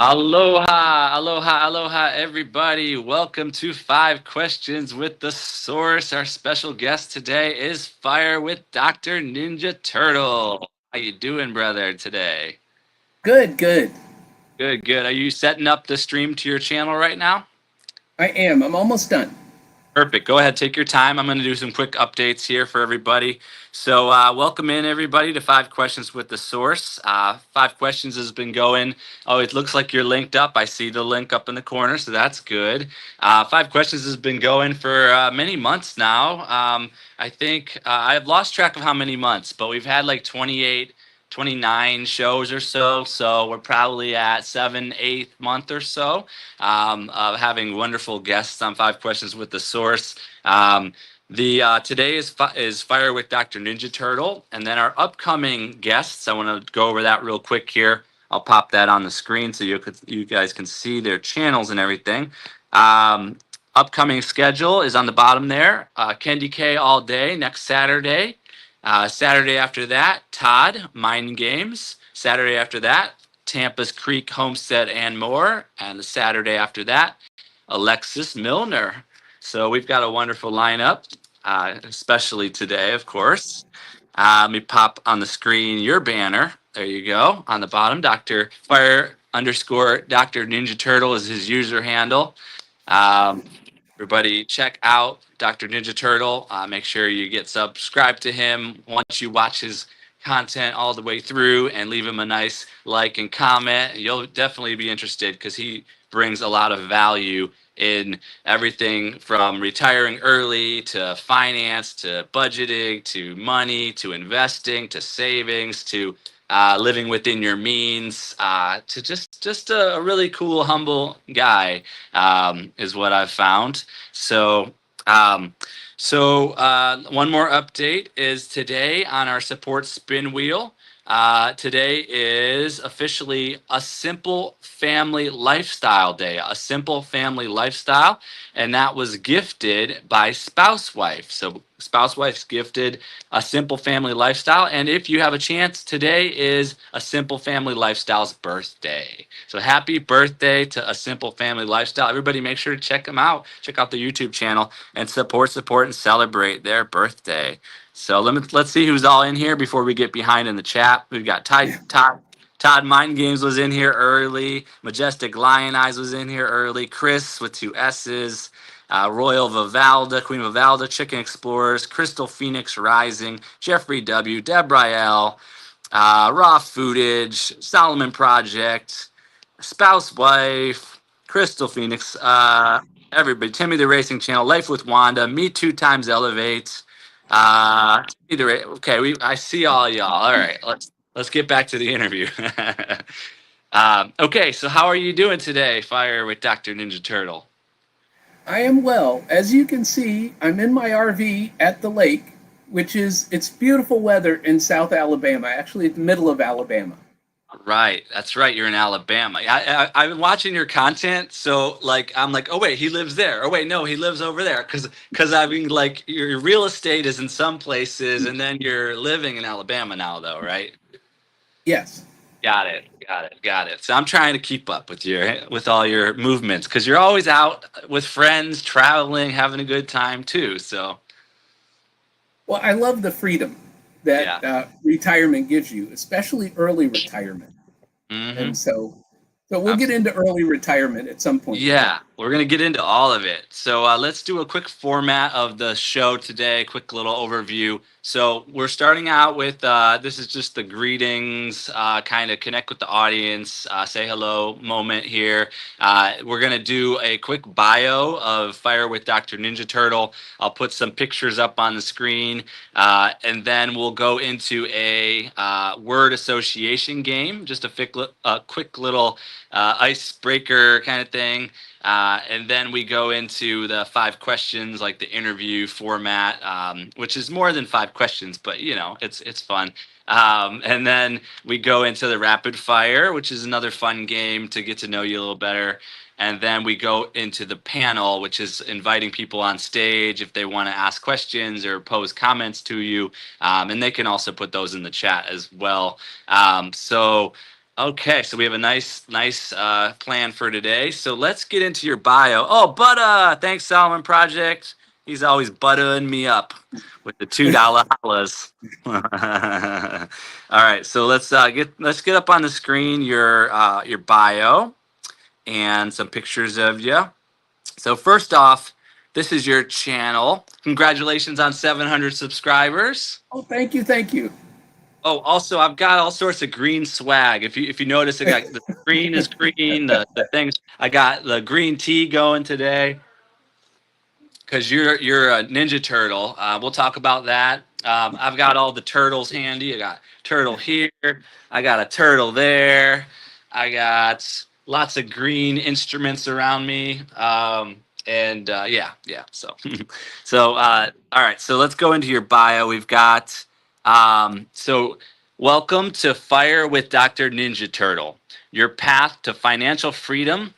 Aloha, aloha, aloha, everybody. Welcome to Five Questions with the Source. Our special guest today is Fire with Dr. Ninja Turtle. How you doing, brother, today? Good, good. Good, good. Are you setting up the stream to your channel right now? I am. I'm almost done. Perfect. Go ahead, take your time. I'm going to do some quick updates here for everybody. So, welcome in everybody to Five Questions with the Source. Five Questions has been going. Oh, it looks like you're linked up. I see the link up in the corner, so that's good. Five Questions has been going for many months now. I think I've lost track of how many months, but we've had like 28, 29 shows or so. So we're probably at seven, eighth month or so of having wonderful guests on Five Questions with the Source. The Today is Fire with Dr. Ninja Turtle, and then our upcoming guests. I want to go over that real quick here. I'll pop that on the screen so you guys can see their channels and everything. Upcoming schedule is on the bottom there. Candy K all day next Saturday. Saturday after that, Todd Mind Games. Saturday after that, Tampa's Creek Homestead and more. And the Saturday after that, Alexis Milner. So we've got a wonderful lineup, especially today, of course. Let me pop on the screen your banner. There you go. On the bottom, Dr. Fire underscore Dr. Ninja Turtle is his user handle. Um, Everybody, check out Dr. Ninja Turtle. Make sure you get subscribed to him once you watch his content all the way through and leave him a nice like and comment. You'll definitely be interested because he brings a lot of value in everything from retiring early to finance to budgeting to money to investing to savings to living within your means to just a really cool, humble guy is what I've found. So, um, one more update is today on our support spin wheel. Today is officially a simple family lifestyle day, a simple family lifestyle, and that was gifted by Spouse Wife. So, Spouse Wife's gifted a simple family lifestyle. And if you have a chance, today is a simple family lifestyle's birthday. So happy birthday to a simple family lifestyle. Everybody make sure to check them out. Check out the YouTube channel and support, and celebrate their birthday. So let's see who's all in here before we get behind in the chat. We've got Todd Mind Games was in here early. Majestic Lion Eyes was in here early. Chris with two S's. Royal Vivalda, Queen Vivalda, Chicken Explorers, Crystal Phoenix Rising, Jeffrey W, Deborah L, Raw Footage, Solomon Project, Spouse Wife, Crystal Phoenix, everybody, Timmy the Racing Channel, Life with Wanda, Me Two Times Elevate. Okay, I see all y'all. All right, let's get back to the interview. Okay, so how are you doing today, Fire with Dr. Ninja Turtle? I am well. As you can see, I'm in my RV at the lake, which is it's beautiful weather in South Alabama, actually the middle of Alabama. Right, that's right. You're in Alabama. I've been watching your content, so like I'm like, oh wait, he lives there. Or wait, no, he lives over there. Because I mean, like your real estate is in some places, and then you're living in Alabama now, though, right? Yes. Got it. So I'm trying to keep up with all your movements because you're always out with friends, traveling, having a good time too. So Well, I love the freedom yeah. that retirement gives you, especially early retirement. Hmm. And so we'll get into early retirement at some point today. Yeah, we're going to get into all of it. So let's do a quick format of the show today, quick little overview. So we're starting out with this is just the greetings, kind of connect with the audience, say hello moment here. We're going to do a quick bio of Fire with Dr. Ninja Turtle. I'll put some pictures up on the screen, and then we'll go into a word association game, just a quick little icebreaker kind of thing. And then we go into the five questions, like the interview format, which is more than five questions, but you know, it's fun. And then we go into the rapid fire, which is another fun game to get to know you a little better. And then we go into the panel, which is inviting people on stage if they want to ask questions or pose comments to you. And they can also put those in the chat as well. So Okay, so we have a nice plan for today. So let's get into your bio. Oh, butter! Thanks, Solomon Project. He's always buttering me up with the $2 hollers. All right, so let's get up on the screen your bio and some pictures of you. So first off, this is your channel. Congratulations on 700 subscribers. Oh, thank you, thank you. Oh, also, I've got all sorts of green swag. If you notice, I got the screen is green. The things I got the green tea going today because you're a Ninja Turtle. We'll talk about that. I've got all the turtles handy. I got turtle here. I got a turtle there. I got lots of green instruments around me. And yeah. So, all right. So let's go into your bio. We've got so welcome to Fire with Dr. Ninja Turtle. Your path to financial freedom.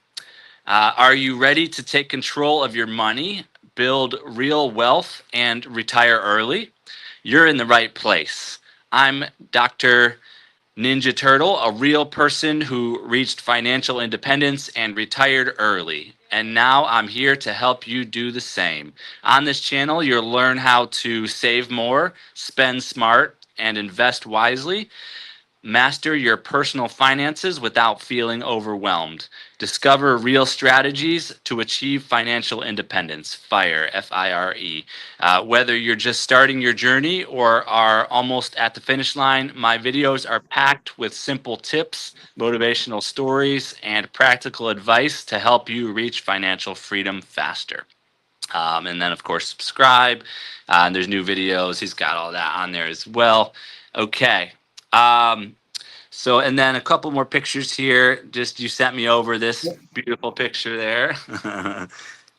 Are you ready to take control of your money, build real wealth, and retire early? You're in the right place. I'm Dr. Ninja Turtle, a real person who reached financial independence and retired early. And now I'm here to help you do the same. On this channel, you'll learn how to save more, spend smart, and invest wisely. Master your personal finances without feeling overwhelmed. Discover real strategies to achieve financial independence. FIRE, F-I-R-E. Whether you're just starting your journey or are almost at the finish line, my videos are packed with simple tips, motivational stories, and practical advice to help you reach financial freedom faster. And then, of course, subscribe. And there's new videos. He's got all that on there as well. Okay. So, and then a couple more pictures here. Just you sent me over this beautiful picture there.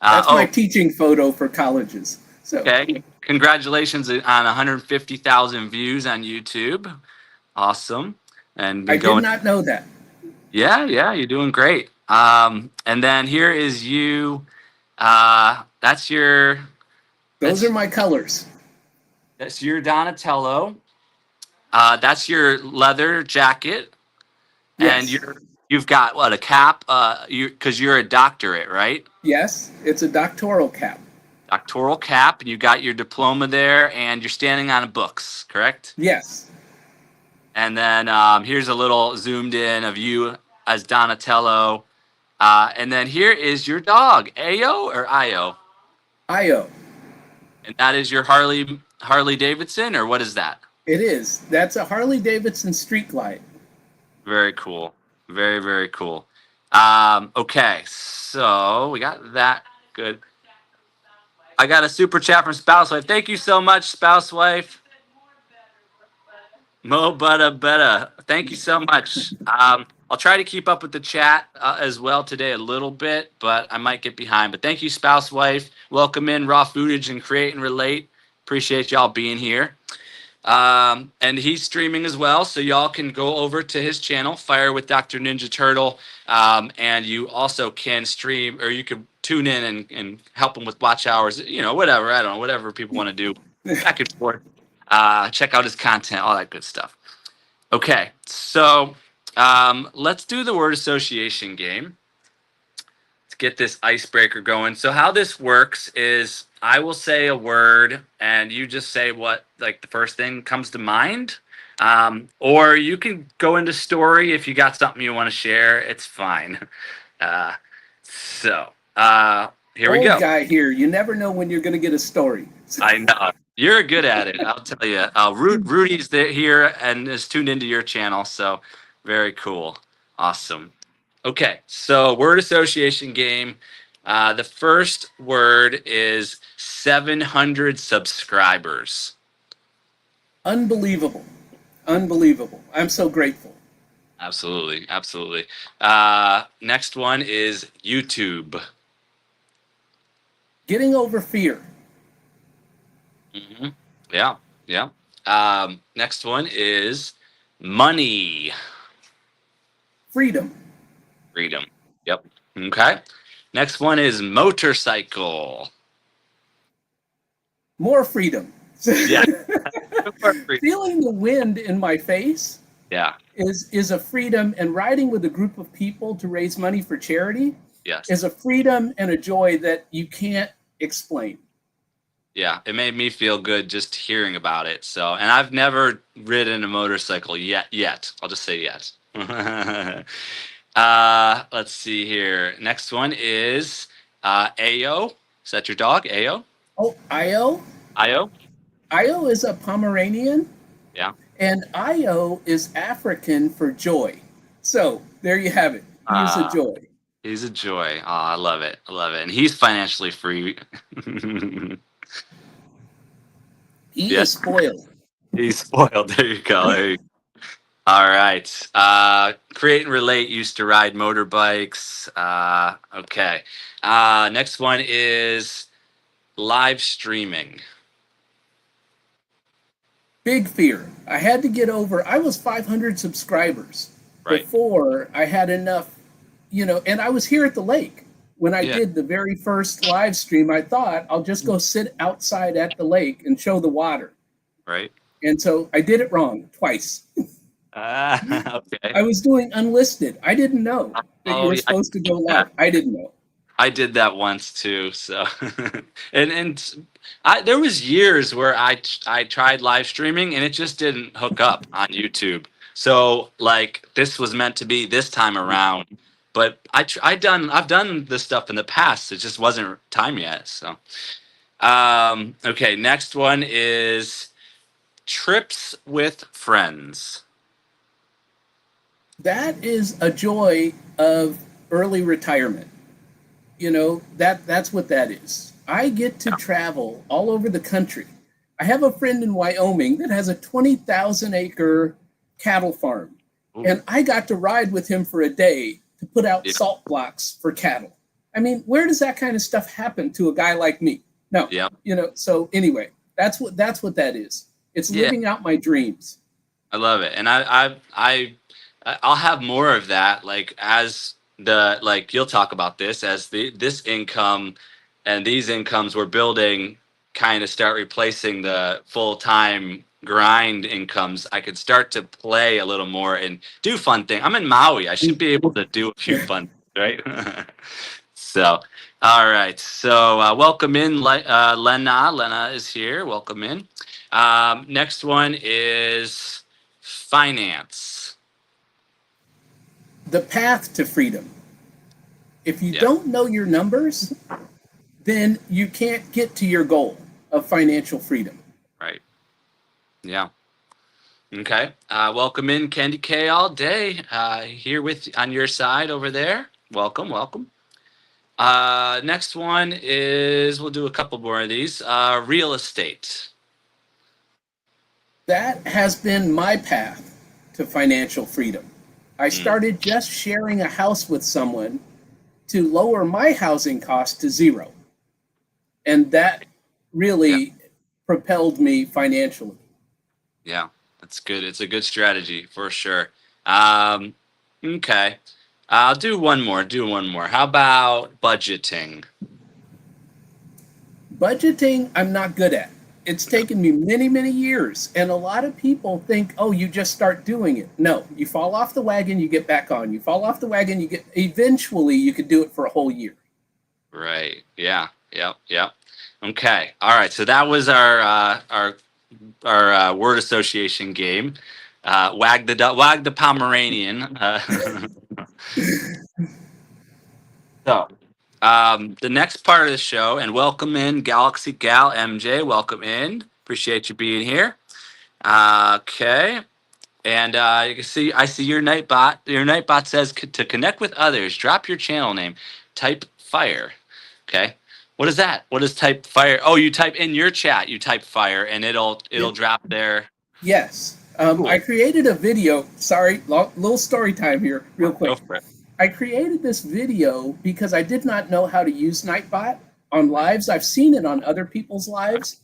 That's my Oh, teaching photo for colleges. So okay. Congratulations on 150,000 views on YouTube. Awesome. And I been did going. not know that. Yeah, you're doing great. And then here is you. That's your Those are that's my colors. that's your Donatello. That's your leather jacket, and Yes. you've got what a cap. You because you're a doctorate, right? Yes, it's a doctoral cap. Doctoral cap, and you got your diploma there, and you're standing on books, correct? Yes. And then here's a little zoomed in of you as Donatello, and then here is your dog, Ayo or Io, IO. and that is your Harley Davidson, or what is that? It is. That's a Harley Davidson Street Glide. Very cool. Very cool. Okay, so we got that. Good. I got a super chat from Spouse Wife. Thank you so much, Spouse Wife. Mo Butta. Thank you so much. I'll try to keep up with the chat as well today a little bit, but I might get behind. But thank you, Spouse Wife. Welcome in Raw Footage and Create and Relate. Appreciate y'all being here. And he's streaming as well, so y'all can go over to his channel, Fire with Dr. Ninja Turtle, and you also can stream, or you could tune in and help him with watch hours, whatever, I don't know, whatever people want to do, back and forth. Check out his content, all that good stuff. Okay, so let's do the word association game. Let's get this icebreaker going. So how this works is I will say a word and you just say what like the first thing comes to mind. Or you can go into story if you got something you want to share. It's fine. Uh, so here we Old go. guy here. You never know when you're going to get a story. I know you're good at it. I'll tell you. Rudy's here and is tuned into your channel. So very cool. Awesome. Okay, so word association game. The first word is 700 subscribers. Unbelievable. Unbelievable. I'm so grateful. Absolutely. Next one is YouTube. Getting over fear. hmm Yeah. Next one is money. Freedom. Freedom. Yep. Okay. Next one is motorcycle. More freedom. Yeah. Feeling the wind in my face. Yeah. is a freedom, and riding with a group of people to raise money for charity Yes. is a freedom and a joy that you can't explain. Yeah, it made me feel good just hearing about it. So, and I've never ridden a motorcycle yet. Yet, I'll just say yet. Let's see here. Next one is Ayo. Is that your dog, Ayo? Oh, Io? Ayo? Io is a Pomeranian, Yeah. and Io is African for joy. So there you have it. He is a Uh, joy. he's a joy. Oh, I love it. I love it. And he's financially free. He Yeah, is spoiled. he's spoiled. There you go. There you go. All right. Create and relate used to ride motorbikes. Okay. Next one is live streaming. Big fear. I had to get over. I was 500 subscribers Right. before I had enough, and I was here at the lake when I Yeah. did the very first live stream. I thought I'll just go sit outside at the lake and show the water. Right. And so I did it wrong twice. Okay. I was doing unlisted. I didn't know that you Oh, were yeah. supposed to go live. I didn't know. I did that once too. So, and there was years where I tried live streaming and it just didn't hook up on YouTube. So like this was meant to be this time around, but I've done this stuff in the past. It just wasn't time yet. So, okay, next one is trips with friends. That is a joy of early retirement. That's what that is. I get to Yeah. travel all over the country. I have a friend in Wyoming that has a 20,000 acre cattle farm, Ooh, and I got to ride with him for a day to put out yeah, salt blocks for cattle. I mean, where does that kind of stuff happen to a guy like me? No. yeah, So anyway, that's what that is. It's yeah. living out my dreams. I love it, and I'll have more of that. Like as the like you'll talk about this as this income and these incomes we're building kind of start replacing the full time grind incomes. I could start to play a little more and do fun things. I'm in Maui. I should be able to do a few fun things, right? So, all right. So welcome in, Lena. Lena is here. Welcome in. Next one is finance. The path to freedom. If you Yeah, don't know your numbers, then you can't get to your goal of financial freedom. right. Yeah. Okay. Welcome in, Candy K all day. Here with on your side over there. Welcome, welcome. Next one is we'll do a couple more of these. Real estate. That has been my path to financial freedom. I Mm, started just sharing a house with someone to lower my housing cost to zero. And that yeah, really propelled me financially. yeah. That's good. It's a good strategy for sure. Um, okay. I'll do one more. Do one more. How about budgeting? Budgeting, I'm not good at. It's Okay. taken me many, many years. And a lot of people think, oh, you just start doing it. No, you fall off the wagon, you get back on. You fall off the wagon, eventually you could do it for a whole year. Right. Yeah. Yep. Yep. Okay. All right. So that was our word association game. Wag the Pomeranian. So the next part of the show, and welcome in Galaxy Gal MJ. Welcome in. Appreciate you being here. Okay. And you can see, I see your Nightbot. Your Nightbot says to connect with others, drop your channel name, type fire. Okay. What is that? What is type fire? Oh, you type in your chat, you type fire, and it'll It, drop there. yes. I Cool. created a video. Sorry, little story time here, real Go quick. for it. I created this video because I did not know how to use Nightbot on lives. I've seen it on other people's lives.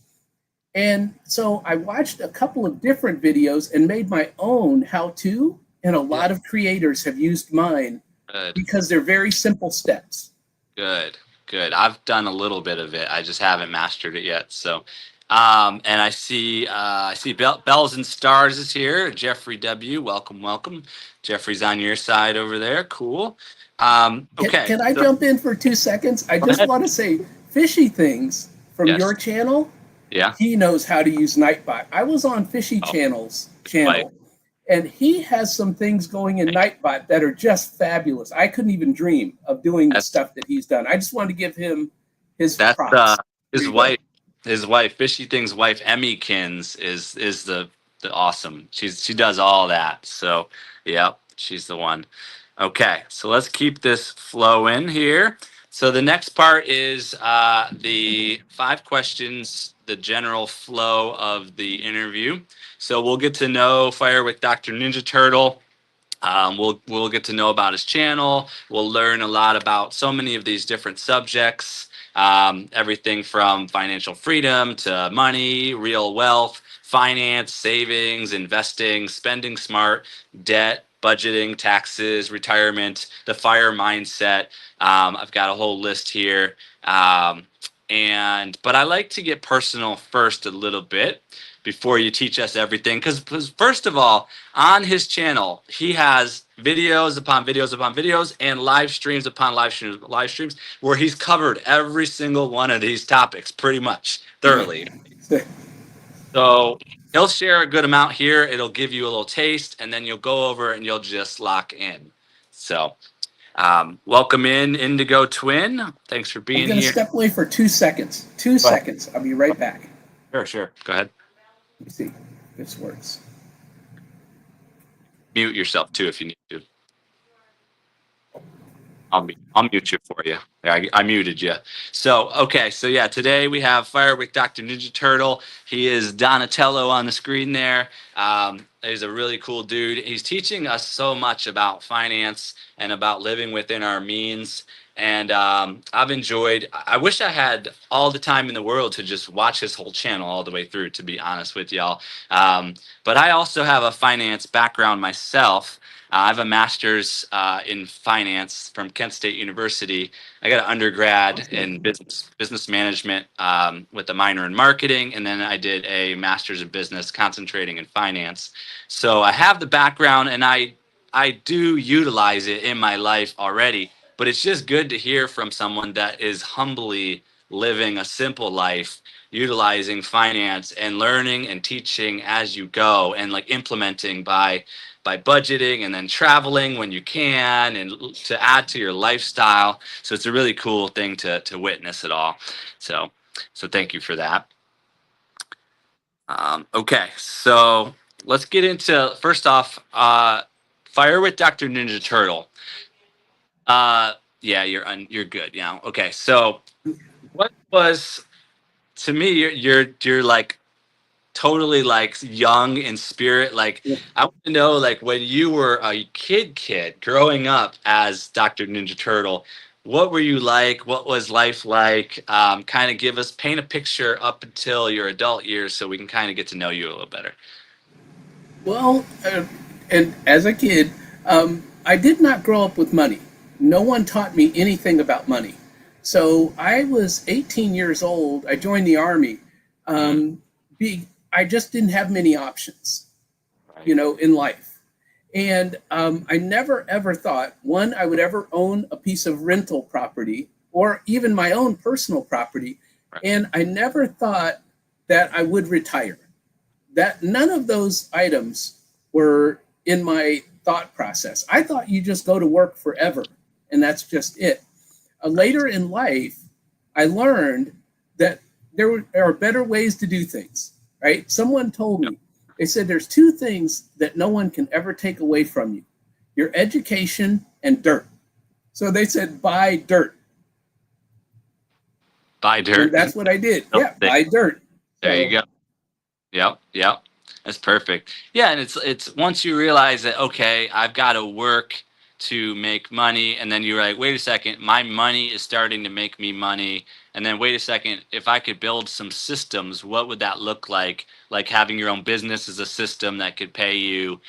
And so I watched a couple of different videos and made my own how to. And a Yeah. lot of creators have used mine Good. because they're very simple steps. Good. Good. I've done a little bit of it. I just haven't mastered it yet. So, And I see Bells and Stars is here. Jeffrey W. Welcome, welcome. Jeffrey's on your side over there. Cool. Okay. Can I So jump in for 2 seconds? I go just ahead. want to say, Fishy Things from Yes. your channel, Yeah. he knows how to use Nightbot. I was on Fishy Oh, Channel's right. channel, and he has some things going in Thank you. Nightbot that are just fabulous. I couldn't even dream of doing the That's stuff that he's done. I just wanted to give him his that's props. There his you go. wife. His wife, Fishy Thing's wife, Emmy Kins, is the awesome. She does all that. So yeah, she's the one. Okay, so let's keep this flowing here. So the next part is the 5 questions, the general flow of the interview. So we'll get to know Fire with Dr. Ninja Turtle. We'll get to know about his channel. We'll learn a lot about so many of these different subjects, everything from financial freedom to money, real wealth, finance, savings, investing, spending smart, debt, budgeting, taxes, retirement, the fire mindset. I've got a whole list here. But I like to get personal first a little bit before you teach us everything. Because first of all, on his channel, he has videos upon videos upon videos and live streams upon live streams where he's covered every single one of these topics pretty much thoroughly. So he'll share a good amount here. It'll give you a little taste, and then you'll go over and you'll just lock in. So welcome in, Indigo Twin. Thanks for I'm being going to here. step away for 2 seconds. Two Go ahead. seconds. I'll be right back. Sure, sure. Go ahead. Let me see if this works. Mute yourself too if you need to. I'll mute you for you. I muted you. So, okay. So, yeah, today we have Fire with Dr. Ninja Turtle. He is Donatello on the screen there. He's a really cool dude. He's teaching us so much about finance and about living within our means. And I've enjoyed, I wish I had all the time in the world to just watch his whole channel all the way through, to be honest with y'all. But I also have a finance background myself. I have a master's in finance from Kent State University. I got an undergrad in business management with a minor in marketing, and then I did a master's of business concentrating in finance. So I have the background, and I do utilize it in my life already. But it's just good to hear from someone that is humbly living a simple life, utilizing finance and learning and teaching as you go, and like implementing by budgeting and then traveling when you can and to add to your lifestyle. So it's a really cool thing to witness it all. So thank you for that. Okay, so let's get into first off, Fire with Dr. Ninja Turtle. Yeah, you're good. Yeah. Okay, so what was to me you're like totally like young in spirit. Like Yeah. I want to know like when you were a kid growing up as Dr. Ninja Turtle, what were you like? What was life like? Kind of give us paint a picture up until your adult years so we can kind of get to know you a little better. Well, and as a kid, I did not grow up with money. No one taught me anything about money. So I was 18 years old. I joined the army. Mm, I just didn't have many options, right. in life. And I never ever thought, one, I would ever own a piece of rental property or even my own personal property. Right. And I never thought that I would retire. That none of those items were in my thought process. I thought you just go to work forever and that's just it. Later in life, I learned that there are better ways to do things, right? Someone told me, they said there's two things that no one can ever take away from you, your education and dirt. So they said, buy dirt. Buy And dirt. that's what I did. Yeah, There buy dirt. you So go. Yep, yep. That's perfect. Yeah, and it's once you realize that okay, I've got to work to make money, and then you're like, wait a second, my money is starting to make me money, and then wait a second, if I could build some systems, what would that look like? Like having your own business is a system that could pay you.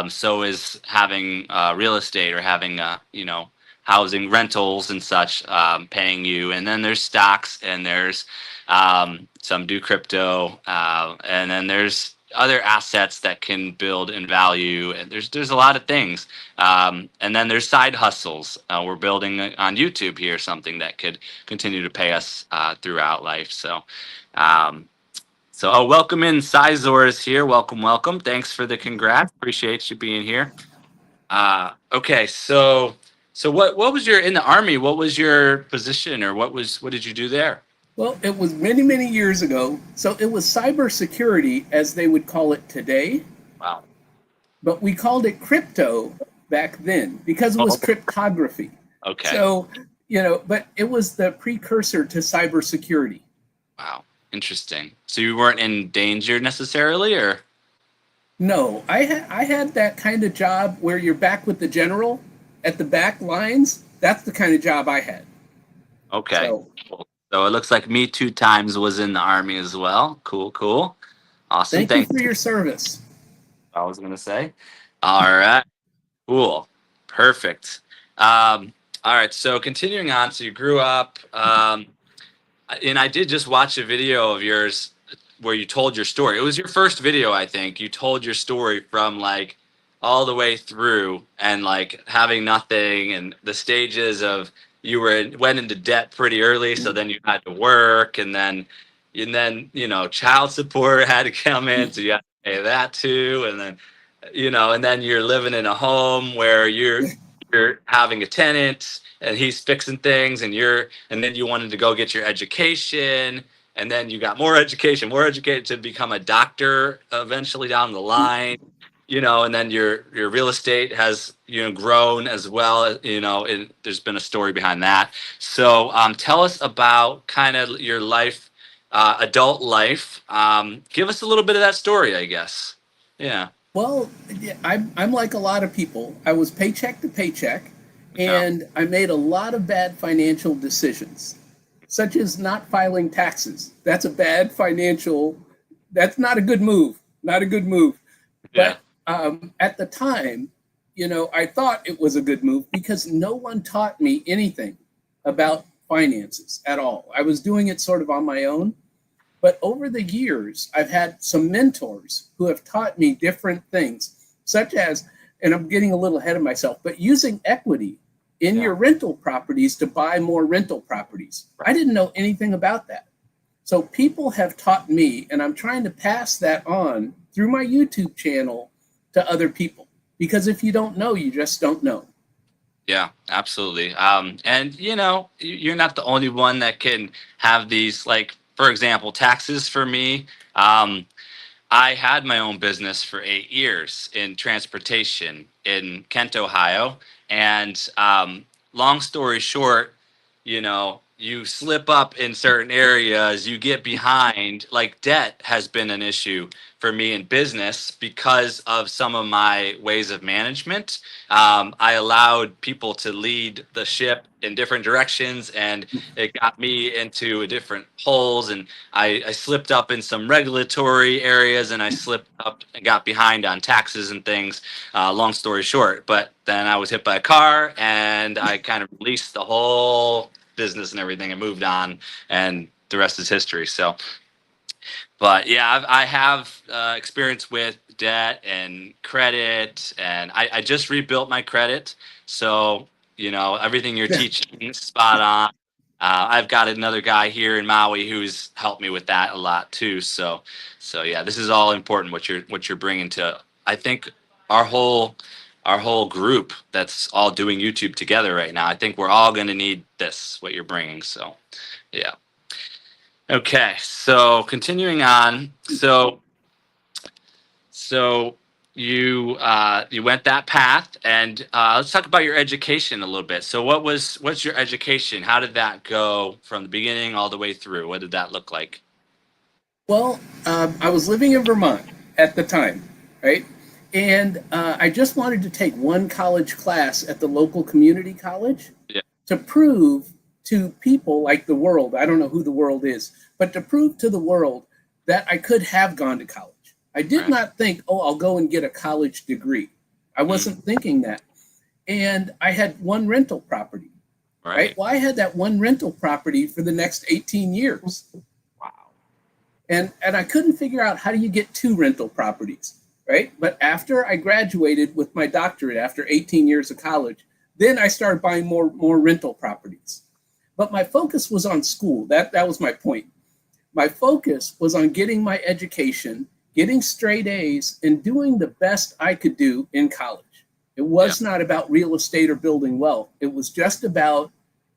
So is having real estate or having housing rentals and such, paying you, and then there's stocks, and there's some do crypto, and then there's other assets that can build in value, and there's a lot of things, and then there's side hustles. We're building on YouTube here something that could continue to pay us throughout life. Um, so, welcome in, Sizor is here. Welcome, welcome. Thanks for the congrats. Appreciate you being here. Okay, so what was your in the army? What was your position, or what did you do there? Well, it was many, many years ago. So it was cybersecurity, as they would call it today, Wow. but we called it crypto back then because it was Oh, cryptography. okay. So, but it was the precursor to cybersecurity. Wow. Interesting. So you weren't in danger necessarily, or No, I had that kind of job where you're back with the general at the back lines. That's the kind of job I had. okay. So Cool. So it looks like me 2 times was in the army as well. Cool, cool. Awesome. thank you Thanks. for your service. I was gonna say. All right. Cool. Perfect. All right. So continuing on. So you grew up. And I did just watch a video of yours where you told your story. It was your first video, I think. You told your story from like all the way through, and like having nothing, and the stages of went into debt pretty early, so then you had to work, and then child support had to come in, so you had to pay that too, and then and then you're living in a home where you're having a tenant and he's fixing things, and then you wanted to go get your education, and then you got more education to become a doctor eventually down the line, and then your real estate has grown as well, and there's been a story behind that. So tell us about kind of your life, adult life. Give us a little bit of that story, I guess. Yeah. Well, yeah, I'm like a lot of people. I was paycheck to paycheck, Yeah. and I made a lot of bad financial decisions, such as not filing taxes. That's a bad financial. That's not a good move. Not a good move. Yeah. But at the time, I thought it was a good move because no one taught me anything about finances at all. I was doing it sort of on my own. But over the years, I've had some mentors who have taught me different things, such as, and I'm getting a little ahead of myself, but using equity in Yeah. your rental properties to buy more rental properties. I didn't know anything about that. So people have taught me, and I'm trying to pass that on through my YouTube channel to other people. Because if you don't know, you just don't know. Yeah, absolutely. And you're not the only one that can have these, like, for example, taxes for me. I had my own business for 8 years in transportation in Kent, Ohio. And long story short, you slip up in certain areas, you get behind. Like, debt has been an issue for me in business because of some of my ways of management. I allowed people to lead the ship in different directions, and it got me into different holes. And I slipped up in some regulatory areas, and I slipped up and got behind on taxes and things. Long story short, but then I was hit by a car, and I kind of released the whole business and everything and moved on, and the rest is history. So, but yeah, I have experience with debt and credit, and I just rebuilt my credit. So, everything you're teaching is spot on. I've got another guy here in Maui who's helped me with that a lot too. So yeah, this is all important. What you're bringing to, I think, our whole our whole group that's all doing YouTube together right now. I think we're all going to need this, what you're bringing. So yeah. Okay, so continuing on. So you went that path, and let's talk about your education a little bit. So what's your education? How did that go from the beginning all the way through? What did that look like? Well, I was living in Vermont at the time, right? And I just wanted to take one college class at the local community college Yeah. to prove to people like the world, I don't know who the world is, but to prove to the world that I could have gone to college. I did Right. not think, oh, I'll go and get a college degree. I Mm. wasn't thinking that. and I had one rental property, right? Right. Well, I had that one rental property for the next 18 years. Wow. And I couldn't figure out how do you get two rental properties, right? But after I graduated with my doctorate after 18 years of college, then I started buying more rental properties. But my focus was on school. That was my point. My focus was on getting my education, getting straight A's, and doing the best I could do in college. It Yeah. was not about real estate or building wealth. It was just about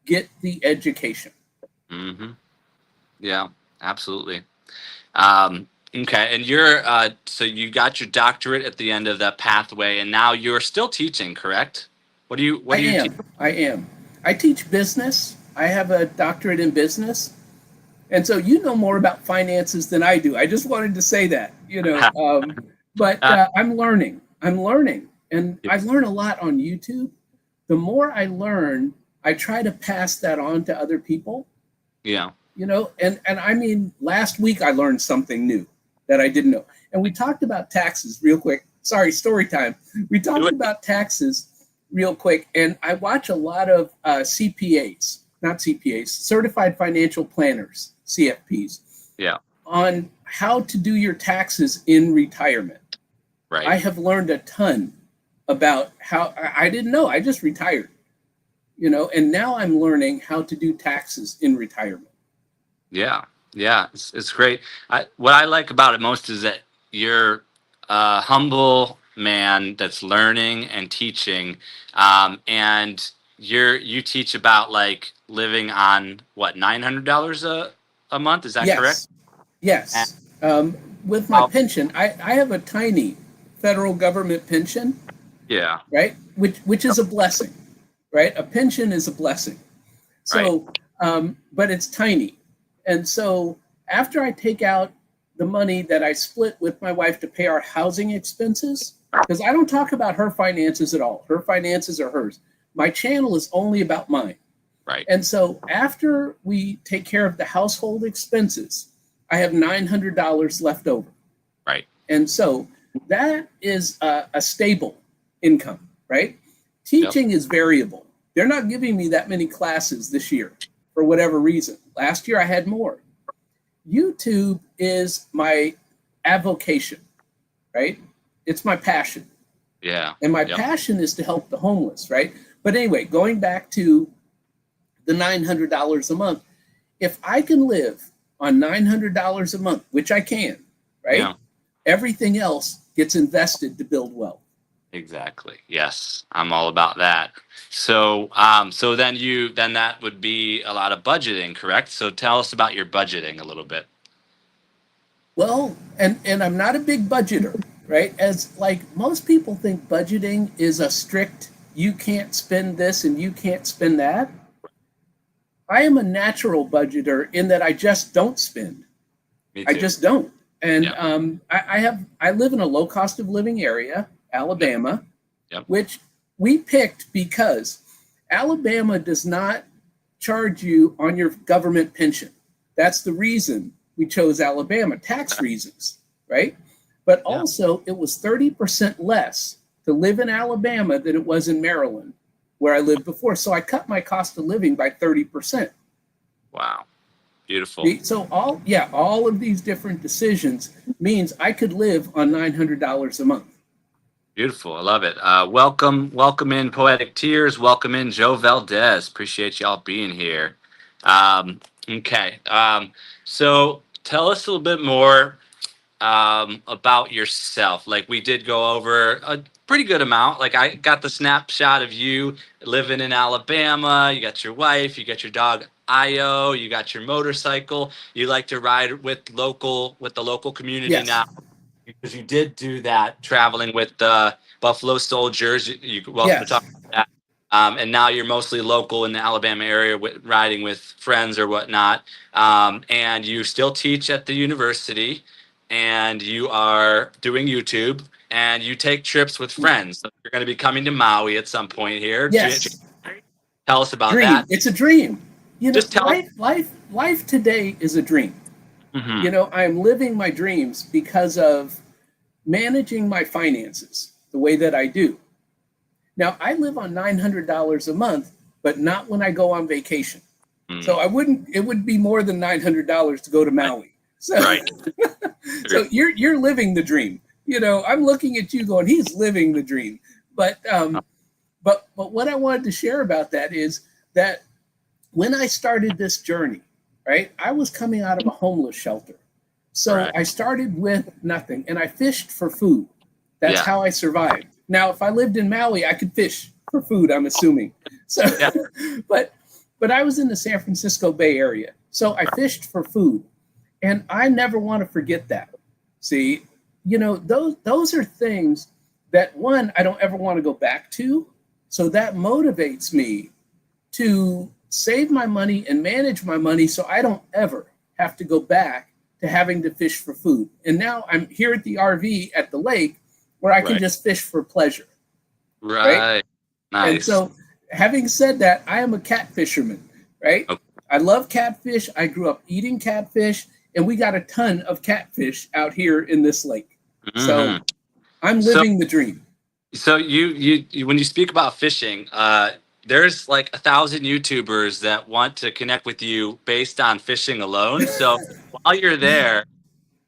get the education. Mm-hmm. Yeah, absolutely. Okay, and so you got your doctorate at the end of that pathway, and now you're still teaching, correct? What I do you teach? am. I am. I teach business. I have a doctorate in business. And so you know more about finances than I do. I just wanted to say that, but I'm learning. I'm learning. And I learn a lot on YouTube. The more I learn, I try to pass that on to other people, Yeah. and I mean, last week I learned something new that I didn't know. And we talked about taxes real quick. Sorry, story time. We Do talked it. about taxes real quick. And I watch a lot of CPAs, not CPAs, certified financial planners, CFPs, Yeah. on how to do your taxes in retirement. I Right. have learned a ton about how I didn't know. I just retired, and now I'm learning how to do taxes in retirement. Yeah. Yeah. It's great. What I like about it most is that you're a humble man that's learning and teaching, and you teach about like living on what $900 a month. Is that correct? Yes, yes. With my Wow. pension, I have a tiny federal government pension, Yeah. right? Which is a blessing, right? A pension is a blessing. Right. So, but it's tiny. And so after I take out the money that I split with my wife to pay our housing expenses, because I don't talk about her finances at all. Her finances are hers. My channel is only about mine. Right. And so after we take care of the household expenses, I have $900 left over. Right. And so that is a stable income, right? Yep. Teaching is variable. They're not giving me that many classes this year for whatever reason. Last year I had more. YouTube is my avocation, right? It's my passion. Yeah. And my Yep. passion is to help the homeless, right? But anyway, going back to the $900 a month, if I can live on $900 a month, which I can, right? Yeah. Everything else gets invested to build wealth. Exactly. Yes, I'm all about that. So, so then that would be a lot of budgeting, correct? So tell us about your budgeting a little bit. Well, and I'm not a big budgeter, right? As like most people think budgeting is a strict you can't spend this and you can't spend that. I am a natural budgeter in that I just don't spend. Me I too. just don't. And Yep. I live in a low cost of living area, Yep. Alabama, Yep. which we picked because Alabama does not charge you on your government pension. That's the reason we chose Alabama, tax reasons, right? But Yeah. also, it was 30% less to live in Alabama than it was in Maryland, where I lived before. So I cut my cost of living by 30%. Wow. Beautiful. So all of these different decisions means I could live on $900 a month. Beautiful. I love it. Welcome in Poetic Tears. Welcome in Joe Valdez. Appreciate y'all being here. Okay. So tell us a little bit more about yourself. Like we did go over a pretty good amount. Like I got the snapshot of you living in Alabama. You got your wife. You got your dog Io. You got your motorcycle. You like to ride with the local community now Yes, because you did do that traveling with the Buffalo Soldiers. You're welcome to talk yes, about that. And now you're mostly local in the Alabama area, riding with friends or whatnot. And you still teach at the university, and you are doing YouTube, and you take trips with friends. So you're going to be coming to Maui at some point here. yes. Tell us about Dream. that. It's a dream. Just tell us. Life today is a dream. Mhm. I'm living my dreams because of managing my finances the way that I do. Now I live on $900 a month, but not when I go on vacation. So Mm. I wouldn't. It would be more than $900 to go to Right. Maui. So, Right. True. so you're living the dream. I'm looking at you going, he's living the dream. But but what I wanted to share about that is that when I started this journey, right, I was coming out of a homeless shelter. So Right. I started with nothing and I fished for food. That's Yeah. how I survived. Now, if I lived in Maui, I could fish for food, I'm assuming. So, Yeah. but but I was in the San Francisco Bay Area. So I fished for food. And I never want to forget that. See, those are things that one, I don't ever want to go back to. So that motivates me to save my money and manage my money so I don't ever have to go back to having to fish for food. And now I'm here at the RV at the lake where I can Right. just fish for pleasure, right? Right. And Nice. so, having said that, I am a cat fisherman, right? Okay. I love catfish. I grew up eating catfish, and we got a ton of catfish out here in this lake. So, Hmm. I'm So living the dream. so you when you speak about fishing, there's like 1,000 YouTubers that want to connect with you based on fishing alone. So while you're there,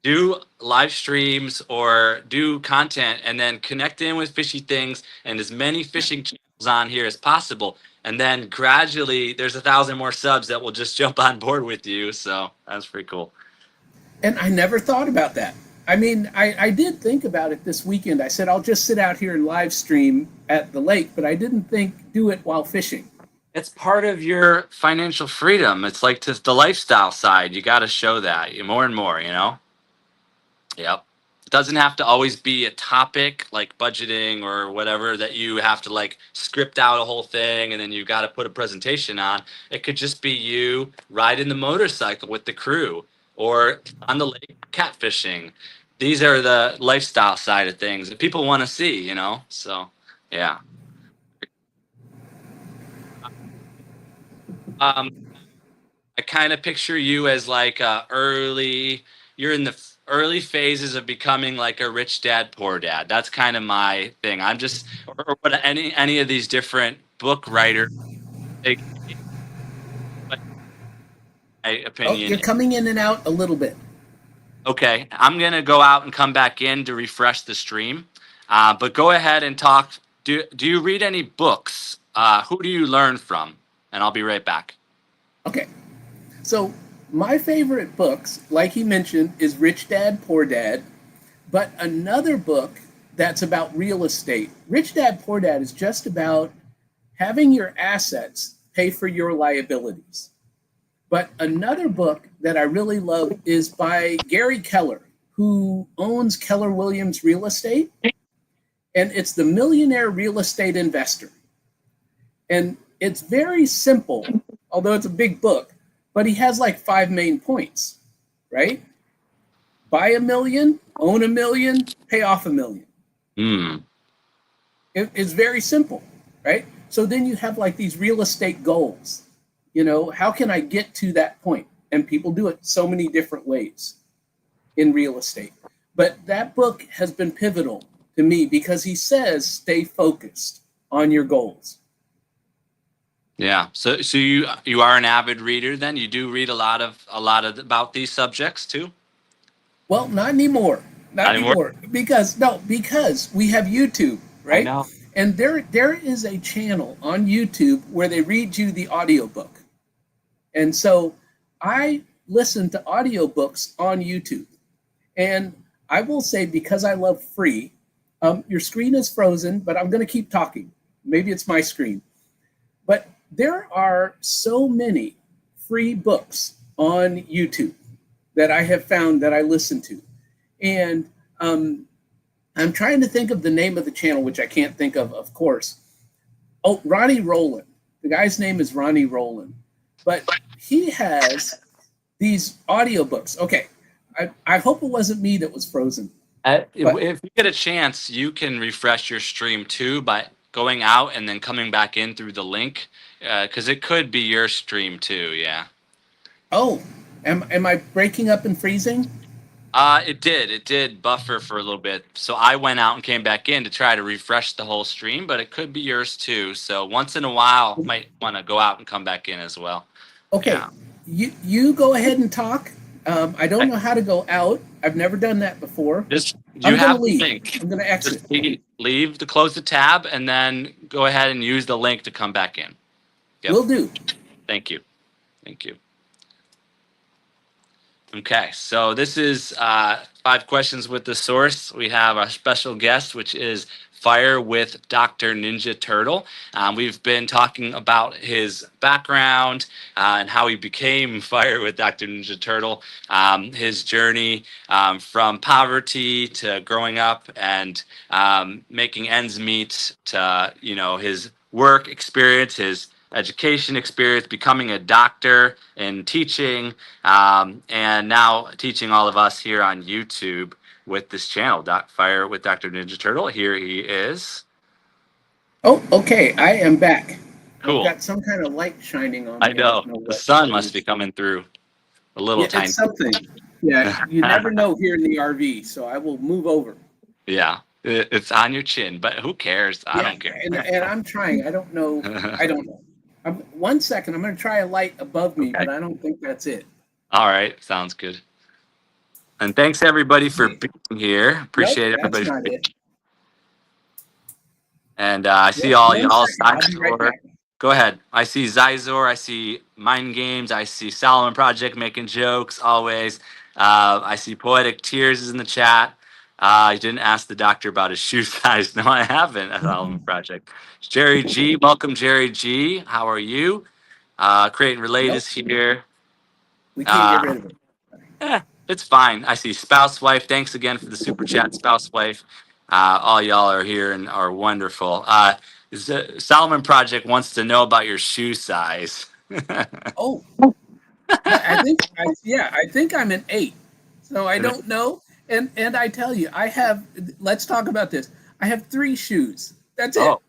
do live streams or do content and then connect in with fishy things and as many fishing channels on here as possible. And then gradually there's 1,000 more subs that will just jump on board with you. So that's pretty cool. And I never thought about that. I mean, I did think about it this weekend. I said, I'll just sit out here and live stream at the lake, but I didn't think do it while fishing. It's part of your financial freedom. It's like the lifestyle side. You got to show that more and more, you know? Yep. It doesn't have to always be a topic like budgeting or whatever that you have to like script out a whole thing and then you got to put a presentation on. It could just be you riding the motorcycle with the crew or on the lake catfishing. These are the lifestyle side of things that people want to see, you know? So, yeah. Um, I kind of picture you as like you're in the early phases of becoming like a rich dad, poor dad. That's kind of my thing. I'm just, or what any of these different book writers, take my Oh, opinion. you're coming in and out a little bit. Okay, I'm gonna go out and come back in to refresh the stream. But go ahead and talk. Do you read any books? Who do you learn from? And I'll be right back. Okay. So, my favorite books, like he mentioned, is Rich Dad, Poor Dad. But another book that's about real estate, Rich Dad, Poor Dad, is just about having your assets pay for your liabilities. But another book that I really love is by Gary Keller, who owns Keller Williams Real Estate, and it's The Millionaire Real Estate Investor. And it's very simple, although it's a big book, but he has like five main points, right? Buy a million, own a million, pay off a million. Hmm. It's very simple, right? So then you have like these real estate goals. How can I get to that point? And people do it so many different ways in real estate. But that book has been pivotal to me because he says stay focused on your goals. Yeah. So you are an avid reader then? You do read a lot of about these subjects too? Well, not anymore. Not Not anymore? anymore. Because we have YouTube, I right? know. And there is a channel on YouTube where they read you the audiobook. And so I listen to audiobooks on YouTube. And I will say, because I love free, your screen is frozen, but I'm going to keep talking. Maybe it's my screen. But there are so many free books on YouTube that I have found that I listen to. And I'm trying to think of the name of the channel, which I can't think of course. Oh, Ronnie Roland. The guy's name is Ronnie Roland. But he has these audiobooks. Okay, I hope it wasn't me that was frozen. But If you get a chance, you can refresh your stream too by going out and then coming back in through the link, because it could be your stream too. Yeah. oh, am I breaking up and freezing? It did. It did buffer for a little bit. So I went out and came back in to try to refresh the whole stream, but it could be yours too. So once in a while, might want to go out and come back in as well. Okay, Yeah. you go ahead and talk. I don't I- know how to go out. I've never done that before. Just you I'm gonna have the leave. link. I'm gonna exit. Just leave to close the tab and then go ahead and use the link to come back in. Yep. Will do. Thank you. Thank you. Okay, so this is 5 questions with the source. We have our special guest, which is Fire with Dr. Ninja Turtle. We've been talking about his background and how he became Fire with Dr. Ninja Turtle, his journey from poverty to growing up and making ends meet to, his work experience, his education experience, becoming a doctor and teaching, and now teaching all of us here on YouTube with this channel, Fire with Dr. Ninja Turtle. Here he is. Oh, okay. I am back. I've Cool. got some kind of light shining on I me. I don't know. know The what sun that must be is. coming through a little Yeah, tiny. it's something. Yeah, you never know here in the RV, so I will move over. Yeah, it's on your chin, but who cares? I Yeah, don't care. and I'm trying. I don't know. I don't know. 1 second. I'm going to try a light above me, Okay. but I don't think that's it. All right. Sounds good. And thanks everybody for Okay. being here. Nope, Appreciate that's everybody for not being. it. And I see Yep, all 1 second. I'll be right Zizor. back. Go ahead. I see Zizor. I see Mind Games. I see Solomon Project making jokes always. I see Poetic Tears is in the chat. I didn't ask the doctor about his shoe size. No, I haven't at Solomon Project. Jerry G. Welcome, Jerry G. How are you? Creating Relate Nope, is here. we can't get Uh, rid of it. Eh, it's fine. I see spouse wife. Thanks again for the super chat, spouse wife. All y'all are here and are wonderful. Solomon Project wants to know about your shoe size. Oh, I think I'm an 8. So I don't know. And I tell you, I have. Let's talk about this. I have 3 shoes. That's it. Oh,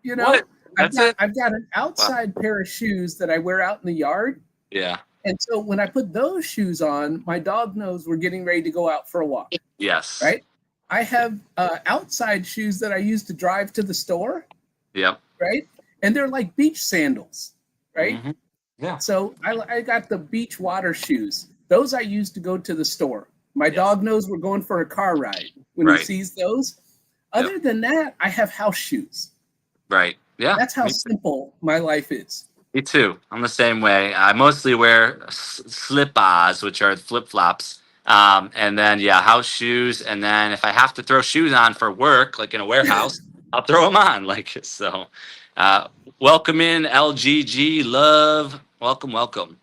You know, what? That's it? I've got an Wow. outside pair of shoes that I wear out in the yard. Yeah. And so when I put those shoes on, my dog knows we're getting ready to go out for a walk, Yes. right? I have outside shoes that I use to drive to the store, Yep. right? And they're like beach sandals, right? Mhm. Yeah. So I got the beach water shoes. Those I use to go to the store. My Yes. dog knows we're going for a car ride when he Right. sees those. Yep. Other than that, I have house shoes. Right. Yeah. That's how Me too. simple my life is. Me too. I'm the same way. I mostly wear slip-ons, which are flip flops. And then, yeah, house shoes. And then if I have to throw shoes on for work, like in a warehouse, I'll throw them on. Like, so, uh, welcome in LGG Love. Welcome, welcome.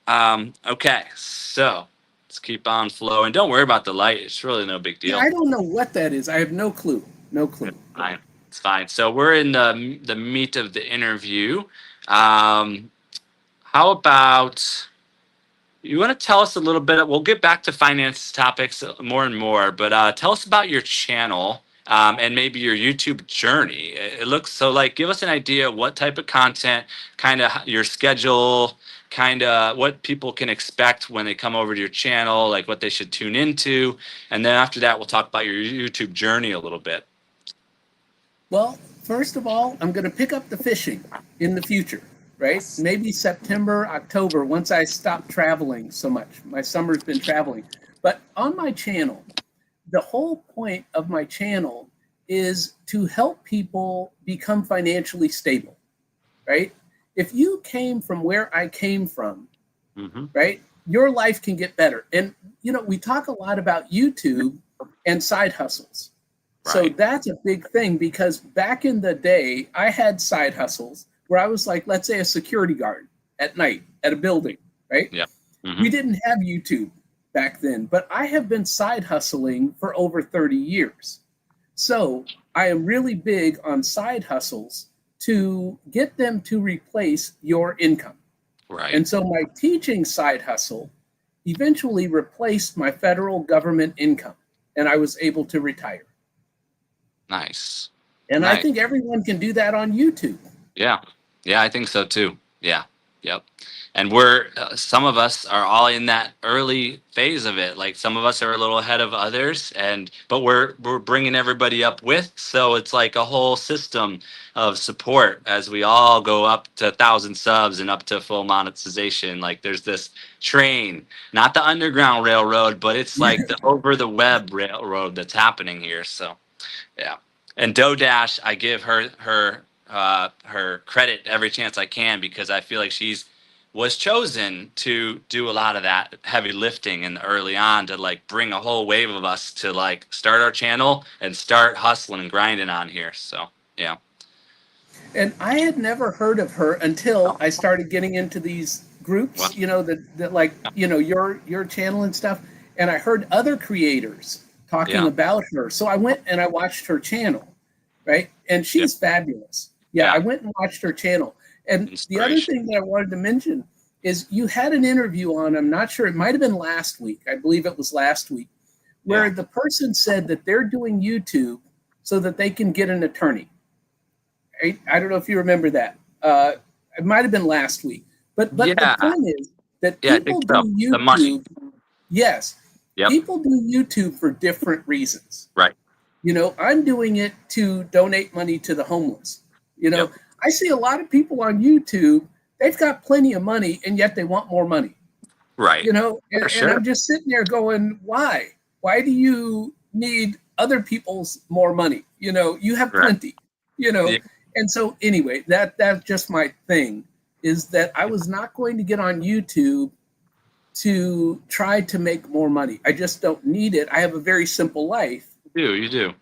Okay, so let's keep on flowing. Don't worry about the light. It's really no big Yeah, deal. I don't know what that is. I have no clue. No clue. Fine. It's fine. So we're in the meat of the interview. Um, how about you want to tell us a little bit? We'll get back to finance topics more and more, but tell us about your channel and maybe your YouTube journey. It looks so like give us an idea of what type of content, kind of your schedule, kind of what people can expect when they come over to your channel, like what they should tune into, and then after that, we'll talk about your YouTube journey a little bit. Well, first of all, I'm going to pick up the fishing in the future, right? Yes. Maybe September, October, once I stop traveling so much. My summer's been traveling. But on my channel, the whole point of my channel is to help people become financially stable, right? If you came from where I came from, Mm-hmm. right, your life can get better. And, we talk a lot about YouTube and side hustles. So Right. that's a big thing because back in the day, I had side hustles where I was like, let's say a security guard at night at a building, right? Yeah. Mm-hmm. We didn't have YouTube back then, but I have been side hustling for over 30 years. So I am really big on side hustles to get them to replace your income. Right. And so my teaching side hustle eventually replaced my federal government income, and I was able to retire. Nice. And I Nice. think everyone can do that on YouTube. Yeah. Yeah, I think so too. Yeah. Yep. And we're some of us are all in that early phase of it. Like some of us are a little ahead of others, and but we're bringing everybody up with. So it's like a whole system of support as we all go up to 1,000 subs and up to full monetization. Like there's this train, not the underground railroad, but it's like the over the web railroad that's happening here. So yeah. And DoDash, I give her credit every chance I can because I feel like she's was chosen to do a lot of that heavy lifting and early on to like bring a whole wave of us to like start our channel and start hustling and grinding on here. So yeah. And I had never heard of her until I started getting into these Well, groups, that like, your channel and stuff. And I heard other creators talking yeah. about her. So I went and I watched her channel, right? And Yeah. she's fabulous. Yeah, I Yeah. went and watched her channel. And the other Inspiration. thing that I wanted to mention is you had an interview on, I'm not sure, it might have been last week. I believe it was last week, where Yeah. the person said that they're doing YouTube so that they can get an attorney. I don't know if you remember that. It might have been last week. But the Yeah. point is that Yeah. I people think so. do The money. YouTube. Yes, Yep. people do YouTube for different reasons. Right. I'm doing it to donate money to the homeless. Yep. I see a lot of people on YouTube, they've got plenty of money and yet they want more money. Right. For And sure. I'm just sitting there going, why? Why do you need other people's more money? You have Right. plenty, you know. Yeah. And so anyway, that's just my thing, is that I was not going to get on YouTube to try to make more money. I just don't need it. I have a very simple life, You do.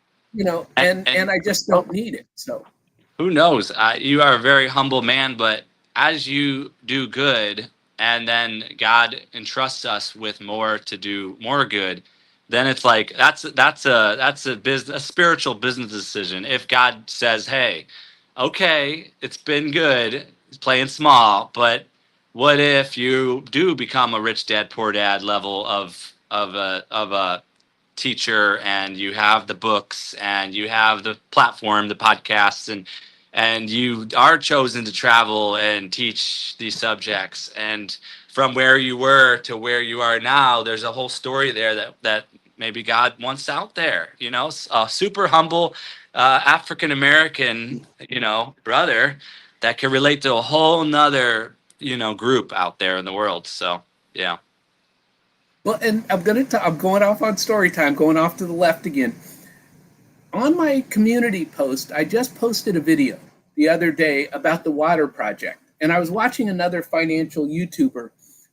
and I just don't need it. So Who knows? You are a very humble man, but as you do good, and then God entrusts us with more to do more good, then it's like that's a business, a spiritual business decision. If God says, "Hey, okay, it's been good, playing small, but what if you do become a rich dad, poor dad level of a teacher and you have the books and you have the platform, the podcasts, and you are chosen to travel and teach these subjects, and from where you were to where you are now, there's a whole story there that maybe God wants out there, a super humble African American, brother that can relate to a whole nother, group out there in the world. So yeah. well, and I'm going off on story time, going off to the left again. On my community post, I just posted a video the other day about the water project. And I was watching another financial YouTuber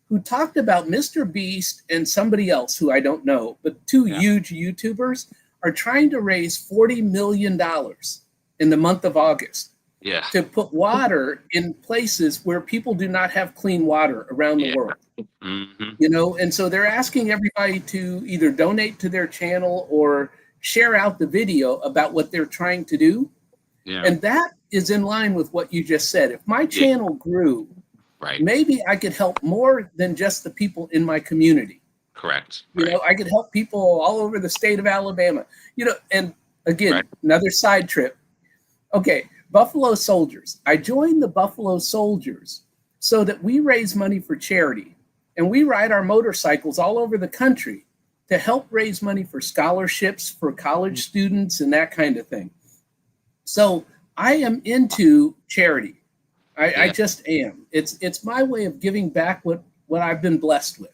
who talked about Mr. Beast and somebody else who I don't know, but two Yeah. huge YouTubers are trying to raise $40 million in the month of August Yeah. to put water in places where people do not have clean water around the Yeah. world. Hmm. And so they're asking everybody to either donate to their channel or share out the video about what they're trying to do. Yeah. And that is in line with what you just said. If my Yeah. channel grew, Right. maybe I could help more than just the people in my community. Correct. Right. I could help people all over the state of Alabama. And again, Right. another side trip. Okay, Buffalo Soldiers. I joined the Buffalo Soldiers so that we raise money for charity. And we ride our motorcycles all over the country to help raise money for scholarships for college students and that kind of thing. So I am into charity. I Yeah. just am. It's my way of giving back what I've been blessed with.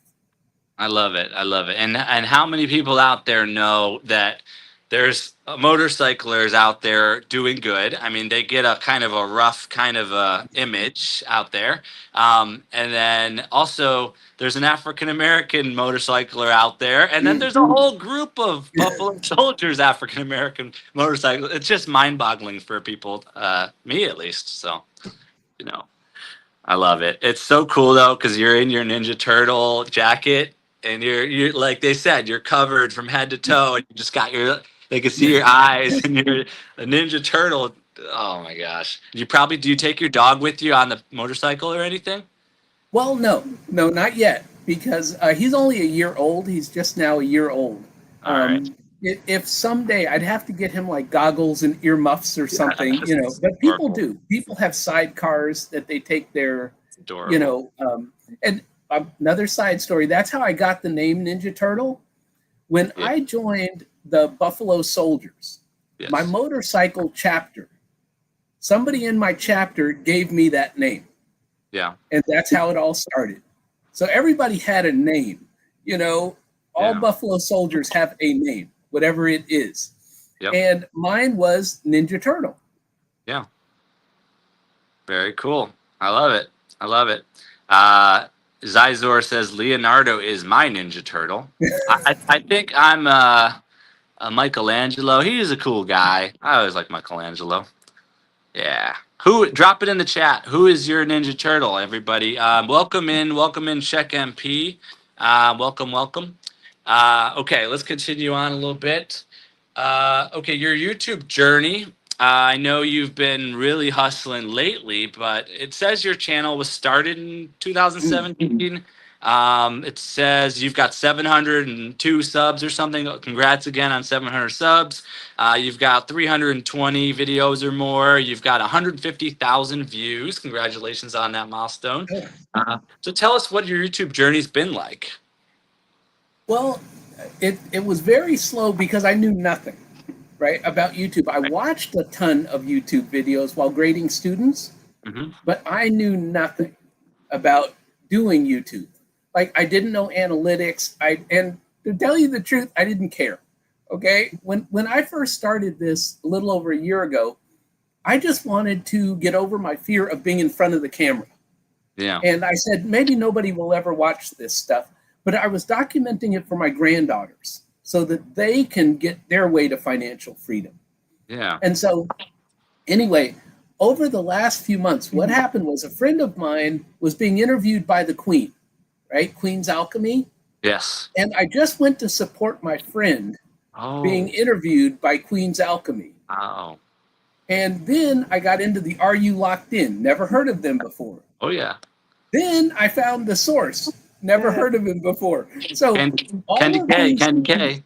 I love it. I love it. And how many people out there know that there's motorcyclers out there doing good? I mean, they get a kind of a rough kind of image out there. And then also there's an African American motorcycler out there, and then there's a whole group of Buffalo Soldiers African American motorcycles. It's just mind-boggling for people, me at least. So, you know. I love it. It's so cool though, because you're in your Ninja Turtle jacket, and you're like they said, you're covered from head to toe, and you just got they can see your eyes, and you're a Ninja Turtle. Oh my gosh! Do you take your dog with you on the motorcycle or anything? Well, no, not yet, because he's only a year old. He's just now a year old. All right. If someday I'd have to get him like goggles and earmuffs or something, Yeah, But people adorable. do. People have sidecars that they take their you Adorable. know. And another side story. That's how I got the name Ninja Turtle. When Yeah. I joined the Buffalo Soldiers, my Yes. motorcycle chapter, somebody in my chapter gave me that name, Yeah. and that's how it all started. So everybody had a name, you know. All Yeah. Buffalo Soldiers have a name, whatever it is, Yep. and mine was Ninja Turtle. Yeah. Very cool. I love it. I love it. Uh, Zizor says Leonardo is my Ninja Turtle. I think I'm Michelangelo. He's a cool guy. I always like Michelangelo. Yeah. Who? Drop it in the chat. Who is your Ninja Turtle? Everybody, welcome in. Check MP. Welcome, welcome. Okay, let's continue on a little bit. Okay, your YouTube journey. I know you've been really hustling lately, but it says your channel was started in 2017. It says you've got 702 subs or something. Congrats again on 700 subs. You've got 320 videos or more. You've got 150,000 views. Congratulations on that milestone. So tell us what your YouTube journey's been like. Well, it was very slow because I knew nothing, right, about YouTube. I watched a ton of YouTube videos while grading students, Mm-hmm. but I knew nothing about doing YouTube. Like I didn't know analytics. And to tell you the truth, I didn't care. Okay, when I first started this a little over a year ago, I just wanted to get over my fear of being in front of the camera. Yeah. And I said, maybe nobody will ever watch this stuff. But I was documenting it for my granddaughters so that they can get their way to financial freedom. Yeah. And so, anyway, over the last few months, what happened was a friend of mine was being interviewed by the Queen, right? Queen's Alchemy. Yes. And I just went to support my friend being Oh. interviewed by Queen's Alchemy. Oh. And then I got into the Are You Locked In? Never heard of them before. Oh yeah. Then I found the source. Never heard of him before. So all Candy of K. these, Candy K.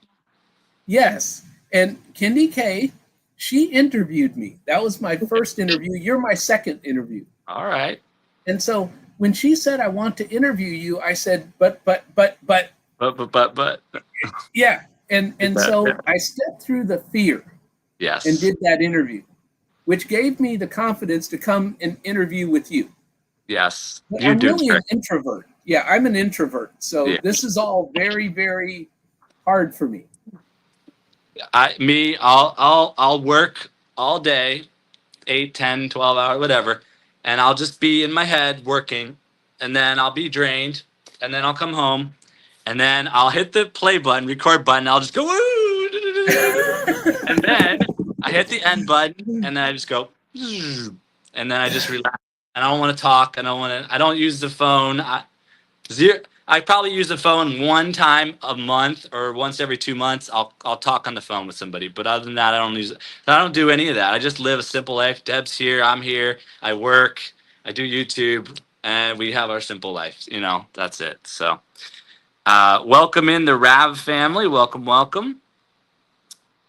yes. And Kendi K, she interviewed me. That was my first interview. You're my second interview. All right. And so when she said, I want to interview you, I said, but, But. yeah. And so I stepped through the fear Yes. and did that interview, which gave me the confidence to come and interview with you. Yes. But You I'm do. really an introvert. Yeah, I'm an introvert. So Yeah. this is all very, very hard for me. I'll work all day, 8, 10, 12 hours, whatever, and I'll just be in my head working, and then I'll be drained, and then I'll come home, and then I'll hit the play button, record button, I'll just go woo, and then I hit the end button, and then I just go, and then I just relax. And I don't want to talk. I don't use the phone. I probably use the phone one time a month or once every 2 months. I'll talk on the phone with somebody. But other than that, I don't use it. I don't do any of that. I just live a simple life. Deb's here. I'm here. I work. I do YouTube, and we have our simple life. That's it. So, welcome in the Rav family. Welcome, welcome.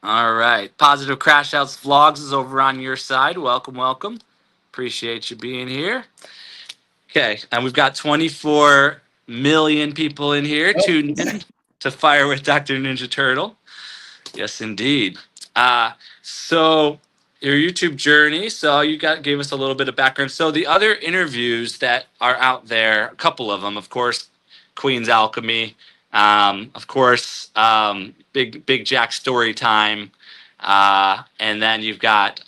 All right. Positive Crash Outs Vlogs is over on your side. Welcome, welcome. Appreciate you being here. Okay, and we've got 24 million people in here tuned in to Fire with Dr. Ninja Turtle. Yes, indeed. So your YouTube journey. So gave us a little bit of background. So the other interviews that are out there, a couple of them, of course, Queen's Alchemy, of course, Big Jack Story Time, and then you've got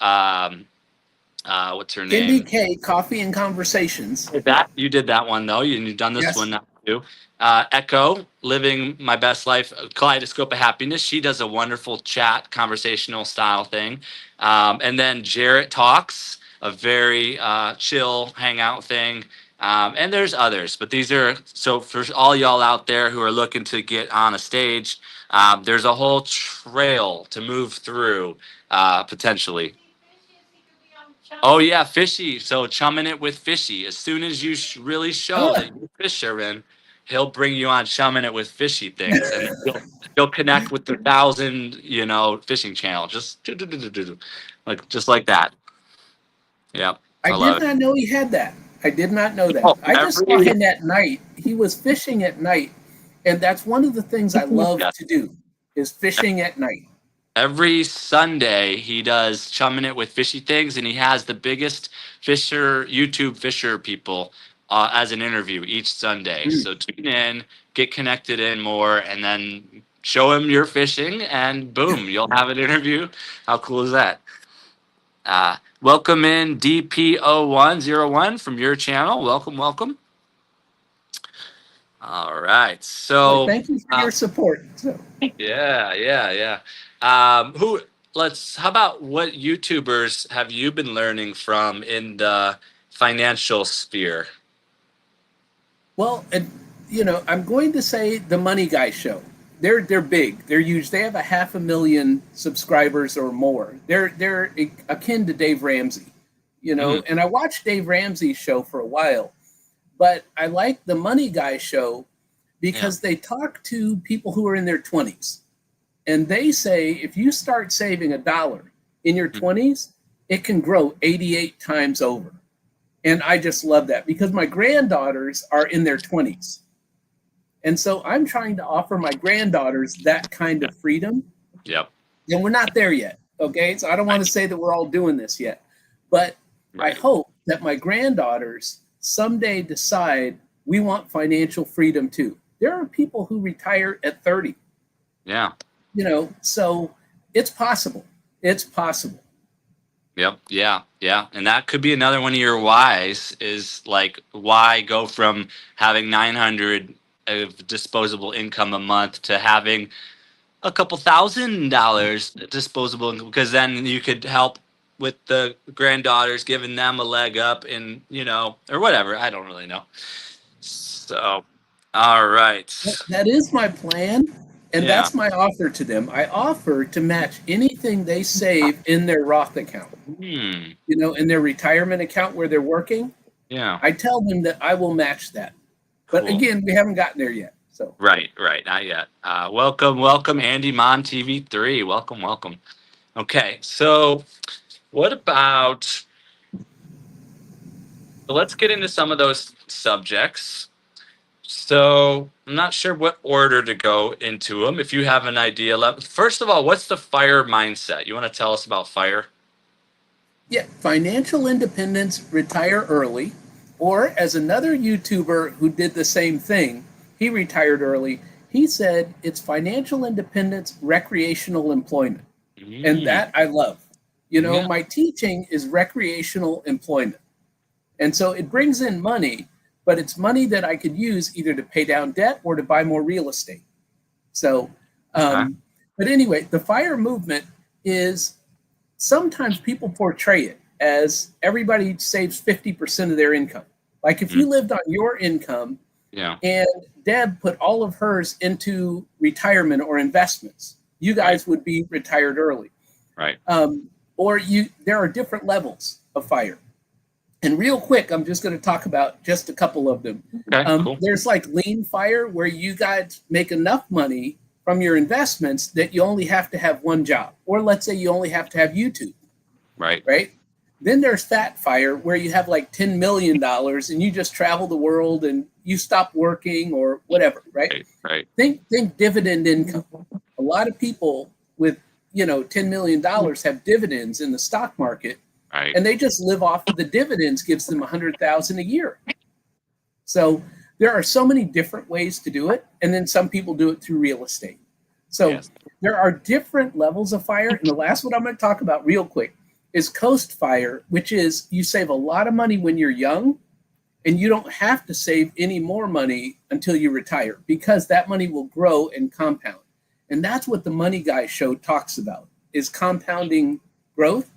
what's her name? Kendi K, Coffee and Conversations. You did that one though. You've done this Yes. one now too. Echo, Living My Best Life, Kaleidoscope of Happiness. She does a wonderful chat, conversational style thing. And then Jarrett Talks, a very chill hangout thing. And there's others, but these are, so for all y'all out there who are looking to get on a stage, there's a whole trail to move through potentially. Oh yeah, Fishy. So chumming it with Fishy. As soon as you really show that you're a fisherman, he'll bring you on chumming it with Fishy things, and you'll connect with the 1,000, fishing channel. Just like that. Yep, I I love did it. not know he had that. I did not know that. Oh, I just saw him at night. He was fishing at night, and that's one of the things I love yeah. to do is fishing at night. Every Sunday he does chumming it with fishy things, and he has the biggest YouTube fisher people as an interview each Sunday. Mm. So tune in, get connected in more, and then show him your fishing, and boom, you'll have an interview. How cool is that? Welcome in DPO101 from your channel. Welcome, welcome. All right. Well, So, thank you for your support. So. yeah. How about what YouTubers have you been learning from in the financial sphere? Well, and, I'm going to say the Money Guy Show. They're big. They're huge. They have 500,000 subscribers or more. They're akin to Dave Ramsey, Mhm. And I watched Dave Ramsey's show for a while, but I like the Money Guy Show Yeah. because they talk to people who are in their 20s, and they say if you start saving $1 in your 20s, it can grow 88 times over. And I just love that because my granddaughters are in their 20s. And so I'm trying to offer my granddaughters that kind of freedom. Yep. And we're not there yet. Okay. So I don't want to say that we're all doing this yet. But I Right. hope that my granddaughters someday decide we want financial freedom too. There are people who retire at 30, Yeah. So it's possible. It's possible. Yep. Yeah. And that could be another one of your whys is like, why go from having 900 of disposable income a month to having a couple $1,000 disposable income? Because then you could help with the granddaughters, giving them a leg up in, or whatever. I don't really know. So, all right. That is my plan. And Yeah. that's my offer to them. I offer to match anything they save in their Roth account, Hmm. in their retirement account where they're working. Yeah. I tell them that I will match that. But Cool. again, we haven't gotten there yet. So Right. Not yet. Welcome, Andy Mon TV3. Welcome. Okay. So, what about? So let's get into some of those subjects. So I'm not sure what order to go into them. If you have an idea, first of all, what's the FIRE mindset? You want to tell us about FIRE? yeah, financial independence, retire early. Or as another YouTuber who did the same thing, he retired early. He said it's financial independence, recreational employment. And that I love. Yeah. My teaching is recreational employment. And so it brings in money, but it's money that I could use either to pay down debt or to buy more real estate. So, but anyway, the FIRE movement is sometimes people portray it as everybody saves 50% of their income. Like if you lived on your income Yeah. and Deb put all of hers into retirement or investments, you guys would be retired early. Right. There are different levels of FIRE. And real quick, I'm just going to talk about just a couple of them. Okay. Cool. There's like lean FIRE, where you guys make enough money from your investments that you only have to have one job. Or let's say you only have to have YouTube. Right. Then there's fat FIRE, where you have like $10 million and you just travel the world and you stop working or whatever, right? Think dividend income. A lot of people with $10 million have dividends in the stock market. Right. And they just live off of the dividends, gives them $100,000 a year. So there are so many different ways to do it. And then some people do it through real estate. So there are different levels of FIRE. And the last one I'm going to talk about real quick is Coast FIRE, which is you save a lot of money when you're young and you don't have to save any more money until you retire because that money will grow and compound. And that's what the Money Guy Show talks about, is compounding growth.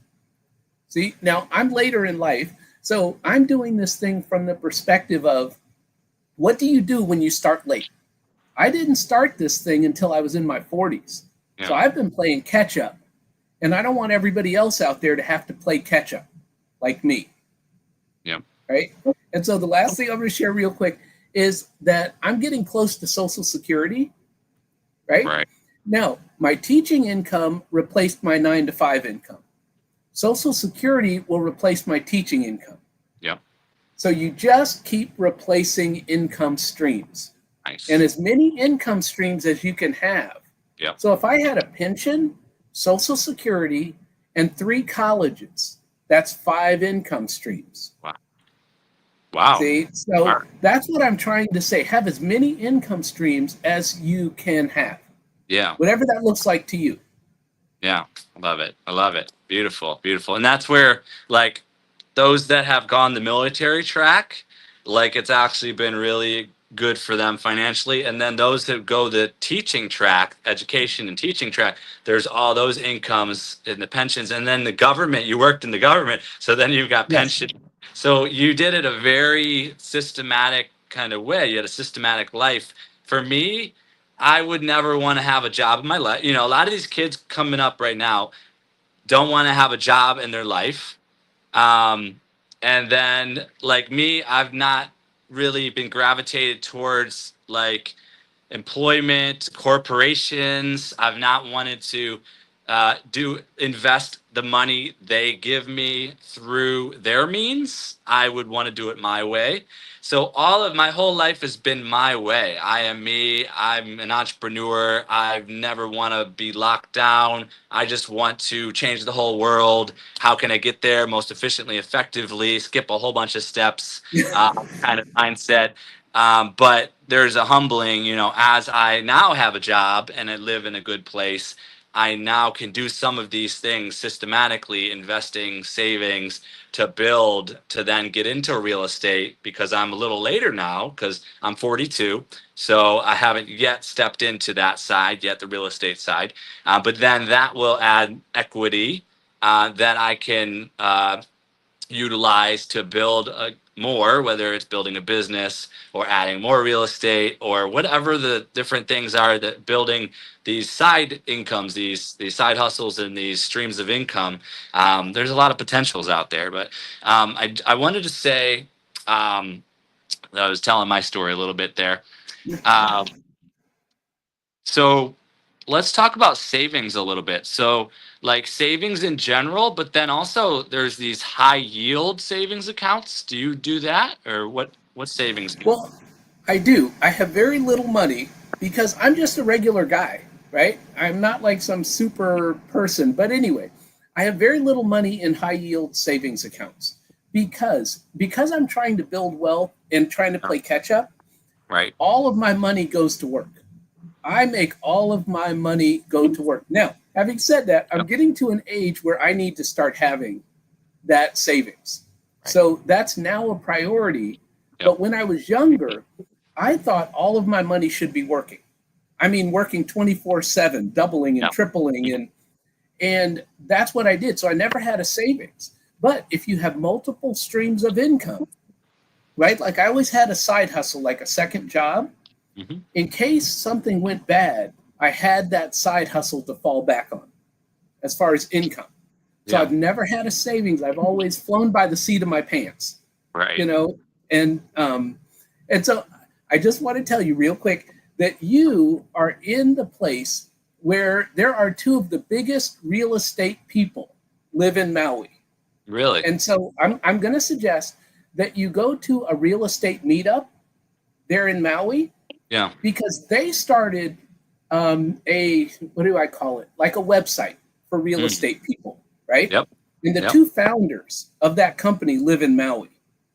See, now I'm later in life, so I'm doing this thing from the perspective of what do you do when you start late? I didn't start this thing until I was in my 40s. So I've been playing catch up, and I don't want everybody else out there to have to play catch up like me. Yeah. Right. And so the last thing I'm going to share real quick is that I'm getting close to Social Security. Right. Now, my teaching income replaced my 9-to-5 income. Social Security will replace my teaching income. Yep. So you just keep replacing income streams and Nice. as many income streams as you can have. Yep. So if I had a pension, Social Security, and 3 colleges, that's 5 income streams. Wow. Wow. See, so All right. that's what I'm trying to say. Have as many income streams as you can have, Yeah. whatever that looks like to you. Yeah. I love it. I love it. Beautiful. Beautiful. And that's where, like, those that have gone the military track, like, it's actually been really good for them financially. And then those that go the teaching track, education and teaching track, there's all those incomes in the pensions. And then the government, you worked in the government. So then you've got Yes. pension. So you did it a very systematic kind of way. You had a systematic life. For me, I would never want to have a job in my life. You know, a lot of these kids coming up right now don't want to have a job in their life. And then, like me, I've not really been gravitated towards like employment, corporations. I've not wanted to do invest the money they give me through their means. I would want to do it my way. So all of my whole life has been my way. I am me. I'm an entrepreneur. I've never want to be locked down. I just want to change the whole world. How can I get there most efficiently, effectively? Skip a whole bunch of steps, kind of mindset. But there's a humbling, you know, as I now have a job and I live in a good place, I now can do some of these things systematically, investing, savings to build to then get into real estate because I'm a little later now because I'm 42. So I haven't yet stepped into that side yet, the real estate side. But then that will add equity that I can utilize to build more, whether it's building a business or adding more real estate or whatever the different things are that building these side incomes, these side hustles and these streams of income. There's a lot of potentials out there, but I wanted to say I was telling my story a little bit there. Um, so let's talk about savings a little bit. So, like savings in general, but then also there's these high yield savings accounts. Do you do that, or what savings? Well, I do. I have very little money because I'm just a regular guy, right? I'm not like some super person. But anyway, I have very little money in high yield savings accounts because I'm trying to build wealth and trying to play catch up. Right. All of my money goes to work. I make all of my money go to work. Now, having said that, I'm Yep. getting to an age where I need to start having that savings. Right. So that's now a priority. Yep. But when I was younger, I thought all of my money should be working. I mean, working 24/7, doubling and Yep. tripling. And that's what I did. So I never had a savings. But if you have multiple streams of income, right? Like I always had a side hustle, like a second job. Hmm. In case something went bad, I had that side hustle to fall back on as far as income. So Yeah. I've never had a savings. I've always flown by the seat of my pants, Right. you know. And so I just want to tell you real quick that you are in the place where there are two of the biggest real estate people live in Maui. Really. And so I'm going to suggest that you go to a real estate meetup there in Maui Yeah. because they started a, what do I call it? Like a website for real Mm. estate people, right? Yep. And the Yep. two founders of that company live in Maui.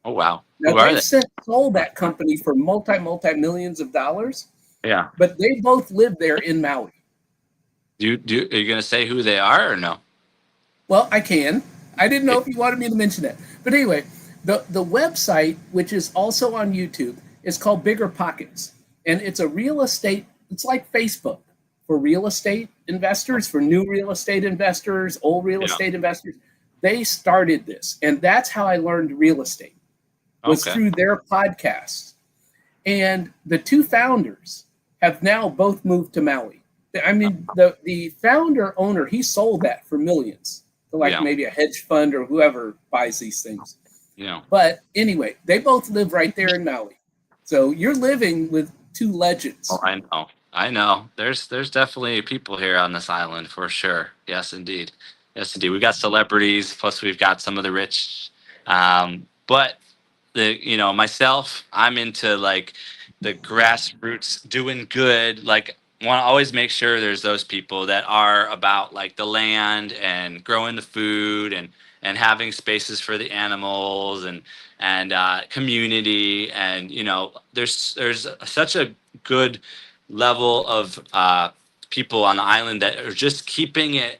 Oh wow. Now Who are they've they? since sold that company for multi millions of dollars, Yeah. but they both live there in Maui. Are you gonna say who they are or no? Well, I can. I didn't know if you wanted me to mention that. But anyway, the website, which is also on YouTube, is called Bigger Pockets. And it's a real estate, it's like Facebook for real estate investors, for new real estate investors, old real Yeah. estate investors. They started this. And that's how I learned real estate, was Okay. through their podcasts. And the two founders have now both moved to Maui. I mean, the founder owner, he sold that for millions to like Yeah. maybe a hedge fund or whoever buys these things. Yeah. But anyway, they both live right there in Maui. So you're living with two legends. Oh, I know. I know. There's definitely people here on this island for sure. Yes, indeed. Yes, indeed. We got celebrities, plus we've got some of the rich. But myself, I'm into like the grassroots doing good. Like, want to always make sure there's those people that are about like the land and growing the food and having spaces for the animals and community. And there's such a good level of people on the island that are just keeping it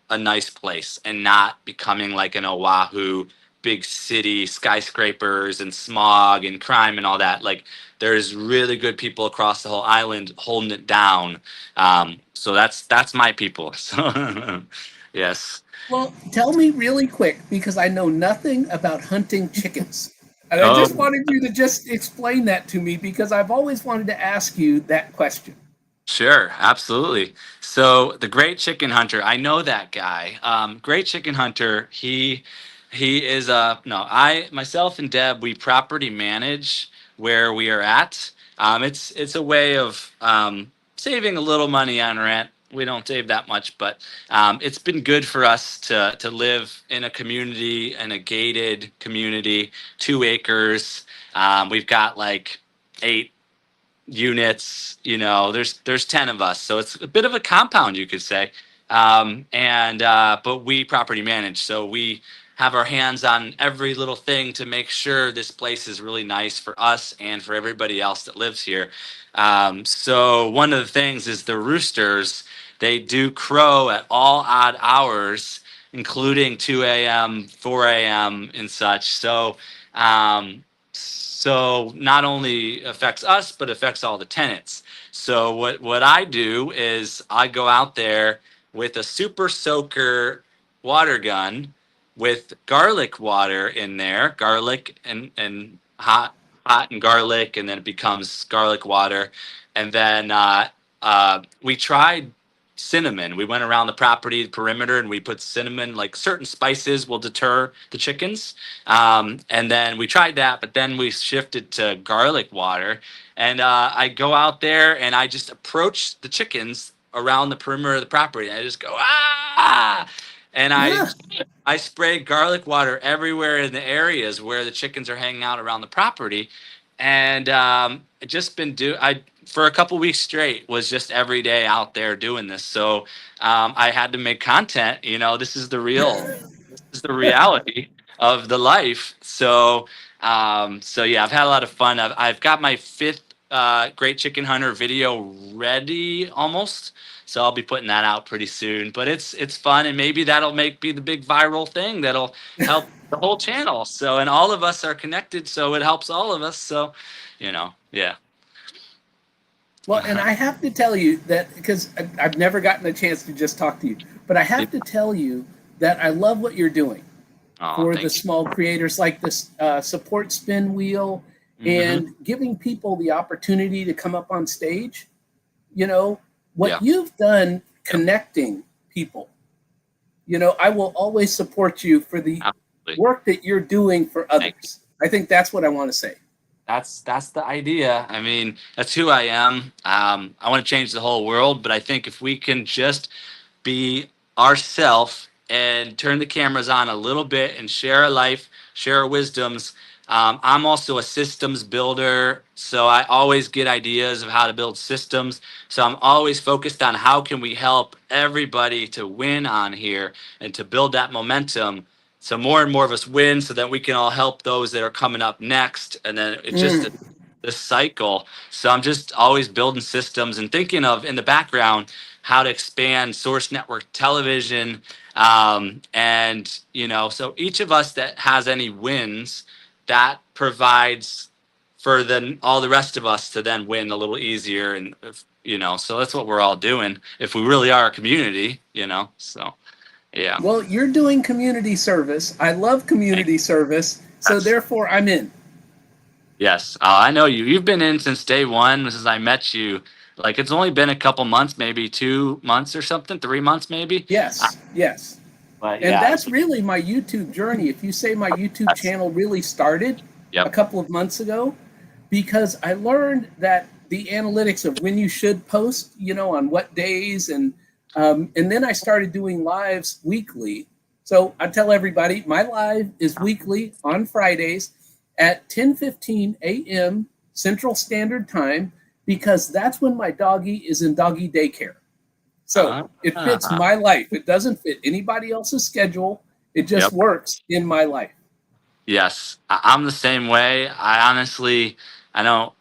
a nice place and not becoming like an Oahu big city, skyscrapers and smog and crime and all that. Like, there's really good people across the whole island holding it down. So that's my people. So yes. Well, tell me really quick because I know nothing about hunting chickens. And I just Oh, wanted you to just explain that to me because I've always wanted to ask you that question. sure, absolutely. So the Great Chicken Hunter, I know that guy. Great Chicken Hunter, he is no, I myself and Deb, we property manage where we are at. It's a way of saving a little money on rent. We don't save that much, but it's been good for us to live in a community, in a gated community, 2 acres. We've got like 8 units. There's 10 of us, so it's a bit of a compound, you could say. And But we property manage, so we have our hands on every little thing to make sure this place is really nice for us and for everybody else that lives here. So one of the things is the roosters. They do crow at all odd hours, including 2 a.m., 4 a.m., and such. So not only affects us, but affects all the tenants. So what I do is I go out there with a super soaker water gun with garlic water in there, garlic and hot and garlic, and then it becomes garlic water. And then we tried cinnamon. We went around the property perimeter and we put cinnamon, like certain spices will deter the chickens. And then we tried that, but then we shifted to garlic water. And I go out there and I just approach the chickens around the perimeter of the property. I just go, ah! And Yeah. I spray garlic water everywhere in the areas where the chickens are hanging out around the property. And I just been I for a couple weeks straight was just every day out there doing this. So I had to make content. This is the reality of the life. So yeah, I've had a lot of fun. I've got my fifth Great Chicken Hunter video ready almost. So I'll be putting that out pretty soon. But it's fun, and maybe that'll be the big viral thing that'll help the whole channel. So, and all of us are connected, so it helps all of us. So, yeah. Well, and I have to tell you that because I've never gotten a chance to just talk to you, but I have to tell you that I love what you're doing Oh, for the thank you. small creators, like this support spin wheel Hmm. and giving people the opportunity to come up on stage. You know, what Yeah. you've done Yep. connecting people, I will always support you for the Absolutely. work that you're doing for Thank you. others. I think that's what I want to say. That's the idea. I mean, that's who I am. I want to change the whole world, but I think if we can just be ourself and turn the cameras on a little bit and share our life, share our wisdoms. I'm also a systems builder, so I always get ideas of how to build systems. So I'm always focused on how can we help everybody to win on here and to build that momentum. So more and more of us win, so that we can all help those that are coming up next, and then it's just Mm. this cycle. So I'm just always building systems and thinking of in the background how to expand source network television. So each of us that has any wins, that provides for then all the rest of us to then win a little easier. And so that's what we're all doing if we really are a community. So yeah. Well, you're doing community service. I love community service, so Yes. therefore I'm in. Yes, I know you. You've been in since day one, since I met you. Like, it's only been a couple months, maybe 2 months or something, 3 months maybe. Yes, yes. But And yeah, that's really my YouTube journey. If you say my YouTube that's, channel really started a yep, couple of months ago, because I learned that the analytics of when you should post, on what days, and then I started doing lives weekly. So I tell everybody my live is weekly on Fridays, at 10:15 a.m. Central Standard Time, because that's when my doggy is in doggy daycare. So it fits Ah, my life. It doesn't fit anybody else's schedule. It just yep. works in my life. Yes, I'm the same way. I honestly, I know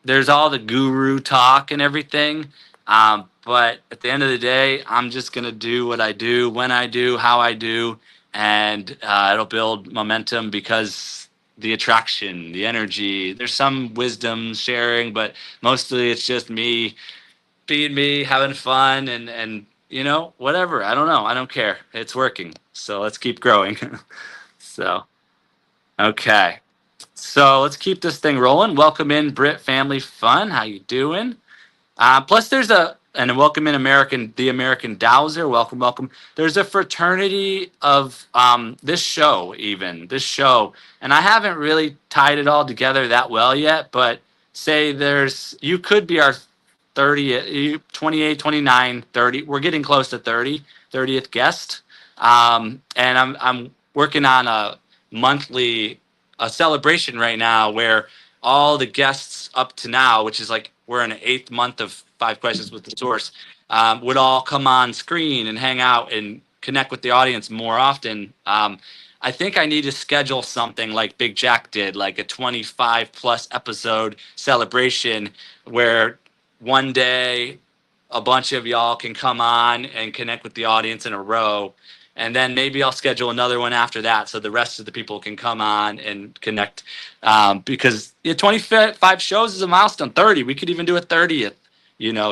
there's all the guru talk and everything, but at the end of the day, I'm just gonna do what I do, when I do, how I do, and it'll build momentum because the attraction, the energy. There's some wisdom sharing, but mostly it's just me being me, having fun, and whatever. I don't know. I don't care. It's working. So let's keep growing. So okay. So let's keep this thing rolling. Welcome in Brit Family Fun. How you doing? Plus, there's and welcome in the American Dowser. Welcome, welcome. There's a fraternity of this show, and I haven't really tied it all together that well yet. But say you could be our 30, 28, 29, 30. We're getting close to 30th guest, and I'm working on a monthly a celebration right now where all the guests up to now, which is like we're in the 8th month of Five Questions with the Source, would all come on screen and hang out and connect with the audience more often. I think I need to schedule something like Big Jack did, like a 25 plus episode celebration where one day a bunch of y'all can come on and connect with the audience in a row, and then maybe I'll schedule another one after that so the rest of the people can come on and connect. Because 25 shows is a milestone. 30, we could even do a 30th,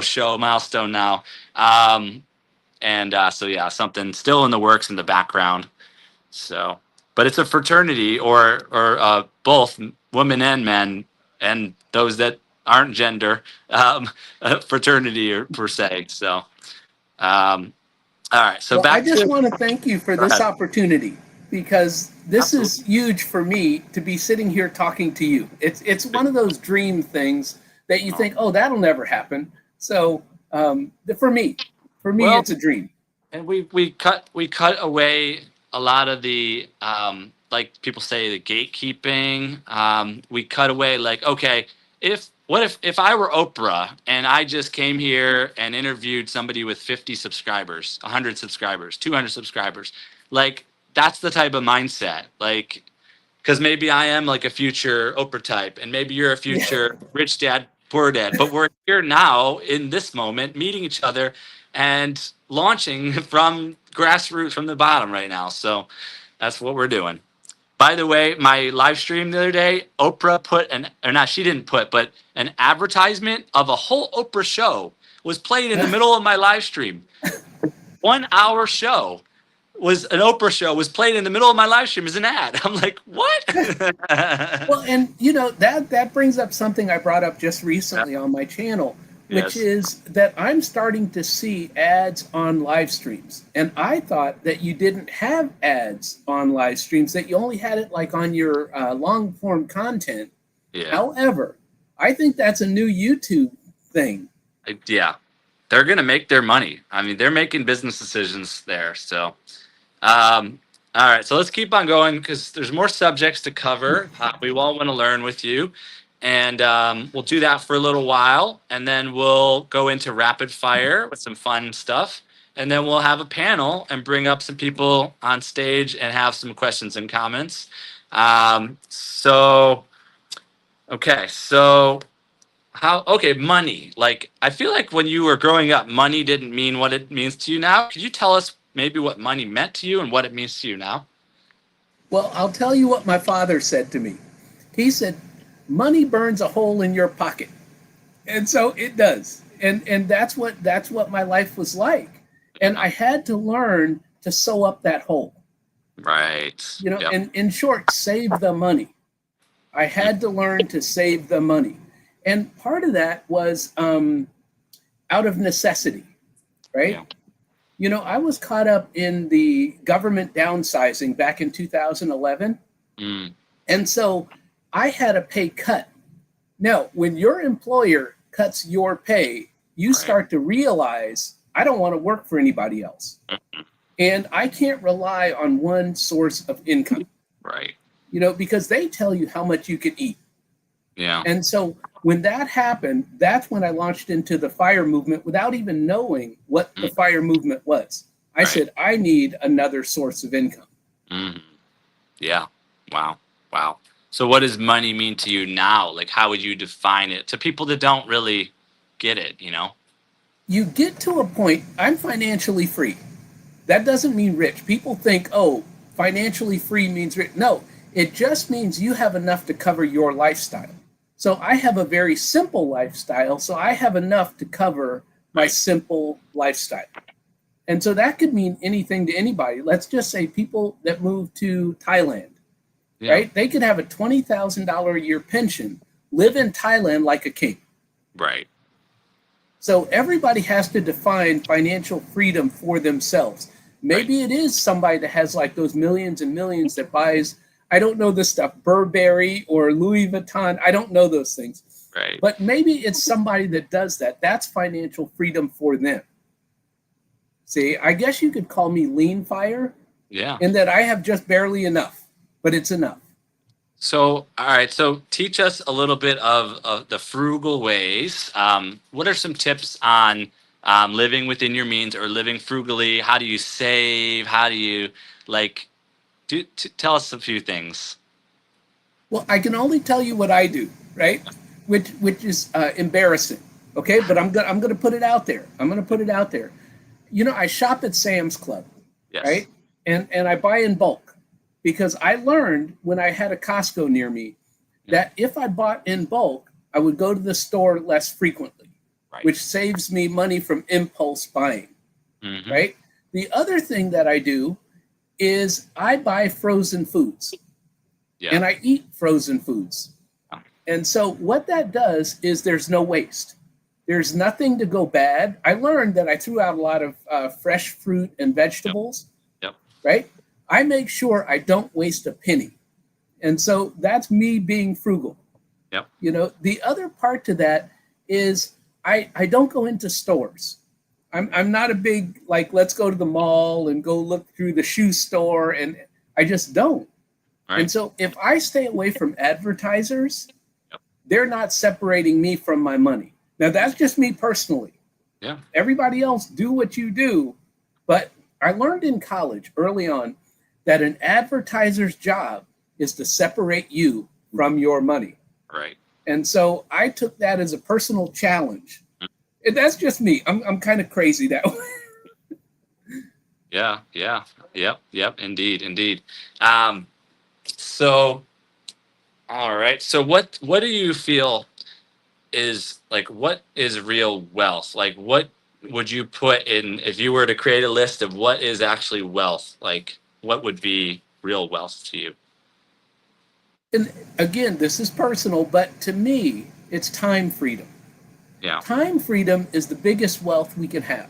show milestone now. So yeah, something still in the works in the background. So, but it's a fraternity or both women and men and those that aren't gender fraternity or per se. So, all right. So Well, I back just to want to thank you for go this ahead. opportunity, because this Absolutely. is huge for me to be sitting here talking to you. It's one of those dream things that you think, oh, that'll never happen. So for me, Well, it's a dream. and we cut away a lot of the like people say the gatekeeping. We cut away like, okay, if I were Oprah and I just came here and interviewed somebody with 50 subscribers, 100 subscribers, 200 subscribers, like that's the type of mindset, like because maybe I am like a future Oprah type, and maybe you're a Yeah. future rich dad, poor dad. But we're here now in this moment, meeting each other and launching from grassroots, from the bottom right now. So that's what we're doing. By the way, my live stream the other day, Oprah put or not, she didn't put, but an advertisement of a whole Oprah show was played in the middle of my live stream. 1 hour show was an Oprah show was played in the middle of my live stream as an ad. I'm like, what? Well, and that brings up something I brought up just recently on my channel, which Yes. is that I'm starting to see ads on live streams. And I thought that you didn't have ads on live streams, that you only had it like on your long form content. Yeah. However, I think that's a new YouTube thing. Yeah. They're gonna make their money. I mean, they're making business decisions there. So, all right. So let's keep on going because there's more subjects to cover. We all want to learn with you, and we'll do that for a little while, and then we'll go into rapid fire with some fun stuff, and then we'll have a panel and bring up some people on stage and have some questions and comments. So, okay. So money. Like, I feel like when you were growing up, money didn't mean what it means to you now. Could you tell us maybe what money meant to you and what it means to you now? Well, I'll tell you what my father said to me. He said, "Money burns a hole in your pocket." And so it does. And that's what my life was like. And I had to learn to sew up that hole. Right. Yep. And in short, save the money. I had to learn to save the money. And part of that was out of necessity, right? Yeah. I was caught up in the government downsizing back in 2011. Mm, And so I had a pay cut. Now, when your employer cuts your pay, you right. start to realize, I don't want to work for anybody else. And I can't rely on one source of income. Right. because they tell you how much you can eat. Yeah. And so when that happened, that's when I launched into the fire movement without even knowing what the Mm, fire movement was. I right. said, I need another source of income. Hmm. Yeah. Wow. Wow. So what does money mean to you now? Like, how would you define it to people that don't really get it, you know? You get to a point, I'm financially free. That doesn't mean rich. People think, oh, financially free means rich. No, it just means you have enough to cover your lifestyle. So I have a very simple lifestyle, so I have enough to cover my Right. simple lifestyle. And so that could mean anything to anybody. Let's just say people that move to Thailand, Yeah. right? They could have a $20,000 a year pension, live in Thailand like a king. Right. So everybody has to define financial freedom for themselves. Right. Maybe it is somebody that has like those millions and millions that buys, I don't know this stuff, Burberry or Louis Vuitton. I don't know those things. Right. But maybe it's somebody that does that. That's financial freedom for them. See, I guess you could call me lean fire Yeah. in that I have just barely enough, but it's enough. So, all right. So, teach us a little bit of the frugal ways. What are some tips on living within your means or living frugally? How do you save? How do you like tell us a few things? Well, I can only tell you what I do, right? Which is embarrassing. Okay, but I'm gonna put it out there. I'm gonna put it out there. I shop at Sam's Club, Yes. right? And I buy in bulk because I learned when I had a Costco near me Yeah. that if I bought in bulk, I would go to the store less frequently, Right. which saves me money from impulse buying, Mm-hmm. right? The other thing that I do is I buy frozen foods Yeah. and I eat frozen foods. Yeah. And so what that does is there's no waste. There's nothing to go bad. I learned that I threw out a lot of fresh fruit and Yep. vegetables, Yep. right? I make sure I don't waste a penny. And so that's me being frugal. Yep. The other part to that is I don't go into stores. I'm not a big, like, let's go to the mall and go look through the shoe store. And I just don't. And Right. so if I stay away from advertisers, Yep. they're not separating me from my money. Now, that's just me personally. Yeah. Everybody else, do what you do. But I learned in college early on that an advertiser's job is to separate you from your money. Right. And so I took that as a personal challenge. And that's just me. I'm kind of crazy that way. Yeah. Yeah. Yep. Yep. Indeed. Indeed. Um, so, all right. So, what do you feel is like what is real wealth? Like what would you put in if you were to create a list of what is actually wealth? Like what would be real wealth to you? And again, this is personal, but to me, it's time freedom. Yeah. Time freedom is the biggest wealth we can have.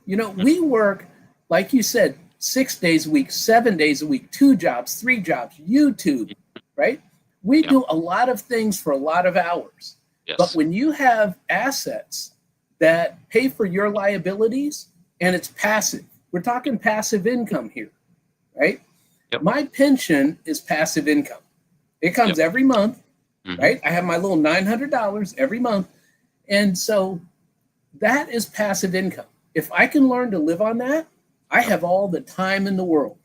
Mm. We work, like you said, 6 days a week, 7 days a week, 2 jobs, 3 jobs, YouTube, right? We Yeah. do a lot of things for a lot of hours. But Yes. when you have assets that pay for your liabilities and it's passive, we're talking passive income here, right? Yep. My pension is passive income. It comes Yep. every month, Hmm. right? I have my little $900 every month. And so that is passive income. If I can learn to live on that, I Yep. have all the time in the world,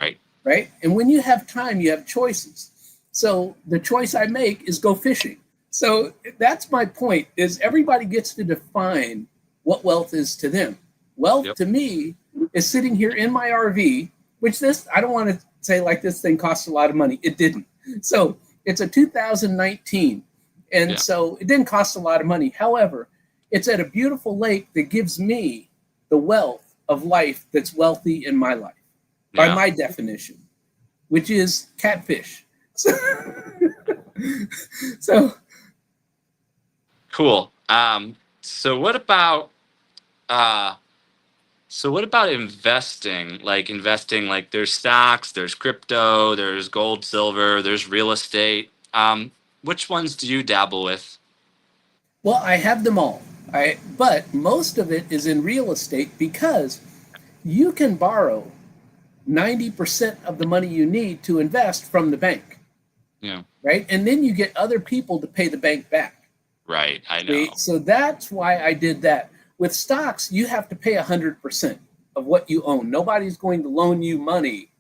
Right. right? And when you have time, you have choices. So the choice I make is go fishing. So that's my point is everybody gets to define what wealth is to them. Wealth Yep. to me is sitting here in my RV, which this I don't want to say like this thing costs a lot of money. It didn't. So it's a 2019. And Yeah. so it didn't cost a lot of money. However, it's at a beautiful lake that gives me the wealth of life that's wealthy in my life by Yeah. my definition, which is catfish. So, so Cool. So what about uh what about investing? Like investing like there's stocks, there's crypto, there's gold, silver, there's real estate. Which ones do you dabble with? well, I have them all. But most of it is in real estate because you can borrow 90% of the money you need to invest from the bank. Yeah. right? And then you get other people to pay the bank back. Right. I See? know. So that's why I did that. With stocks, you have to pay 100% of what you own. Nobody's going to loan you money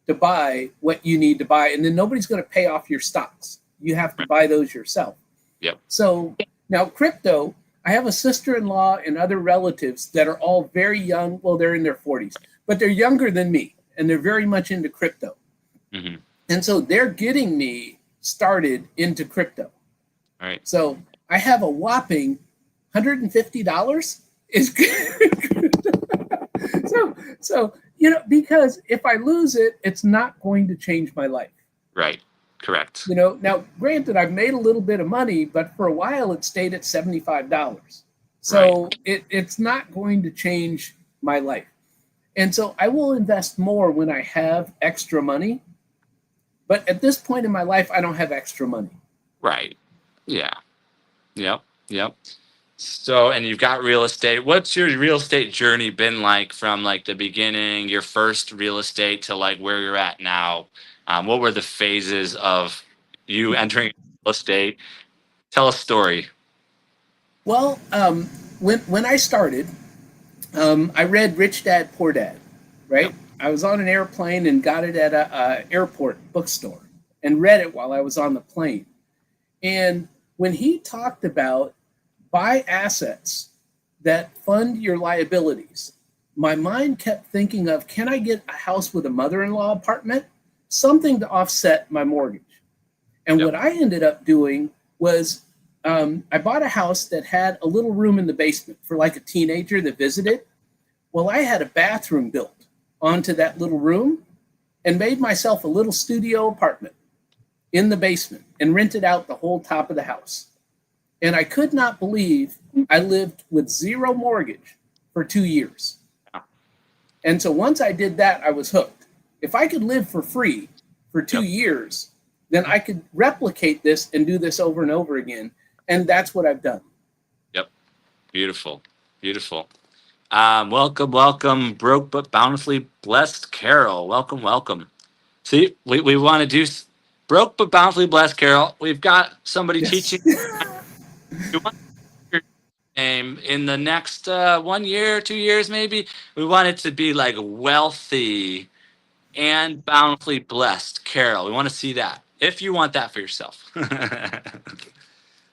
to buy what you need to buy, and then nobody's going to pay off your stocks. You have to Right. buy those yourself. Yep. So now, crypto, I have a sister in law and other relatives that are all very young. Well, they're in their 40s, but they're younger than me, and they're very much into crypto. Mm-hmm. And so they're getting me started into crypto. All right. So I have a whopping $150 is so because if I lose it, it's not going to change my life. Right. Correct. Now granted, I've made a little bit of money, but for a while it stayed at $75. Right. So it's not going to change my life. And so I will invest more when I have extra money. But at this point in my life, I don't have extra money. Right. Yeah. Yep. Yep. So, and you've got real estate. What's your real estate journey been like from like the beginning, your first real estate to like where you're at now? What were the phases of you entering real estate? Tell a story. Well, when I started, I read Rich Dad Poor Dad, Yep. right? I was on an airplane and got it at a airport bookstore and read it while I was on the plane. And when he talked about buy assets that fund your liabilities, my mind kept thinking of, can I get a house with a mother-in-law apartment? Something to offset my mortgage. And Yep. what I ended up doing was I bought a house that had a little room in the basement for like a teenager that visited. Well, I had a bathroom built onto that little room and made myself a little studio apartment in the basement and rented out the whole top of the house. And I could not believe I lived with zero mortgage for 2 years. Yeah. And so once I did that, I was hooked. If I could live for free for two Yep. years, then I could replicate this and do this over and over again. And that's what I've done. Yep. Beautiful. Beautiful. Welcome, welcome, broke but bountifully blessed Carol. Welcome, welcome. See, we want to do broke but bountifully blessed Carol. We've got somebody Yes. teaching. We want your name in the next 1 year, 2 years, maybe. We want it to be like wealthy and bountifully blessed Carol. We want to see that. If you want that for yourself.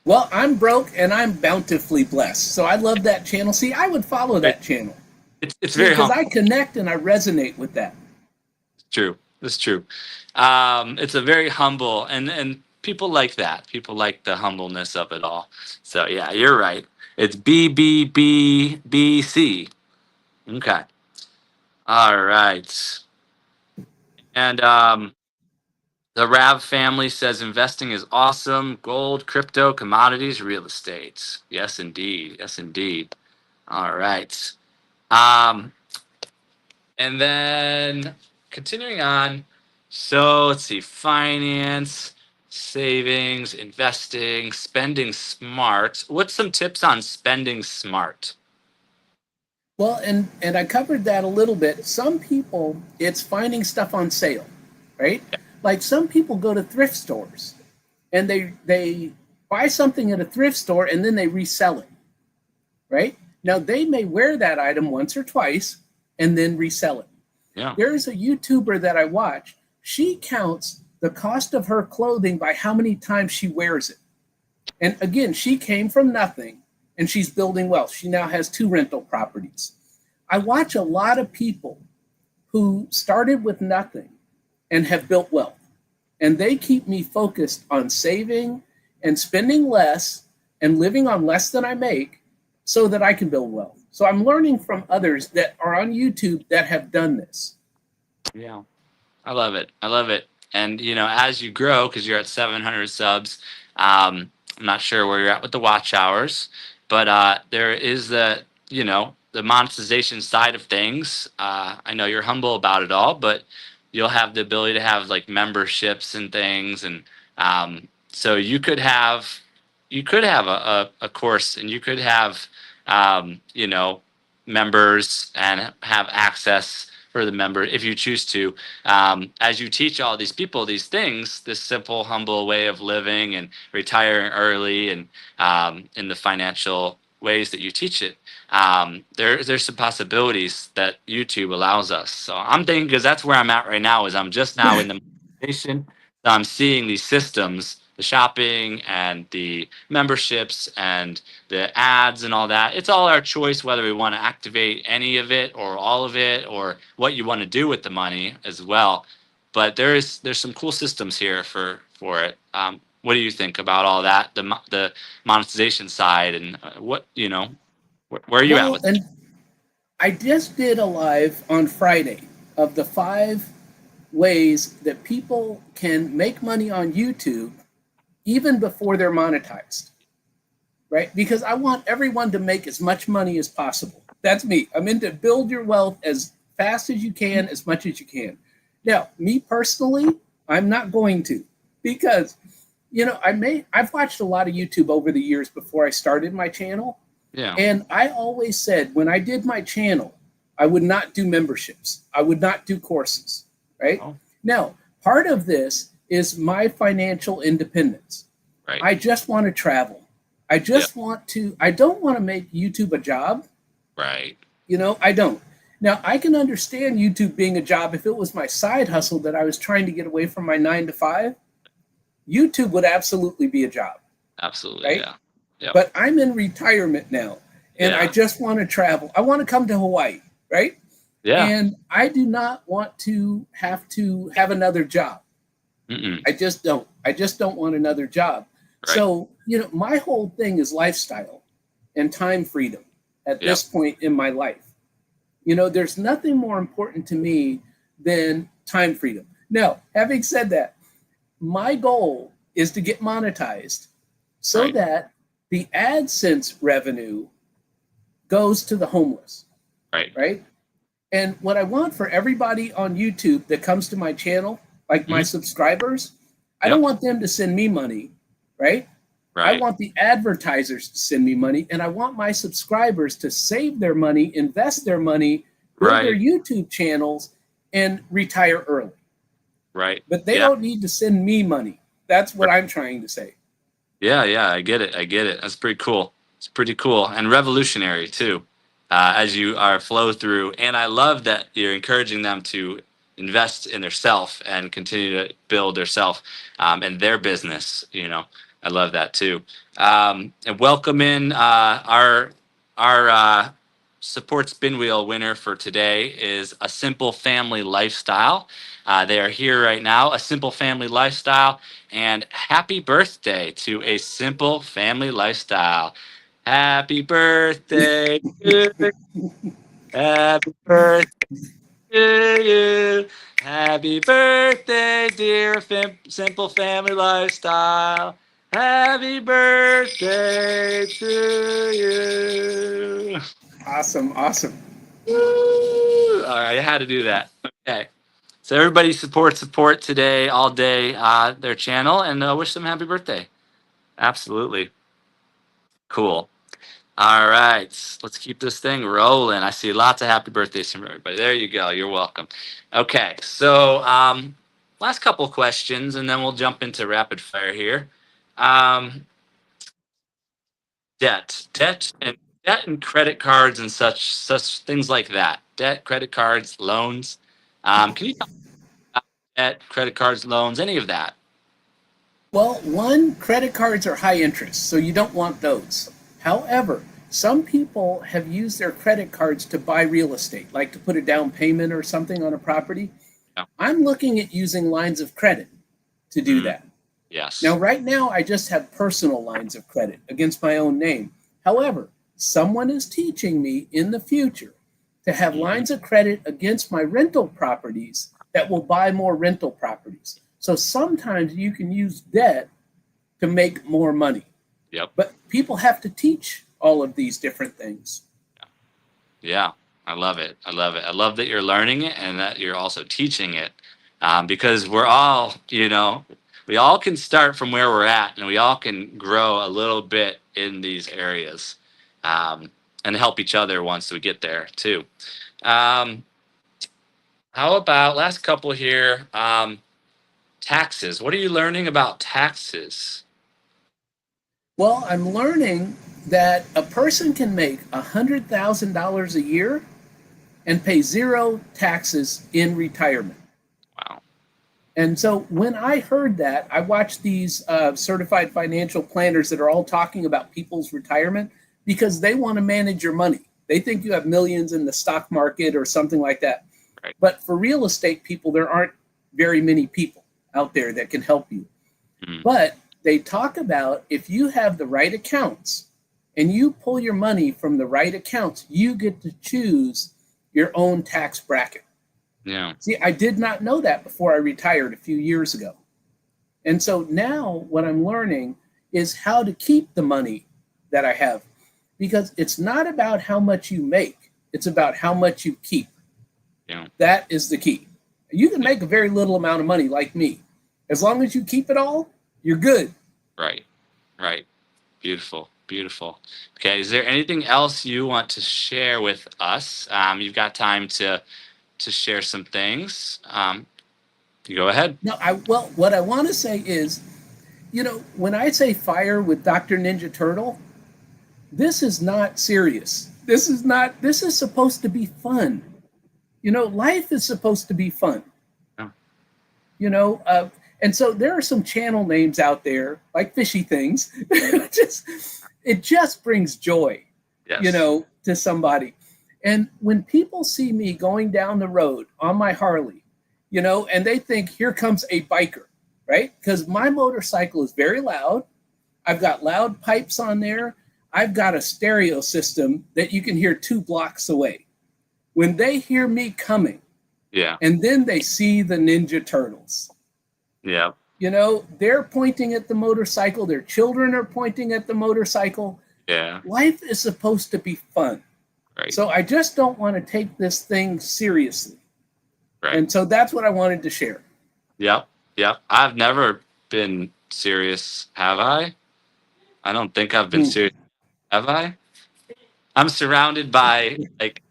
Well, I'm broke and I'm bountifully blessed. So I love that channel. See, I would follow that channel. It's See, very because humble. I connect and I resonate with that. True. It's true. It's a very humble and people like that. People like the humbleness of it all. So yeah, you're right. It's BBBBC. Okay. All right. And the Rav family says investing is awesome. Gold, crypto, commodities, real estate. Yes, indeed. Yes, indeed. All right. Um, And then continuing on, so let's see, finance, savings, investing, spending smart. What's some tips on spending smart? Well, and I covered that a little bit. Some people, it's finding stuff on sale, right? Like some people go to thrift stores and they buy something at a thrift store and then they resell it, right? Now they may wear that item once or twice and then resell it. Yeah. There's a YouTuber that I watch. She counts the cost of her clothing by how many times she wears it. And again, she came from nothing and she's building wealth. She now has 2 rental properties. I watch a lot of people who started with nothing and have built wealth. And they keep me focused on saving and spending less and living on less than I make so that I can build wealth. So I'm learning from others that are on YouTube that have done this. Yeah. I love it. I love it. And as you grow, because you're at 700 subs, I'm not sure where you're at with the watch hours, but there is the monetization side of things. I know you're humble about it all, but you'll have the ability to have like memberships and things, and so you could have a course, and you could have um, you know members and have access for the member if you choose to. As you teach all these people these things, this simple, humble way of living and retiring early, and in the financial ways that you teach it, there's some possibilities that YouTube allows us. So I'm thinking, because that's where I'm at right now, is I'm just now in the monetization. So I'm seeing these systems, the shopping and the memberships and the ads and all that. It's all our choice whether we want to activate any of it or all of it, or what you want to do with the money as well. But there's some cool systems here for it. What do you think about all that? The monetization side, and what, where are you at Well, with it? and I just did a live on Friday of the 5 ways that people can make money on YouTube even before they're monetized, right? Because I want everyone to make as much money as possible. That's me. I'm into build your wealth as fast as you can, as much as you can. Now, me personally, I'm not going to, because I've watched a lot of YouTube over the years before I started my channel. Yeah. And I always said when I did my channel, I would not do memberships. I would not do courses, right? Oh, Now, part of this is my financial independence. right. I just want to travel. Yeah. I don't want to make YouTube a job. Right. I don't. Now, I can understand YouTube being a job if it was my side hustle that I was trying to get away from my 9 to 5. YouTube would absolutely be a job, Absolutely. right? Yeah. Yep. But I'm in retirement now and I Yeah. just want to travel. I want to come to Hawaii, right? Yeah. And I do not want to have another job. Mm-mm. I just don't. I just don't want another job. Right. So, my whole thing is lifestyle and time freedom at Yep. this point in my life. There's nothing more important to me than time freedom. Now, having said that, my goal is to get monetized so Right. that the AdSense revenue goes to the homeless, Right. right? And what I want for everybody on YouTube that comes to my channel, like my Mhm. subscribers, I don't Yep. want them to send me money, right? I Right. want the advertisers to send me money, and I want my subscribers to save their money, invest their money, build their Right. YouTube channels, and retire early. Right. But they Yeah. don't need to send me money. That's what I'm trying to say. Yeah, yeah, I get it. I get it. That's pretty cool. It's pretty cool and revolutionary too, as you are flow through. And I love that you're encouraging them to invest in their self and continue to build their self, and their business. I love that too. And welcome in our support spin wheel winner for today is A Simple Family Lifestyle. They are here right now. A Simple Family Lifestyle. And happy birthday to A Simple Family Lifestyle. Happy birthday to you. Happy birthday to you. Happy birthday, dear Simple Family Lifestyle. Happy birthday to you. Awesome, awesome. Woo! All right, I had to do that. Okay. So everybody support today, all day, their channel, and wish them happy birthday. Absolutely. Cool. All right. Let's keep this thing rolling. I see lots of happy birthdays from everybody. There you go. You're welcome. Okay. So, last couple questions, and then we'll jump into rapid fire here. Um, debt and credit cards and such things like that. Debt, credit cards, loans. Can you talk about debt, credit cards, loans, any of that? Well, one, credit cards are high interest, so you don't want those. However, some people have used their credit cards to buy real estate, like to put a down payment or something on a property. No. I'm looking at using lines of credit to do Mm, that. Now, yes. right now, I just have personal lines of credit against my own name. However, someone is teaching me in the future to have Mhm. lines of credit against my rental properties that will buy more rental properties. So sometimes you can use debt to make more money. Yep. But people have to teach all of these different things. Yeah, I love it. I love it. I love that you're learning it and that you're also teaching it, because we're all, we all can start from where we're at, and we all can grow a little bit in these areas, and help each other once we get there too. Um, How about last couple here? Taxes. What are you learning about taxes? Well, I'm learning that a person can make $100,000 a year and pay zero taxes in retirement. Wow. And so when I heard that, I watched these certified financial planners that are all talking about people's retirement because they want to manage your money. They think you have millions in the stock market or something like that. Right. But for real estate people, there aren't very many people out there that can help you. Mm. But they talk about if you have the right accounts and you pull your money from the right accounts, you get to choose your own tax bracket. Yeah. See, I did not know that before I retired a few years ago. And so now what I'm learning is how to keep the money that I have because it's not about how much you make, it's about how much you keep. Yeah. That is the key. You can make a very little amount of money like me. As long as you keep it all, you're good. Right. Right. Beautiful. Beautiful. Okay. Is there anything else you want to share with us? You've got time to share some things. You go ahead. No, well, what I want to say is, when I say fire with Dr. Ninja Turtle, this is not serious. This is supposed to be fun. Life is supposed to be fun. Yeah. And so there are some channel names out there like Fishy Things. It just brings joy, Yes. to somebody. And when people see me going down the road on my Harley, and they think, here comes a biker, right? Because my motorcycle is very loud. I've got loud pipes on there. I've got a stereo system that you can hear 2 blocks away. When they hear me coming, Yeah. and then they see the Ninja Turtles, Yeah. they're pointing at the motorcycle. Their children are pointing at the motorcycle. Yeah. Life is supposed to be fun. Right. So I just don't want to take this thing seriously. Right. And so that's what I wanted to share. Yep. Yep. I've never been serious, have I? I don't think I've been serious, have I? I'm surrounded by, like,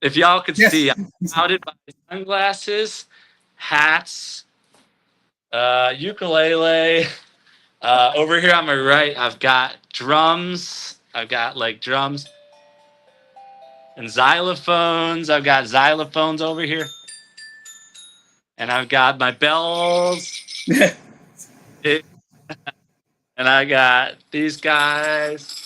if y'all could Yes. see, I'm surrounded by sunglasses, hats, ukulele. Over here on my right, I've got drums. I've got like drums and xylophones. I've got xylophones over here. And I've got my bells. And I got these guys.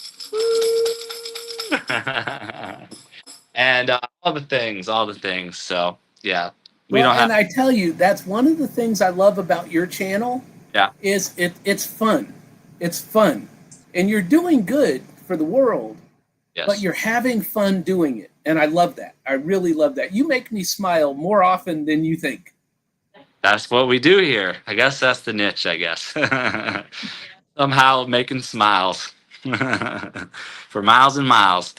And all the things, all the things. So, yeah, we Well, don't have, and I tell you, that's one of the things I love about your channel yeah, is it's fun. It's fun. And you're doing good for the world, but yes. you're having fun doing it. And I love that. I really love that. You make me smile more often than you think. That's what we do here. I guess that's the niche, I guess. Somehow making smiles for miles and miles.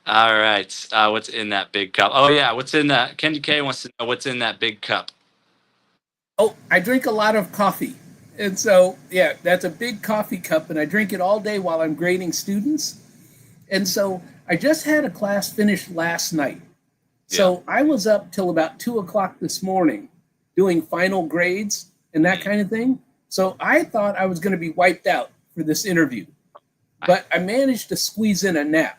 All right. What's in that big cup? Oh, yeah. What's in that? Kenny K wants to know what's in that big cup. Oh, I drink a lot of coffee. And so, yeah, that's a big coffee cup, and I drink it all day while I'm grading students. And so I just had a class finish last night. So I was up till about 2 o'clock this morning doing final grades and that kind of thing. So I thought I was going to be wiped out for this interview, but I managed to squeeze in a nap,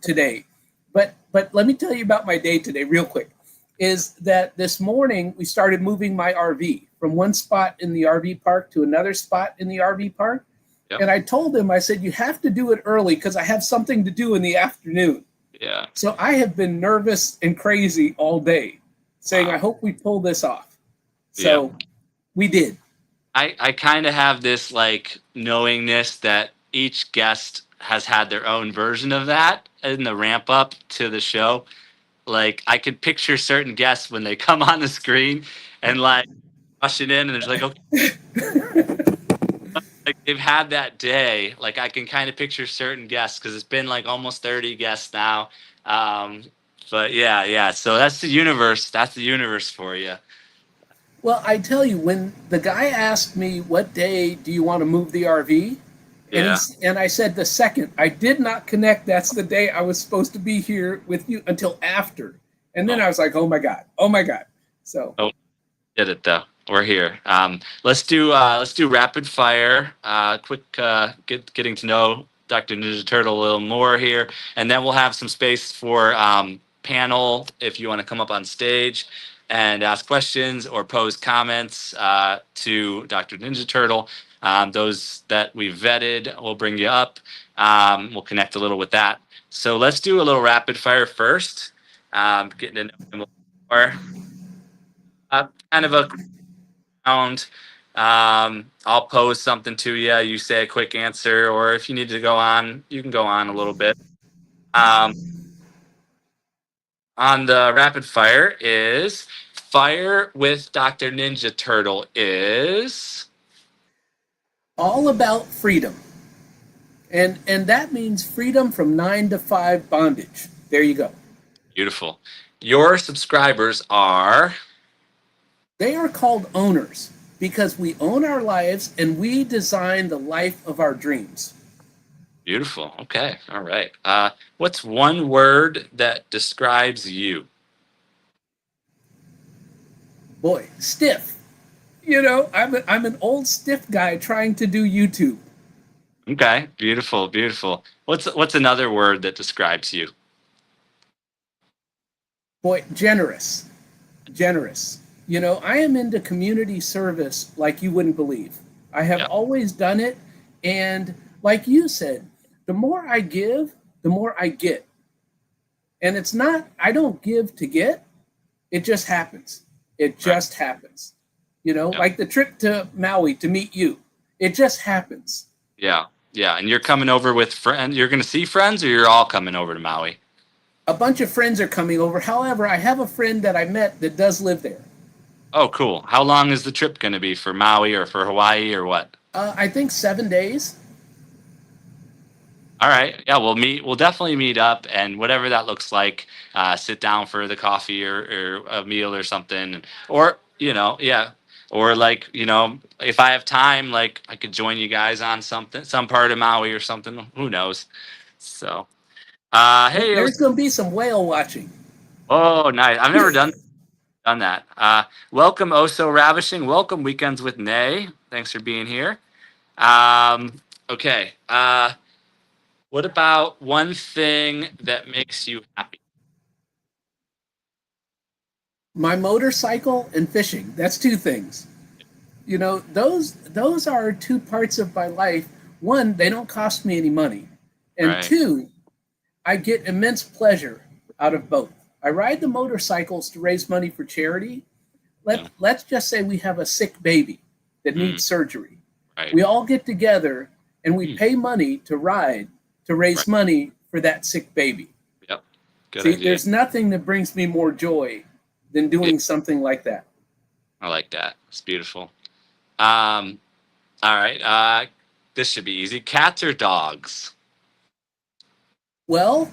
today. But let me tell you about my day today real quick. Is that this morning we started moving my RV from one spot in the RV park to another spot in the RV park. Yep. And I told him, I said, you have to do it early because I have something to do in the afternoon. Yeah. So I have been nervous and crazy all day, saying, Wow. I hope we pull this off. So we did. I kind of have this like knowingness that each guest has had their own version of that in the ramp up to the show. Like I could picture certain guests when they come on the screen and like rushing in and it's like, okay, like they've had that day. Like I can kind of picture certain guests because it's been like almost 30 guests now. But yeah. So that's the universe. That's the universe for you. Well, I tell you, when the guy asked me, what day do you want to move the RV? And I said the second. I did not connect. That's the day I was supposed to be here with you until after. And then I was like, oh my God. So Oh, did it though. We're here. Let's do rapid fire. Quick, getting to know Dr. Ninja Turtle a little more here, and then we'll have some space for panel if you want to come up on stage and ask questions or pose comments to Dr. Ninja Turtle. Those that we've vetted, we'll bring you up. We'll connect a little with that. So let's do a little rapid fire first. Getting to know him a little more. Kind of a round. I'll pose something to you. You say a quick answer, or if you need to go on, you can go on a little bit. Um, on the rapid fire is fire with Dr. Ninja Turtle is all about freedom. And that means freedom from 9 to 5 bondage. There you go. beautiful. Your subscribers are They are called owners because we own our lives and we design the life of our dreams. beautiful. Okay, all right. What's one word that describes you? Boy, stiff. I'm an old stiff guy trying to do YouTube. Okay, beautiful, beautiful. What's another word that describes you? Boy, generous. Generous. I am into community service like you wouldn't believe. I have Yeah, always done it. And like you said, the more I give, the more I get. And it's not, I don't give to get, it just happens. It right. just happens. Yeah. Like the trip to Maui to meet you, it just happens. Yeah, yeah, and you're coming over with friends. You're going to see friends, or you're all coming over to Maui. A bunch of friends are coming over. However, I have a friend that I met that does live there. Oh, cool. How long is the trip going to be for Maui or for Hawaii or what? I think 7 days. All right, yeah, we'll meet. We'll definitely meet up, and whatever that looks like, sit down for the coffee or a meal or something, or yeah, or like if I have time, like I could join you guys on something, some part of Maui or something. Who knows? So, Well, hey, there's going to be some whale watching. oh, nice. I've never done that. Welcome, oh so ravishing. Welcome, weekends with Nay. Thanks for being here. Okay. What about one thing that makes you happy? My motorcycle and fishing. That's two things. Those are two parts of my life. One, they don't cost me any money. And Right. two, I get immense pleasure out of both. I ride the motorcycles to raise money for charity. Yeah. Let's just say we have a sick baby that Mm, needs surgery. right. We all get together and we Mm, pay money to ride to raise right. money for that sick baby. Yep. Good See, idea. there's nothing that brings me more joy than Yeah, doing something like that. I like that. It's beautiful. All right. This should be easy. Cats or dogs? Well,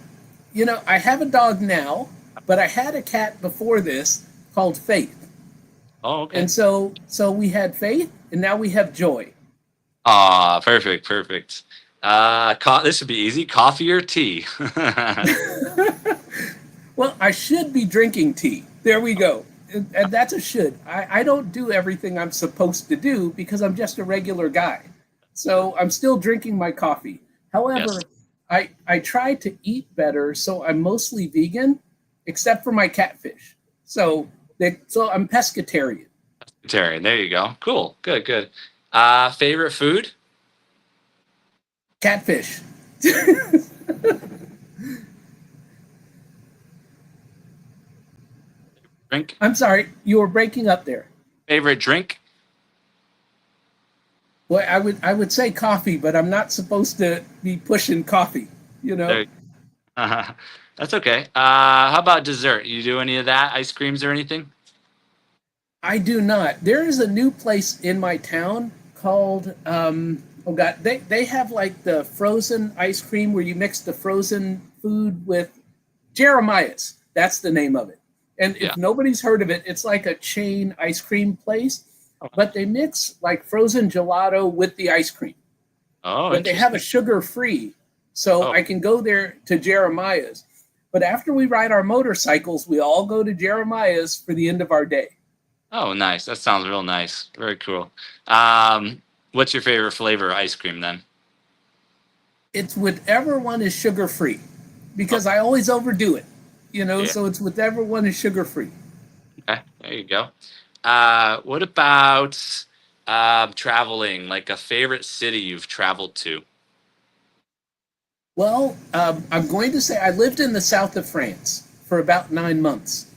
I have a dog now, but I had a cat before this called Faith. Oh, And okay. so we had Faith and now we have Joy. Ah, perfect, perfect. This should be easy. Coffee or tea? Well, I should be drinking tea. There we go. And that's a should. I don't do everything I'm supposed to do because I'm just a regular guy. So I'm still drinking my coffee. Yes. However, I try to eat better, so I'm mostly vegan, except for my catfish. So I'm pescatarian. Vegetarian. There you go. Cool. Good, good. Favorite food? Catfish. Drink? I'm sorry, you were breaking up there. Favorite drink? Well, I would say coffee, but I'm not supposed to be pushing coffee, you know. There. That's okay. How about dessert? You do any of that? Ice creams or anything? I do not. There is a new place in my town called oh god, they have like the frozen ice cream where you mix the frozen food with Jeremiah's. That's the name of it. And Yeah. if nobody's heard of it, it's like a chain ice cream place, Oh, but they mix like frozen gelato with the ice cream. oh, But they have a interesting. sugar free. So Oh, I can go there to Jeremiah's. But after we ride our motorcycles, we all go to Jeremiah's for the end of our day. Oh, nice. That sounds real nice. Very cool. Um, what's your favorite flavor of ice cream then? It's whichever one is sugar free, Oh, because I always overdo it, yeah. so it's whichever one is sugar free. Okay, there you go. What about traveling? Like a favorite city you've traveled to? Well, I'm going to say I lived in the south of France for about 9 months.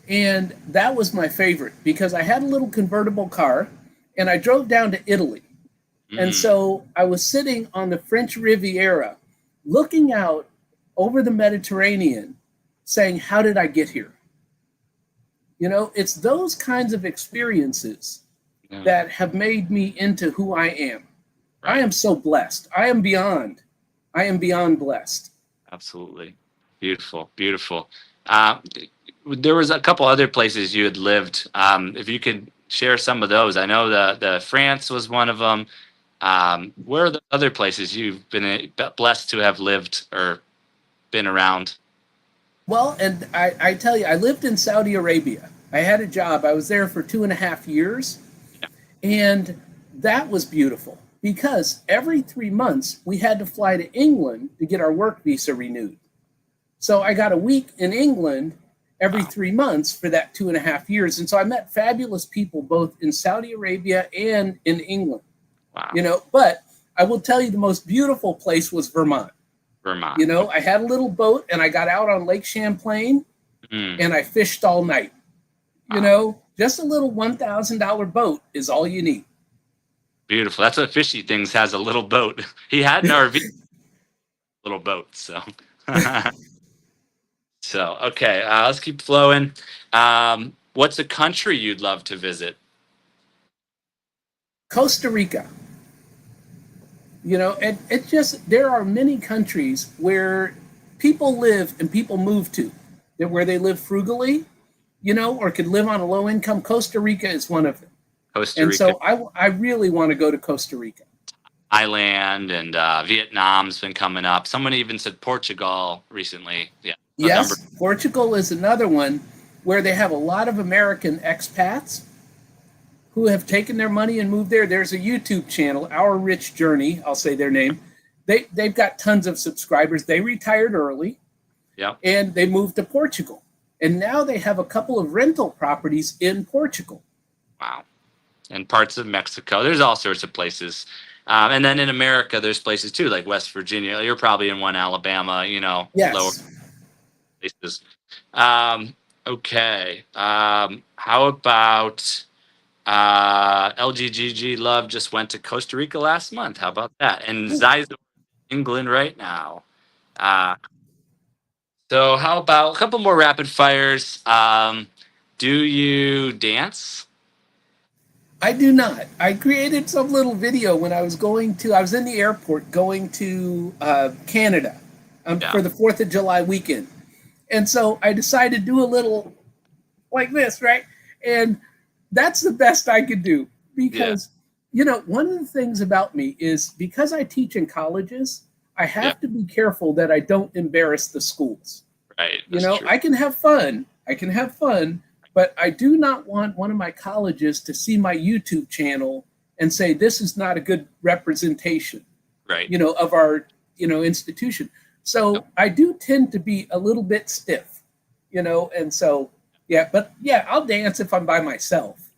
And that was my favorite because I had a little convertible car and I drove down to Italy. And Mm, so I was sitting on the French Riviera looking out over the Mediterranean saying, how did I get here? It's those kinds of experiences yeah, that have made me into who I am. I right. am so blessed. I am beyond blessed. Absolutely. Beautiful. Beautiful. Uh, there was a couple other places you had lived. If you could share some of those. I know the France was one of them. Where are the other places you've been blessed to have lived or been around? Well, and I tell you, I lived in Saudi Arabia. I had a job. I was there for 2.5 years. Yeah. And that was beautiful because every 3 months we had to fly to England to get our work visa renewed. So I got a week in England every Wow. 3 months for that 2.5 years. And so I met fabulous people both in Saudi Arabia and in England, Wow. But I will tell you the most beautiful place was Vermont. Vermont. Okay. I had a little boat and I got out on Lake Champlain Mm, and I fished all night. wow. Just a little $1,000 boat is all you need. Beautiful. That's what Fishy Things has, a little boat. He had an RV, little boat. So, so okay. Let's keep flowing. What's a country you'd love to visit? Costa Rica, and it just, there are many countries where people live and people move to, where they live frugally, or could live on a low income. Costa Rica is one of them. Costa And Rica, so I really want to go to Costa Rica. Thailand, and Vietnam's been coming up. Someone even said Portugal recently. Yeah, a number. Yes, Portugal is another one where they have a lot of American expats who have taken their money and moved there. There's a YouTube channel, Our Rich Journey, I'll say their name. They've got tons of subscribers. They retired early Yeah. and they moved to Portugal. And now they have a couple of rental properties in Portugal. Wow. And parts of Mexico. There's all sorts of places. And then in America, there's places too, like West Virginia. You're probably in one, Alabama, lower Yes, places. Okay. How about LGGG Love just went to Costa Rica last month? How about that? And Zai's in England right now. Uh, so how about a couple more rapid fires? Do you dance? I do not. I created some little video when I was in the airport going to Canada Yeah. for the 4th of July weekend. And so I decided to do a little like this, right? And that's the best I could do Yeah. because, one of the things about me is because I teach in colleges, I Yeah. have to be careful that I don't embarrass the schools. Right. That's true. I can have fun. I can have fun, but I do not want one of my colleges to see my YouTube channel and say this is not a good representation, Right. of our, institution. Yep. So I do tend to be a little bit stiff, and so yeah, but yeah, I'll dance if I'm by myself.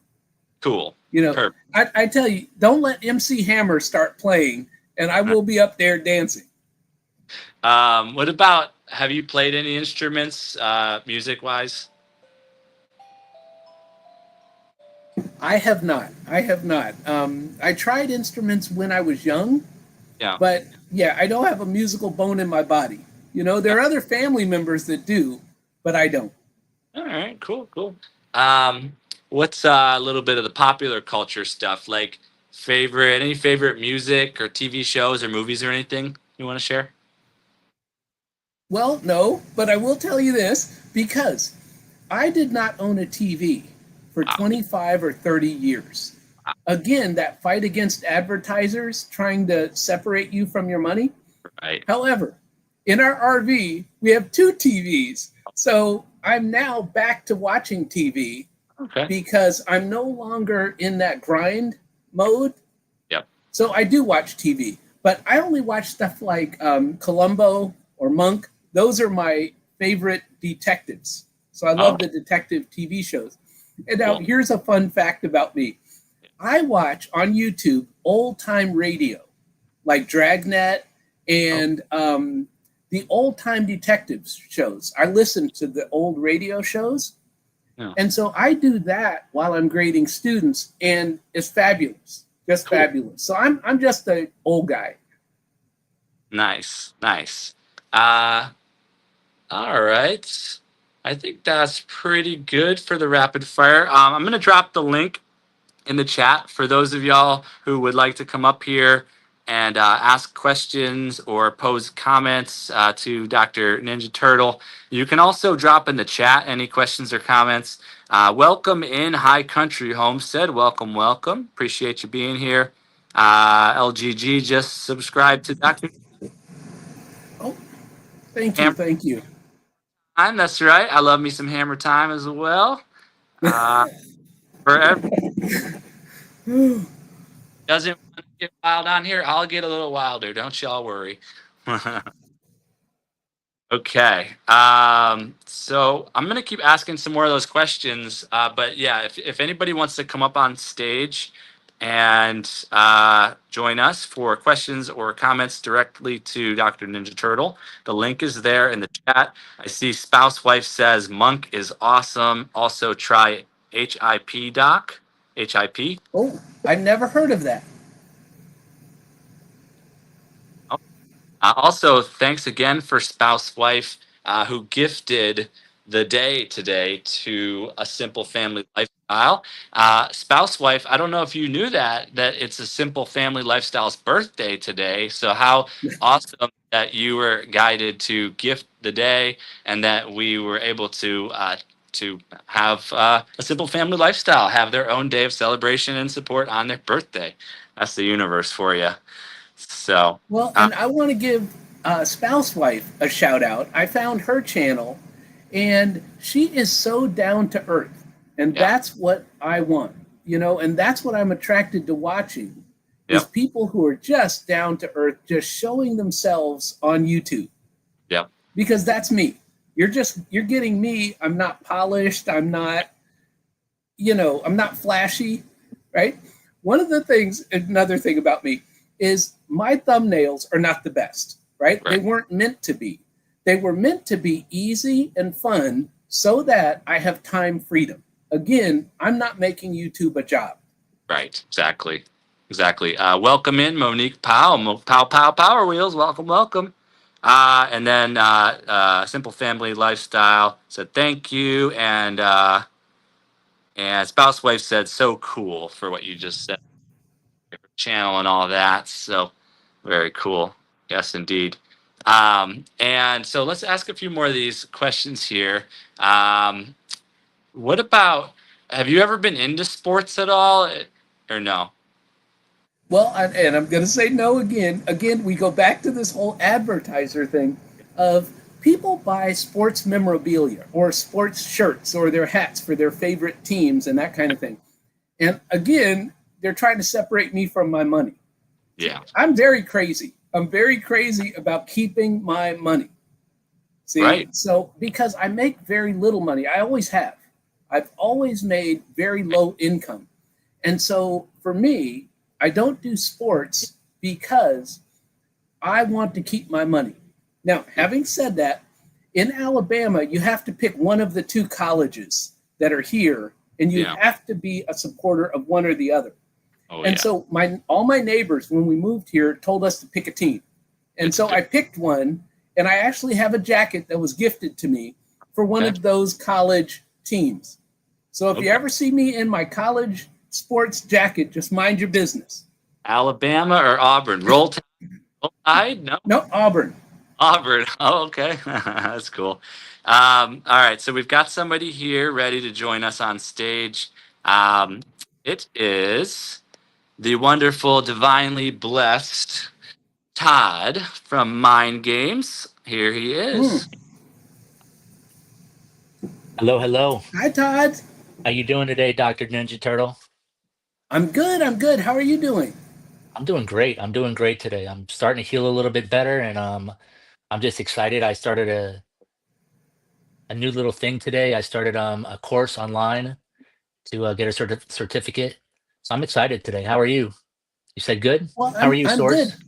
Cool. You know, Perfect. I tell you, don't let MC Hammer start playing, and I will be up there dancing. What about, have you played any instruments, music wise? I have not. I have not. I tried instruments when I was young, Yeah. but yeah, I don't have a musical bone in my body. Yeah. There are other family members that do, but I don't. All right. Cool. Cool. What's a little bit of the popular culture stuff? Like any favorite music or TV shows or movies or anything you want to share? Well, no, but I will tell you this because I did not own a TV for Wow. 25 or 30 years. Again, that fight against advertisers trying to separate you from your money. Right. However, in our RV, we have two TVs. So I'm now back to watching TV Okay. because I'm no longer in that grind mode. Yep. So I do watch TV, but I only watch stuff like Columbo or Monk. Those are my favorite detectives. So I Oh, love the detective TV shows. And now cool. here's a fun fact about me. I watch on YouTube old time radio, like Dragnet Oh, and the old time detectives shows. I listen to the old radio shows. yeah. And so I do that while I'm grading students, and it's fabulous, just Cool. fabulous. So I'm just an old guy. Nice. Nice. Uh, all right. I think that's pretty good for the rapid fire. I'm going to drop the link in the chat for those of y'all who would like to come up here and ask questions or pose comments to Dr. Ninja Turtle. You can also drop in the chat any questions or comments. Welcome in High Country Homestead. Welcome, welcome. Appreciate you being here. LGG just subscribed to Dr. Oh, thank you, Hammer thank you. Time. That's right. I love me some Hammer Time as well. Uh, for doesn't want to get wild on here, I'll get a little wilder. Don't y'all worry. Okay. So I'm gonna keep asking some more of those questions. But yeah, if anybody wants to come up on stage and join us for questions or comments directly to Dr. Ninja Turtle, the link is there in the chat. I see Spouse Wife says Monk is awesome. Also try HIP doc. HIP. Oh, I've never heard of that. Also, thanks again for Spouse Wife, who gifted the day today to a Simple Family Lifestyle. Spouse Wife, I don't know if you knew that it's a Simple Family Lifestyle's birthday today. So how awesome that you were guided to gift the day and that we were able to have a Simple Family Lifestyle have their own day of celebration and support on their birthday. That's the universe for you. So. Well, and I want to give Spouse Wife a shout out. I found her channel, and she is so down to earth. And Yeah. that's what I want, and that's what I'm attracted to watching is Yep. people who are just down to earth, just showing themselves on YouTube. Yep. Because that's me. You're getting me. I'm not polished. I'm not flashy, right? One of the things, another thing about me is my thumbnails are not the best, right? They Right. weren't meant to be. They were meant to be easy and fun so that I have time freedom. Again, I'm not making YouTube a job. Right. Exactly. Exactly. Welcome in Monique Powell. Pow Pow Power Wheels. Welcome. Welcome. And then Simple Family Lifestyle said thank you, and Spouse Wife said so cool for what you just said, channel and all that. So very cool. Yes, indeed. And so let's ask a few more of these questions here. What about, have you ever been into sports at all, or no? Well, and I'm going to say no again. Again, we go back to this whole advertiser thing of people buy sports memorabilia or sports shirts or their hats for their favorite teams and that kind of thing. And again, they're trying to separate me from my money. Yeah. I'm very crazy. I'm very crazy about keeping my money. See, Right. so because I make very little money, I always have. I've always made very low income. And so for me, I don't do sports because I want to keep my money. Now, having said that, in Alabama, you have to pick one of the two colleges that are here, and you Yeah. have to be a supporter of one or the other. Oh And yeah. so all my neighbors, when we moved here, told us to pick a team. And so I picked one, and I actually have a jacket that was gifted to me for one Okay. of those college teams. So if you Okay. ever see me in my college sports jacket, just mind your business. Alabama or Auburn? Roll Tide? No. No, Auburn. Auburn. Oh, okay. That's cool. All right. So we've got somebody here ready to join us on stage. Um, it is the wonderful, divinely blessed Todd from Mind Games. Here he Hmm. is. Hello, hello. Hi, Todd. How you doing today, Dr. Ninja Turtle? I'm good. I'm good. How are you doing? I'm doing great. I'm doing great today. I'm starting to heal a little bit better, and I'm just excited. I started a new little thing today. I started a course online to get a certificate. So I'm excited today. How are you? You said good. Well, How are I'm you, I'm good. Source?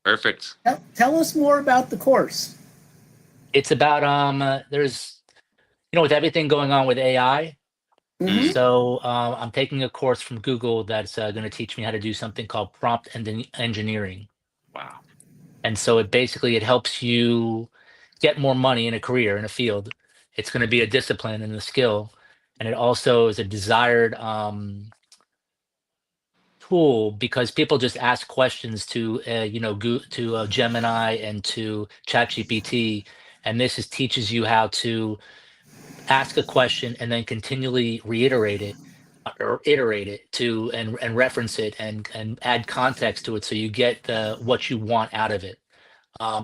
Perfect. Tell us more about the course. It's about there's with everything going on with AI. Hmm. Mm, So I'm taking a course from Google that's going to teach me how to do something called engineering. wow. And so it helps you get more money in a career in a field. It's going to be a discipline and a skill, and it also is a desired tool because people just ask questions to Gemini and to ChatGPT, and this teaches you how to ask a question and then continually reiterate it or iterate it to and reference it and add context to it so you get the what you want out of it,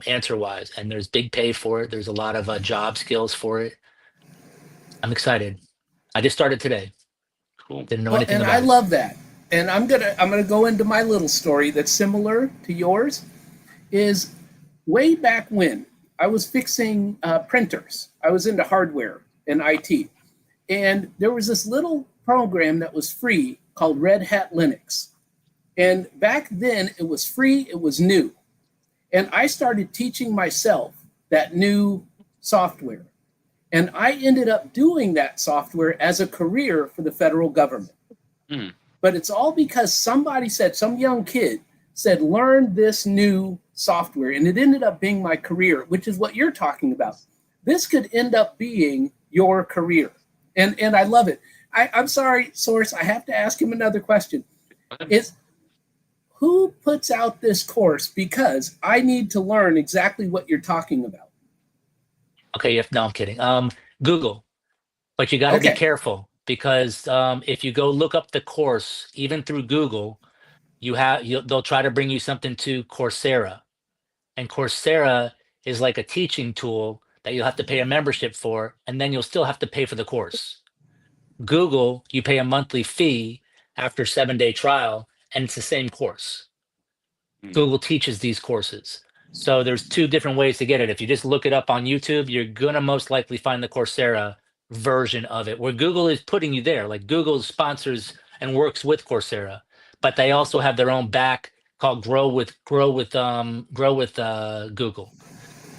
answer wise. And there's big pay for it. There's a lot of job skills for it. I'm excited. I just started today. Cool. Didn't know Well, anything and I about it. love that. And I'm gonna go into my little story that's similar to yours. Is way back when I was fixing printers. I was into hardware and IT, and there was this little program that was free called Red Hat Linux. And back then, it was free. It was new. And I started teaching myself that new software. And I ended up doing that software as a career for the federal government. Mm, But it's all because somebody said, some young kid said, learn this new software. And it ended up being my career, which is what you're talking about. This could end up being your career. And I love it. I'm sorry, Source, I have to ask him another question. go ahead. Is who puts out this course? Because I need to learn exactly what you're talking about. Okay, if no, I'm kidding. Google, but you got to be Okay. careful because if you go look up the course, even through Google, they'll try to bring you something to Coursera, and Coursera is like a teaching tool that you'll have to pay a membership for, and then you'll still have to pay for the course. Google, you pay a monthly fee after 7-day trial, and it's the same course. Mm, Google teaches these courses. So there's two different ways to get it. If you just look it up on YouTube, you're gonna most likely find the Coursera version of it, where Google is putting you there. Like Google sponsors and works with Coursera, but they also have their own back called Grow with Google.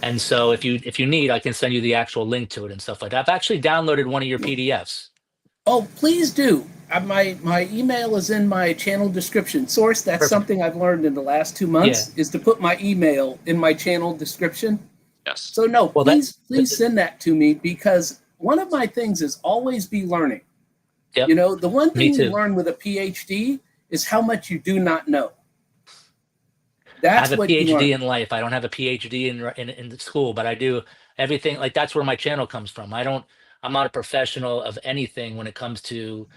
And so if you need, I can send you the actual link to it and stuff like that. I've actually downloaded one of your PDFs. Oh, please do. My email is in my channel description. Source, that's Perfect. something I've learned in the last two Yeah. months is to put my email in my channel description. yes. So no, Well, that. please send that to me because one of my things is always be learning. Yep. You know, the one Me thing you too. learn with a PhD is how much you do not know. I have That's a what you PhD learn. in life. I don't have a PhD in the school, but I do everything. Like that's where my channel comes from. I don't. I'm not a professional of anything when it comes to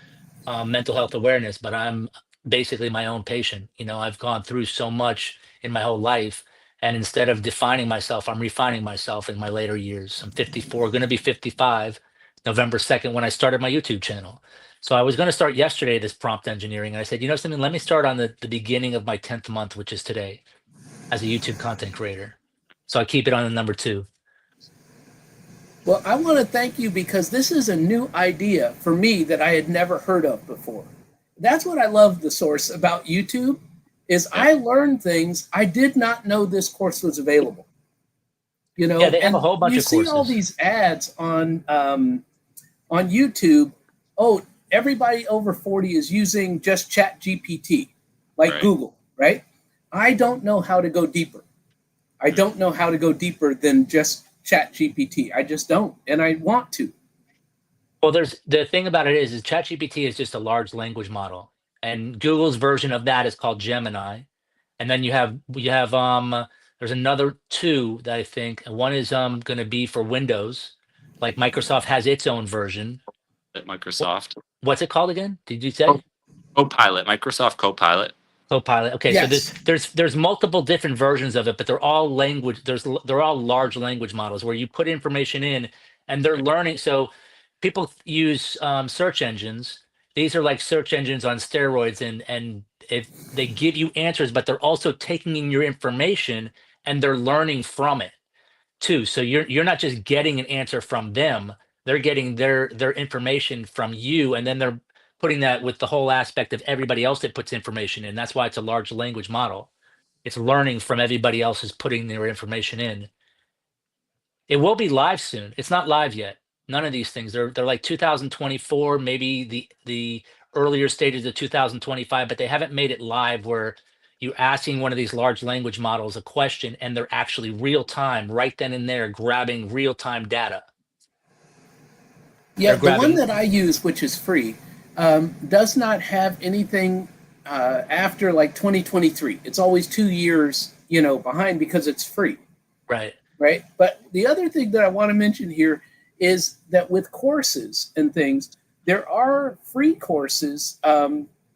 mental health awareness, but I'm basically my own patient. I've gone through so much in my whole life, and instead of defining myself, I'm refining myself in my later years. I'm 54, going to be 55, November 2nd, when I started my YouTube channel. So I was going to start yesterday this prompt engineering, and I said, you know something, let me start on the beginning of my 10th month, which is today, as a YouTube content creator. So I keep it on the number two. Well, I want to thank you because this is a new idea for me that I had never heard of before. That's what I love the source about YouTube is Yeah. I learned things I did not know this course was available. You Yeah, know, they have a and whole bunch you of see all courses. these ads on YouTube. Oh, everybody over 40 is using just Chat GPT, like Right. Google, right? I don't know how to go deeper. I Mm, don't know how to go deeper than just Chat GPT. I just don't, and I want to. Well, there's the thing about it is ChatGPT is just a large language model, and Google's version of that is called Gemini. And then there's another two that I think, and one is going to be for Windows, like Microsoft has its own version. at What, Microsoft. what's it called again? Did you Co- say? Copilot, Microsoft Copilot. Copilot. Okay, so there's Yes. there's there's multiple different versions of it, but they're all they're all large language models where you put information in and they're learning. So people use search engines. These are like search engines on steroids, and if they give you answers, but they're also taking in your information and they're learning from it too. So you're not just getting an answer from them; they're getting their information from you, and then they're putting that with the whole aspect of everybody else that puts information in. That's why it's a large language model. It's learning from everybody else who's putting their information in. It will be live soon. It's not live yet. None of these things. They're like 2024, maybe the earlier stages of 2025, but they haven't made it live where you're asking one of these large language models a question and they're actually real time, right then and there, grabbing real time data. Yeah, They're the one grabbing. that I use, which is free, does not have anything after like 2023. It's always 2 years, behind because it's free, Right. right? But the other thing that I want to mention here is that with courses and things, there are free courses,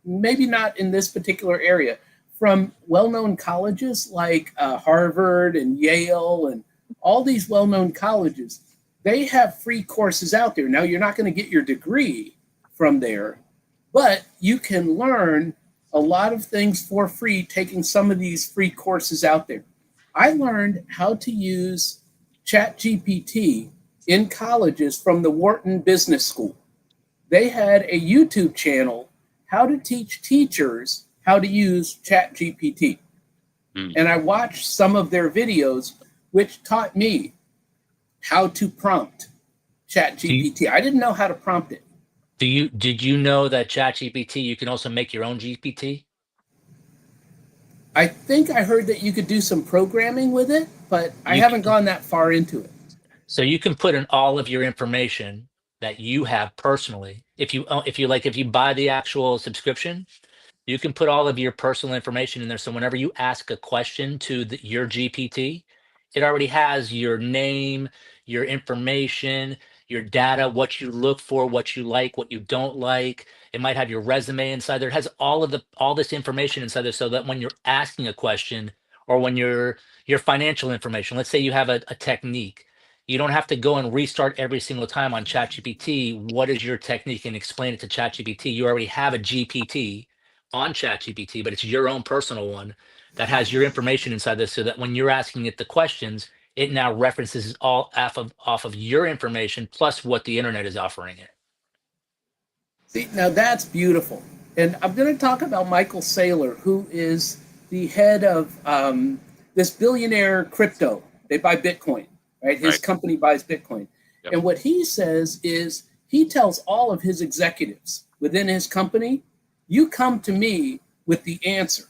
maybe not in this particular area, from well-known colleges like Harvard and Yale and all these well-known colleges. They have free courses out there. Now, you're not going to get your degree from there, but you can learn a lot of things for free taking some of these free courses out there. I learned how to use ChatGPT in colleges from the Wharton Business School. They had a YouTube channel, how to teach teachers how to use ChatGPT. And I watched some of their videos, which taught me how to prompt ChatGPT. I didn't know how to prompt it. Did you know that ChatGPT, you can also make your own GPT? I think I heard that you could do some programming with it, but I haven't gone that far into it. So you can put in all of your information that you have personally. If you buy the actual subscription, you can put all of your personal information in there. So whenever you ask a question to your GPT, it already has your name, your information, your data, what you look for, what you like, what you don't like. It might have your resume inside there. It has all this information inside there, so that when you're asking a question, or when your financial information, let's say you have a technique, you don't have to go and restart every single time on ChatGPT. What is your technique, and explain it to ChatGPT. You already have a GPT on ChatGPT, but it's your own personal one that has your information inside this, so that when you're asking it the questions, it now references all off of your information plus what the internet is offering it. See, now that's beautiful. And I'm going to talk about Michael Saylor, who is the head of this billionaire crypto. They buy Bitcoin, right? His company buys Bitcoin. Yep. And what he says is he tells all of his executives within his company, you come to me with the answer.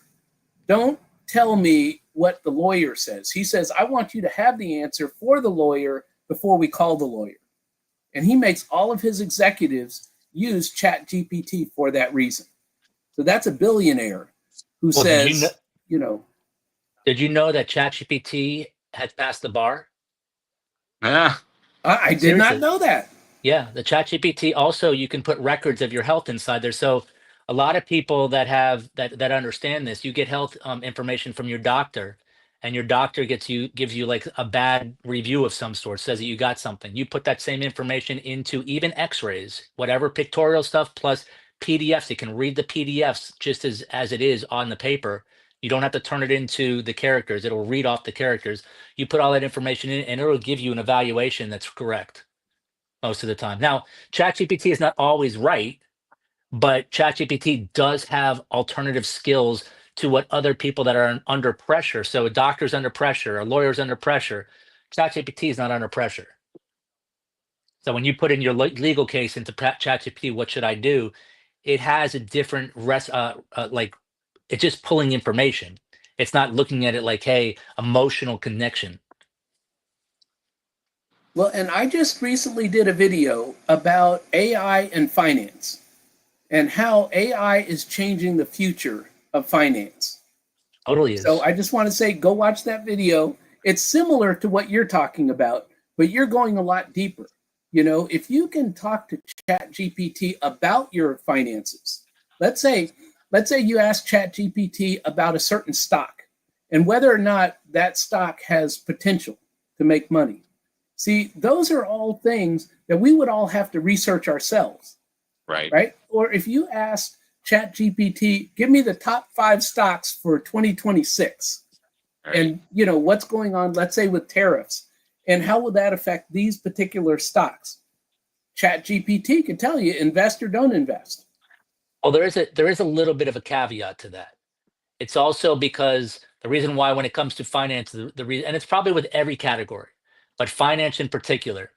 Don't tell me what the lawyer says. He says, I want you to have the answer for the lawyer before we call the lawyer. And he makes all of his executives use ChatGPT for that reason. So that's a billionaire who says, Did you know that ChatGPT has passed the bar? Yeah. I did not know that. Yeah, the ChatGPT also, you can put records of your health inside there. So a lot of people that have that understand this, you get health information from your doctor, and your doctor gives you like a bad review of some sort, says that you got something. You put that same information into even X-rays, whatever pictorial stuff, plus PDFs. It can read the PDFs just as it is on the paper. You don't have to turn it into the characters. It'll read off the characters. You put all that information in, and it'll give you an evaluation that's correct most of the time. Now, ChatGPT is not always right, but ChatGPT does have alternative skills to what other people that are under pressure. So a doctor's under pressure, a lawyer's under pressure. ChatGPT is not under pressure. So when you put in your legal case into ChatGPT, what should I do? It has a different like, it's just pulling information. It's not looking at it like, hey, emotional connection. Well, and I just recently did a video about AI and finance and how AI is changing the future of finance. Totally is. So I just want to say, go watch that video. It's similar to what you're talking about, but you're going a lot deeper. If you can talk to ChatGPT about your finances, let's say you ask ChatGPT about a certain stock and whether or not that stock has potential to make money. See, those are all things that we would all have to research ourselves, Right. right? Or if you asked ChatGPT, give me the top 5 stocks for 2026, Right. and what's going on, let's say with tariffs, and how will that affect these particular stocks? ChatGPT can tell you invest or don't invest. Well, there is a little bit of a caveat to that. It's also because the reason why when it comes to finance, the reason, and it's probably with every category, but finance in particular,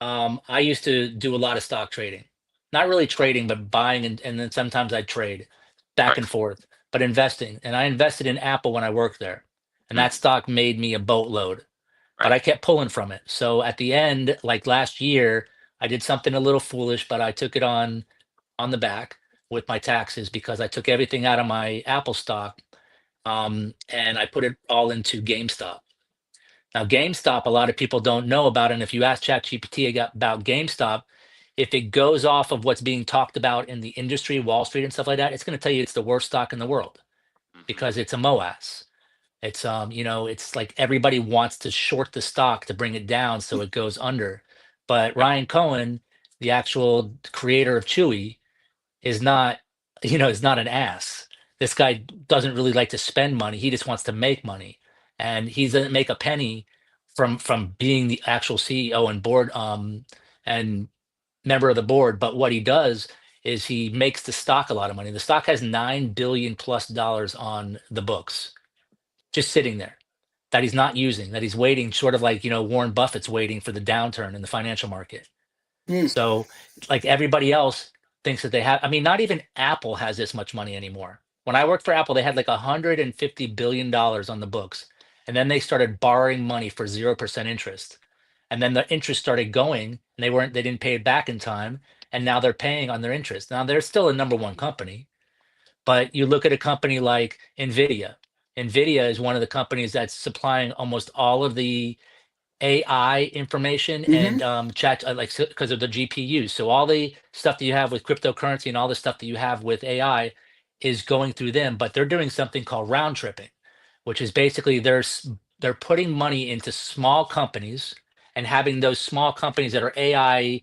I used to do a lot of stock trading. Not really trading, but buying and then sometimes I'd trade back Right. and forth, but investing. And I invested in Apple when I worked there. And that Mhm. stock made me a boatload, but Right. I kept pulling from it. So at the end, like last year, I did something a little foolish, but I took it on the back with my taxes because I took everything out of my Apple stock, and I put it all into GameStop. Now, GameStop, a lot of people don't know about, and if you ask ChatGPT about GameStop, if it goes off of what's being talked about in the industry, Wall Street and stuff like that, it's going to tell you it's the worst stock in the world Mhm. because it's a MOAS. It's it's like everybody wants to short the stock to bring it down so it goes under. But Right. Ryan Cohen, the actual creator of Chewy, is not, is not an ass. This guy doesn't really like to spend money. He just wants to make money. And he doesn't make a penny from being the actual CEO and board and member of the board. But what he does is he makes the stock a lot of money. The stock has $9 billion plus on the books, just sitting there that he's not using, that he's waiting, sort of like, Warren Buffett's waiting for the downturn in the financial market. Mm. So, like everybody else thinks that they have, I mean, not even Apple has this much money anymore. When I worked for Apple, they had like $150 billion on the books. And then they started borrowing money for 0% interest. And then the interest started going and they didn't pay it back in time. And now they're paying on their interest. Now they're still a number one company, but you look at a company like Nvidia. Nvidia is one of the companies that's supplying almost all of the AI information Mm-hmm. and chat, like, because of the GPUs. So all the stuff that you have with cryptocurrency and all the stuff that you have with AI is going through them, but they're doing something called round tripping, which is basically they're putting money into small companies and having those small companies that are AI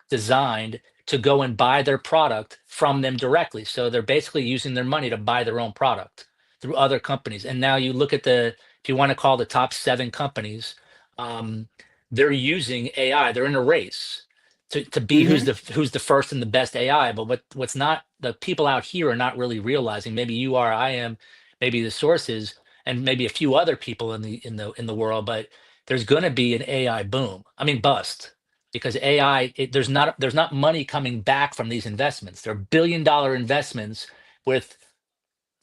designed to go and buy their product from them directly. So they're basically using their money to buy their own product through other companies. And now you look at if you want to call the top 7 companies, um, they're using AI. They're in a race to be Mm-hmm. who's the first and the best AI. But what's not, the people out here are not really realizing. Maybe you are, I am, maybe the sources, and maybe a few other people in the world. But there's going to be an AI boom. I mean, bust, because AI, there's not money coming back from these investments. They're billion-dollar investments with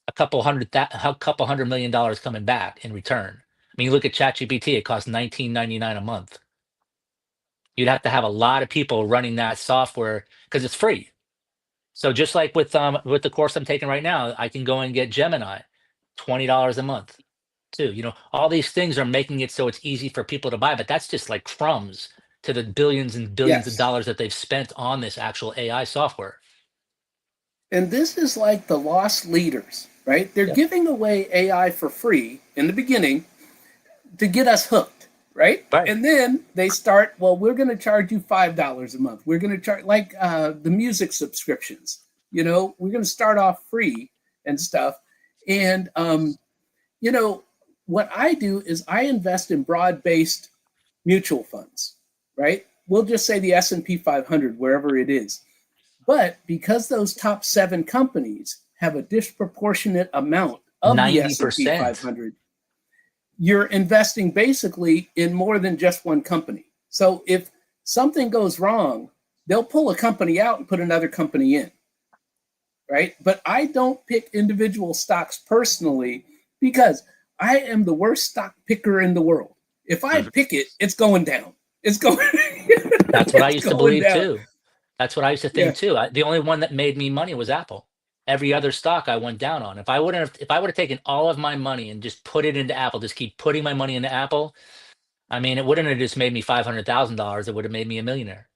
a couple $100 million coming back in return. I mean, you look at ChatGPT; it costs 19.99 a month. You'd have to have a lot of people running that software because it's free. So just like with the course I'm taking right now, I can go and get Gemini, $20 a month too. All these things are making it so it's easy for people to buy, but that's just like crumbs to the billions and billions of Yes. dollars that they've spent on this actual AI software. And this is like the lost leaders, right? They're Yep. giving away AI for free in the beginning to get us hooked, right? Right. And then they start, well, we're going to charge you $5 a month. We're going to charge like the music subscriptions. We're going to start off free and stuff. And you know, what I do is I invest in broad-based mutual funds, right? We'll just say the S&P 500, wherever it is. But because those top 7 companies have a disproportionate amount of the S&P 90%. 500, you're investing basically in more than just one company. So if something goes wrong, they'll pull a company out and put another company in, right? But I don't pick individual stocks personally because I am the worst stock picker in the world. If I Mhm. pick it, it's going down. It's going That's what I it's used to going believe down. too. That's what I used to Yeah. think too. The only one that made me money was Apple. Every other stock I went down on. If I would have taken all of my money and just put it into Apple, just keep putting my money into Apple, I mean, it wouldn't have just made me $500,000. It would have made me a millionaire.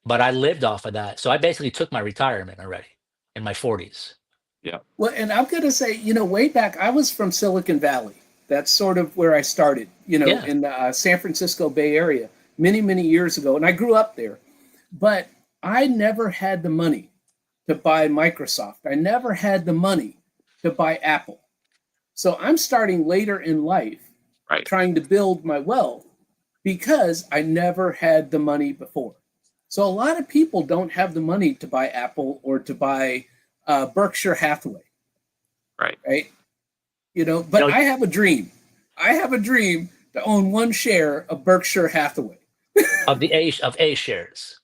But I lived off of that. So I basically took my retirement already in my 40s. Yeah. Well, and I'm going to say, way back, I was from Silicon Valley. That's sort of where I started, Yeah. in the San Francisco Bay Area. many, many years ago, and I grew up there. But I never had the money to buy Microsoft. I never had the money to buy Apple. So I'm starting later in life Right. trying to build my wealth because I never had the money before. So a lot of people don't have the money to buy Apple or to buy Berkshire Hathaway. Right. Right. But I have a dream. I have a dream to own one share of Berkshire Hathaway. Of A shares.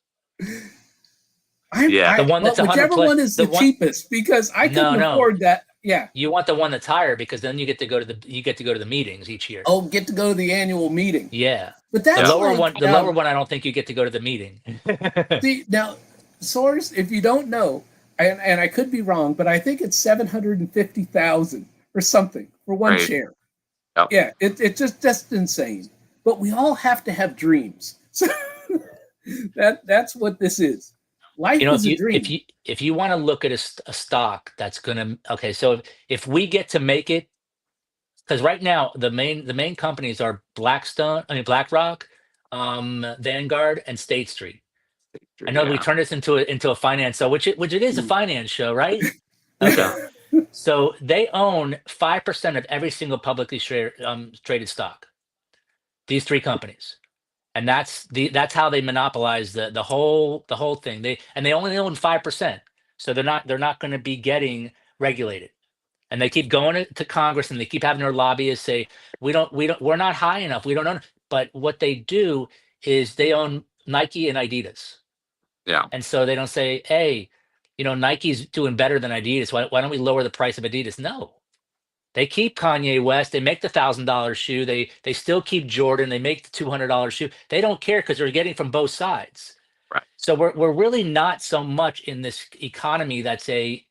Yeah. The one that's whichever one is the cheapest, because I couldn't afford that. Yeah. You want the one that's higher because then you get to go to the meetings each year. Oh, get to go to the annual meeting. Yeah. But that's the lower one. The lower one, I don't think you get to go to the meeting. See, now, Source, if you don't know, and I could be wrong, but I think it's 750,000 or something for one share. Yep. Yeah, it's just insane. But we all have to have dreams. So that's what this is. Life is a dream. If you want to look at a stock that's gonna so if we get to make it, because right now the main companies are BlackRock, Vanguard, and State Street. I know we turned this into a finance show, which it is a finance show, right? Okay. So they own 5% of every single publicly traded stock. These three companies, and that's how they monopolize the whole thing. They only own 5%, so they're not going to be getting regulated. And they keep going to Congress, and they keep having their lobbyists say we're not high enough. We don't own. But what they do is they own Nike and Adidas. Yeah. And so they don't say, hey, Nike's doing better than Adidas. Why don't we lower the price of Adidas? No. They keep Kanye West. They make the $1,000 shoe. They still keep Jordan. They make the $200 shoe. They don't care because they're getting from both sides. Right. So we're really not so much in this economy that's a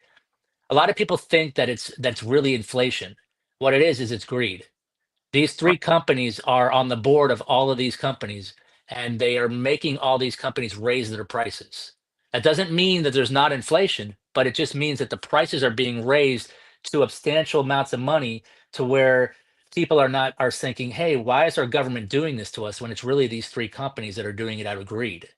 lot of people think that that's really inflation. What it is it's greed. These three companies are on the board of all of these companies, and they are making all these companies raise their prices. That doesn't mean that there's not inflation, but it just means that the prices are being raised to substantial amounts of money to where people are thinking, hey, why is our government doing this to us when it's really these three companies that are doing it out of greed?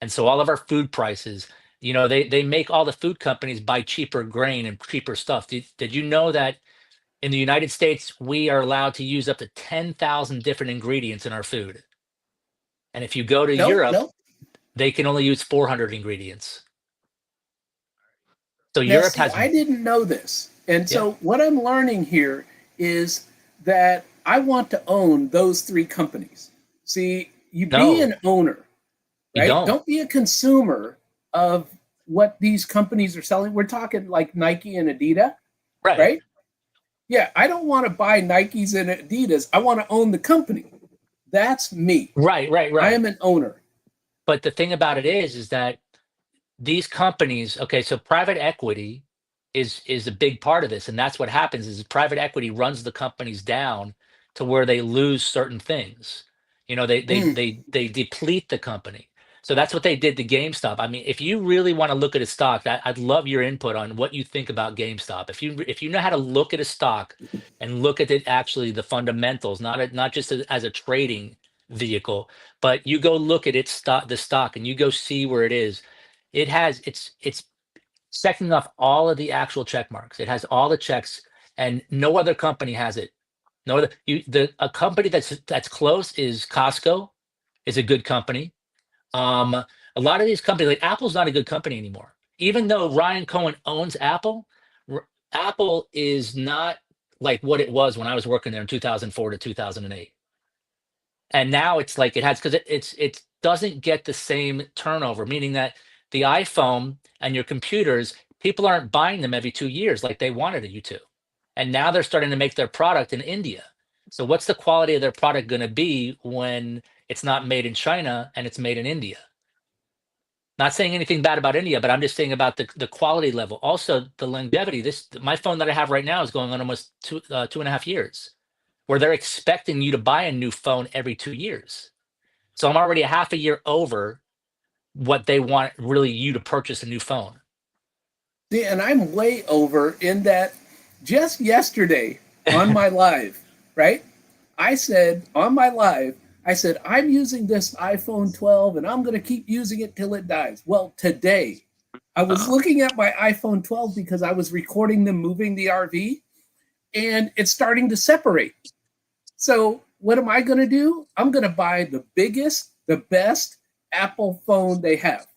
And so all of our food prices, they make all the food companies buy cheaper grain and cheaper stuff. Did you know that in the United States, we are allowed to use up to 10,000 different ingredients in our food? And if you go to Europe, they can only use 400 ingredients. So Europe has... I didn't know this. And so what I'm learning here is that I want to own those three companies. See, be an owner, right? Don't be a consumer of what these companies are selling. We're talking like Nike and Adidas, right? Yeah, I don't want to buy Nikes and Adidas. I want to own the company. That's me. Right. I am an owner. But the thing about it is that these companies, so private equity is a big part of this, and that's what happens is private equity runs the companies down to where they lose certain things. They deplete the company. So that's what they did to GameStop. I mean, if you really want to look at a stock, I'd love your input on what you think about GameStop. If you know how to look at a stock and look at it actually the fundamentals, not just as a trading vehicle, but you go look at the stock and you go see where it is. It's checking off all of the actual check marks. It has all the checks, and no other company has it. No other. A company that's close is Costco, is a good company. A lot of these companies, like Apple's not a good company anymore. Even though Ryan Cohen owns Apple, Apple is not like what it was when I was working there in 2004 to 2008. And now it's like because it doesn't get the same turnover, meaning that the iPhone and your computers, people aren't buying them every 2 years like they wanted you to. And now they're starting to make their product in India. So what's the quality of their product going to be when it's not made in China and it's made in India? Not saying anything bad about India, but I'm just saying about the quality level. Also, the longevity. My phone that I have right now is going on almost 2.5 years, where they're expecting you to buy a new phone every 2 years. So I'm already a half a year over what they want really you to purchase a new phone. See, and I'm way over in that just yesterday on my live, right? I said on my live, I said, I'm using this iPhone 12 and I'm going to keep using it till it dies. Well, today I was Uh-oh. looking at my iPhone 12 because I was recording them moving the RV and it's starting to separate. So, what am I going to do? I'm going to buy the biggest, the best Apple phone they have,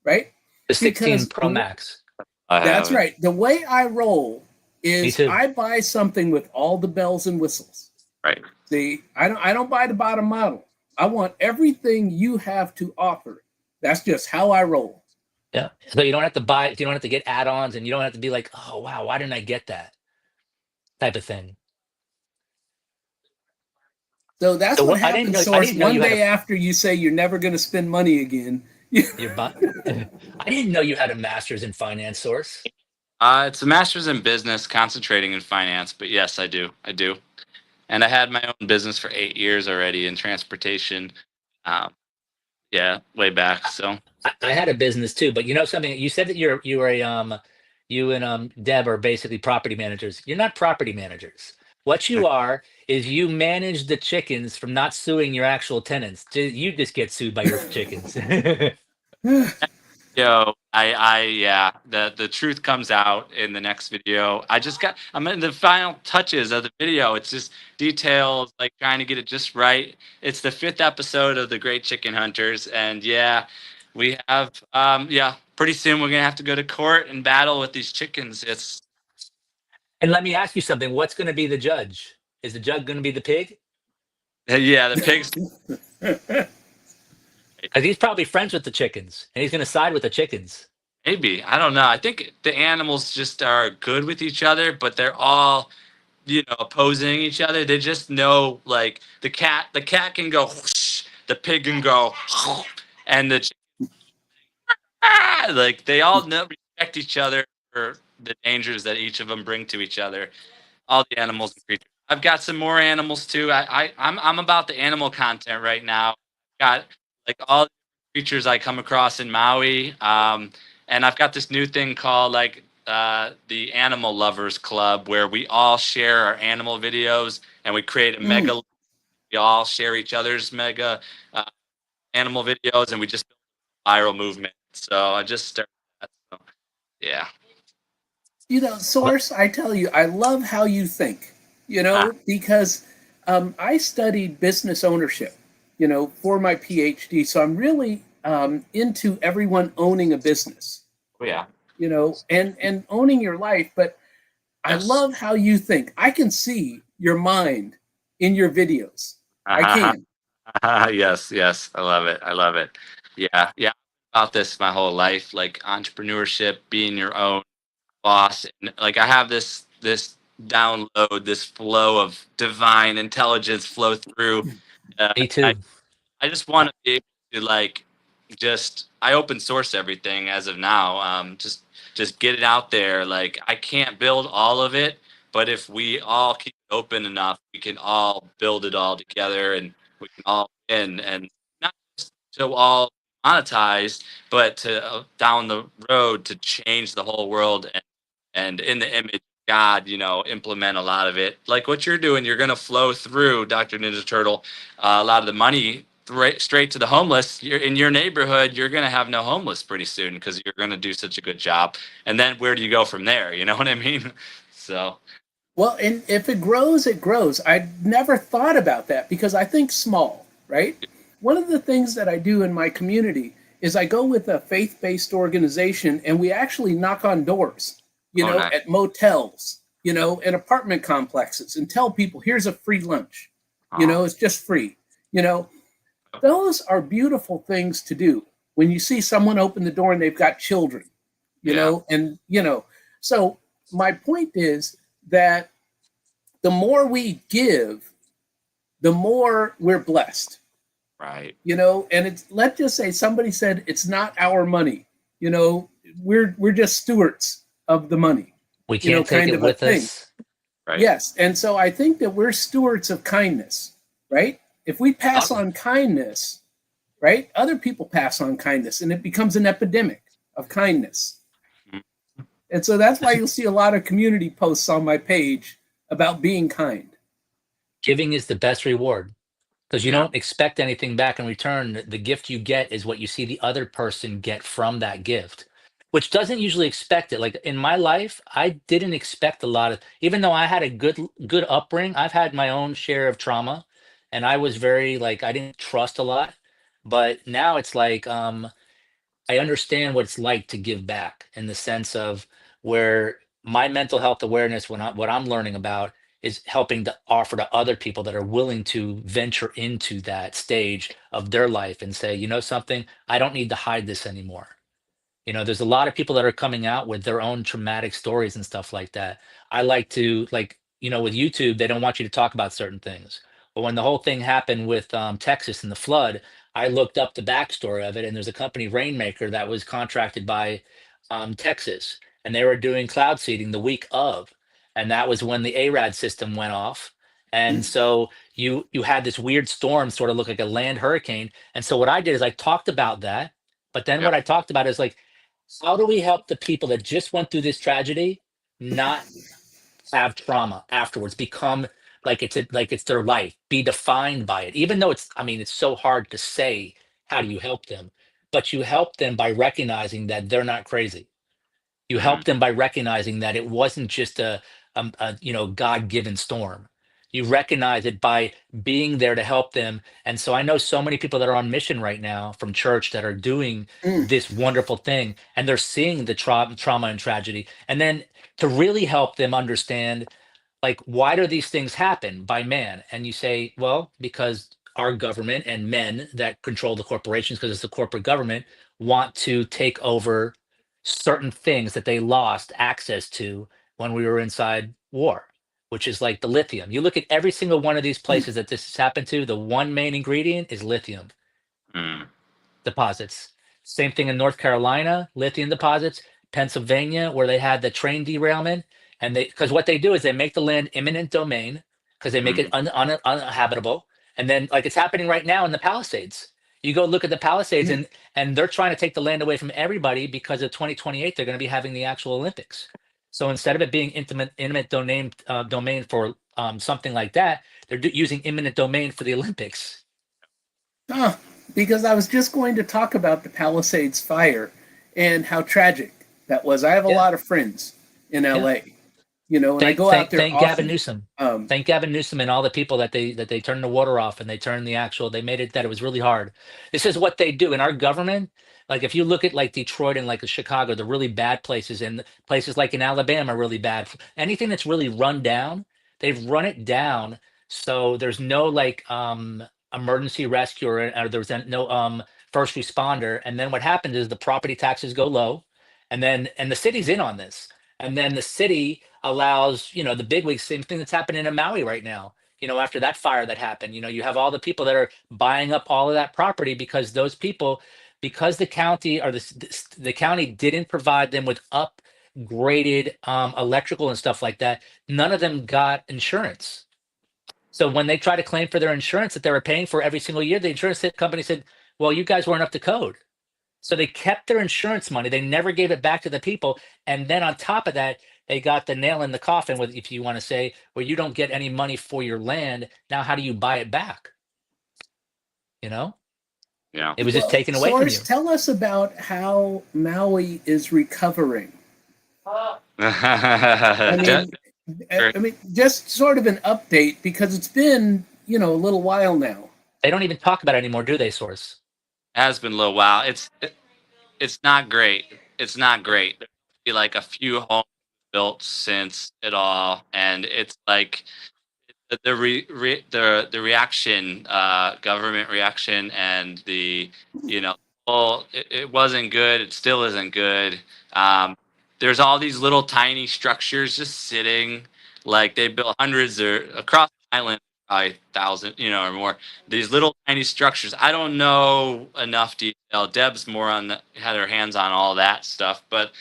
right? The 16 Because Pro Max. I that's have it. right. The way I roll Me is too. I buy something with all the bells and whistles. Right. See, I don't buy the bottom model. I want everything you have to offer. That's just how I roll. Yeah. So you don't have to buy, you don't have to get add-ons, and you don't have to be like, oh wow, why didn't I get that? Type of thing. So that's So what what happens, I Source. didn't know One you had a day after you say you're never going to spend money again. your I didn't know you had a master's in finance, Source. It's a master's in business, concentrating in finance. But yes, I do. I do. And I had my own business for 8 years already in transportation. Um, yeah, way back. So I had a business too, but you know something, you said that you were a you and Deb are basically property managers. You're not property managers. What you are is you manage the chickens from not suing your actual tenants. You just get sued by your chickens. yo, yeah, the truth comes out in the next video. I'm in the final touches of the video. It's just details, like trying to get it just right. It's the 5th episode of The Great Chicken Hunters, and yeah, we have yeah, pretty soon we're gonna have to go to court and battle with these chickens. It's And let me ask you something. What's going to be the judge? Is the judge going to be the pig? yeah, the pigs. Because he's probably friends with the chickens, and he's going to side with the chickens. Maybe, I don't know. I think the animals just are good with each other, but they're all, opposing each other. They just know, like the cat can go whoosh, the pig can go and like they all know, respect each other for the dangers that each of them bring to each other. All the animals and creatures. I've got some more animals too. I'm about the animal content right now. Got like all the creatures I come across in Maui, and I've got this new thing called like the Animal Lovers Club, where we all share our animal videos and we create a Mm. mega. We all share each other's mega uh, animal videos, and we just build a viral movement. So I just started that. So, yeah. Source, I tell you, I love how you think, Ah, because I studied business ownership, for my PhD. So I'm really into everyone owning a business, oh yeah. and owning your life. But I Yes. love how you think. I can see your mind in your videos. I can. Yes, yes. I love it. I love it. Yeah, yeah. About this my whole life, like entrepreneurship, being your own boss. And like I have this download, this flow of divine intelligence flow through. Me I too. I just want to be able to like just I open source everything as of now. Just get it out there. Like I can't build all of it, but if we all keep it open enough, we can all build it all together, and we can all win. And not just to all monetize, but to down the road to change the whole world and in the image of God, implement a lot of it. Like what you're doing, you're going to flow through Dr. Ninja Turtle a lot of the money straight to the homeless. You're in your neighborhood, you're going to have no homeless pretty soon because you're going to do such a good job. And then where do you go from there? You know what I mean? So, Well, and if it grows, it grows. I never thought about that because I think small, right? One of the things that I do in my community is I go with a faith-based organization and we actually knock on doors, oh, nice. at motels, and apartment complexes and tell people, here's a free lunch. It's just free. You know, those are beautiful things to do when you see someone open the door and they've got children, Yeah, so my point is that the more we give, the more we're blessed, right. and it's, let's just say somebody said it's not our money, we're just stewards of the money, We can't take kind it of a with thing. us. Right. Yes. And so I think that we're stewards of kindness, right? If we pass Awesome. on kindness, right, other people pass on kindness and it becomes an epidemic of kindness. Mhm. And so that's why you'll see a lot of community posts on my page about being kind. Giving is the best reward. because you Yeah. don't expect anything back in return. The gift you get is what you see the other person get from that gift, which doesn't usually expect it. Like in my life, I didn't expect a lot of, even though I had a good upbringing, I've had my own share of trauma, and I was very like I didn't trust a lot. But now it's like I understand what it's like to give back in the sense of where my mental health awareness, what I'm learning about, is helping to offer to other people that are willing to venture into that stage of their life and say, you know something, I don't need to hide this anymore. There's a lot of people that are coming out with their own traumatic stories and stuff like that. I like to, like, with YouTube, they don't want you to talk about certain things. But when the whole thing happened with Texas and the flood, I looked up the backstory of it, and there's a company, Rainmaker, that was contracted by Texas, and they were doing cloud seeding the week of, and that was when the ARAD system went off. And so you had this weird storm, sort of look like a land hurricane. And so what I did is I talked about that, but then Yeah. what I talked about is like, how do we help the people that just went through this tragedy not have trauma afterwards, become like it's their life, be defined by it, even though it's, I mean, it's so hard to say how do you help them, but you help them by recognizing that they're not crazy. You Mm. help them by recognizing that it wasn't just a God-given storm. You recognize it by being there to help them. And so I know so many people that are on mission right now from church that are doing Mm. this wonderful thing, and they're seeing the trauma and tragedy. And then to really help them understand, like, why do these things happen by man? And you say, well, because our government and men that control the corporations, because it's the corporate government, want to take over certain things that they lost access to when we were inside war, which is like the lithium. You look at every single one of these places that this has happened to, the one main ingredient is lithium Mm. deposits. Same thing in North Carolina, lithium deposits. Pennsylvania, where they had the train derailment, and they, because what they do is they make the land eminent domain because they make it Mm. uninhabitable, and then like it's happening right now in the Palisades. You go look at the Palisades, Mm. and they're trying to take the land away from everybody because of 2028 they're going to be having the actual Olympics. So instead of it being intimate domain for something like that, they're using eminent domain for the Olympics. Huh. Because I was just going to talk about the Palisades fire and how tragic that was. I have a Yeah, lot of friends in yeah. LA, and I Thank go out thank there thank Gavin often. Newsom. Um, Thank Gavin Newsom and all the people that they turned the water off, and they turned they made it that it was really hard. This is what they do in our government. Like if you look at like Detroit and like Chicago, the really bad places, and places like in Alabama are really bad. Anything that's really run down, they've run it down so there's no like emergency rescue, or there's no first responder. And then what happens is the property taxes go low, and the city's in on this, and then the city allows the bigwigs, same thing that's happening in Maui right now. After that fire that happened, you have all the people that are buying up all of that property because those people, because the county or the county didn't provide them with upgraded electrical and stuff like that, none of them got insurance. So when they try to claim for their insurance that they were paying for every single year, the insurance company said, well, you guys weren't up to code. So they kept their insurance money. They never gave it back to the people. And then on top of that, they got the nail in the coffin with, if you want to say, where you don't get any money for your land. Now, how do you buy it back? You know, Yeah. it was just well, taken away from Source, you. tell us about how Maui is recovering. I De- mean, just sort of an update because it's been, a little while now. They don't even talk about it anymore, do they, Source? has been a little while. It's not great. It's not great. There's be like a few homes built since it all, and it's like the reaction, government reaction, and well, it wasn't good. It still isn't good. Um, there's all these little tiny structures just sitting, like they built hundreds or across the island, probably thousand, or more. These little tiny structures. I don't know enough detail. Deb's more had her hands on all that stuff, but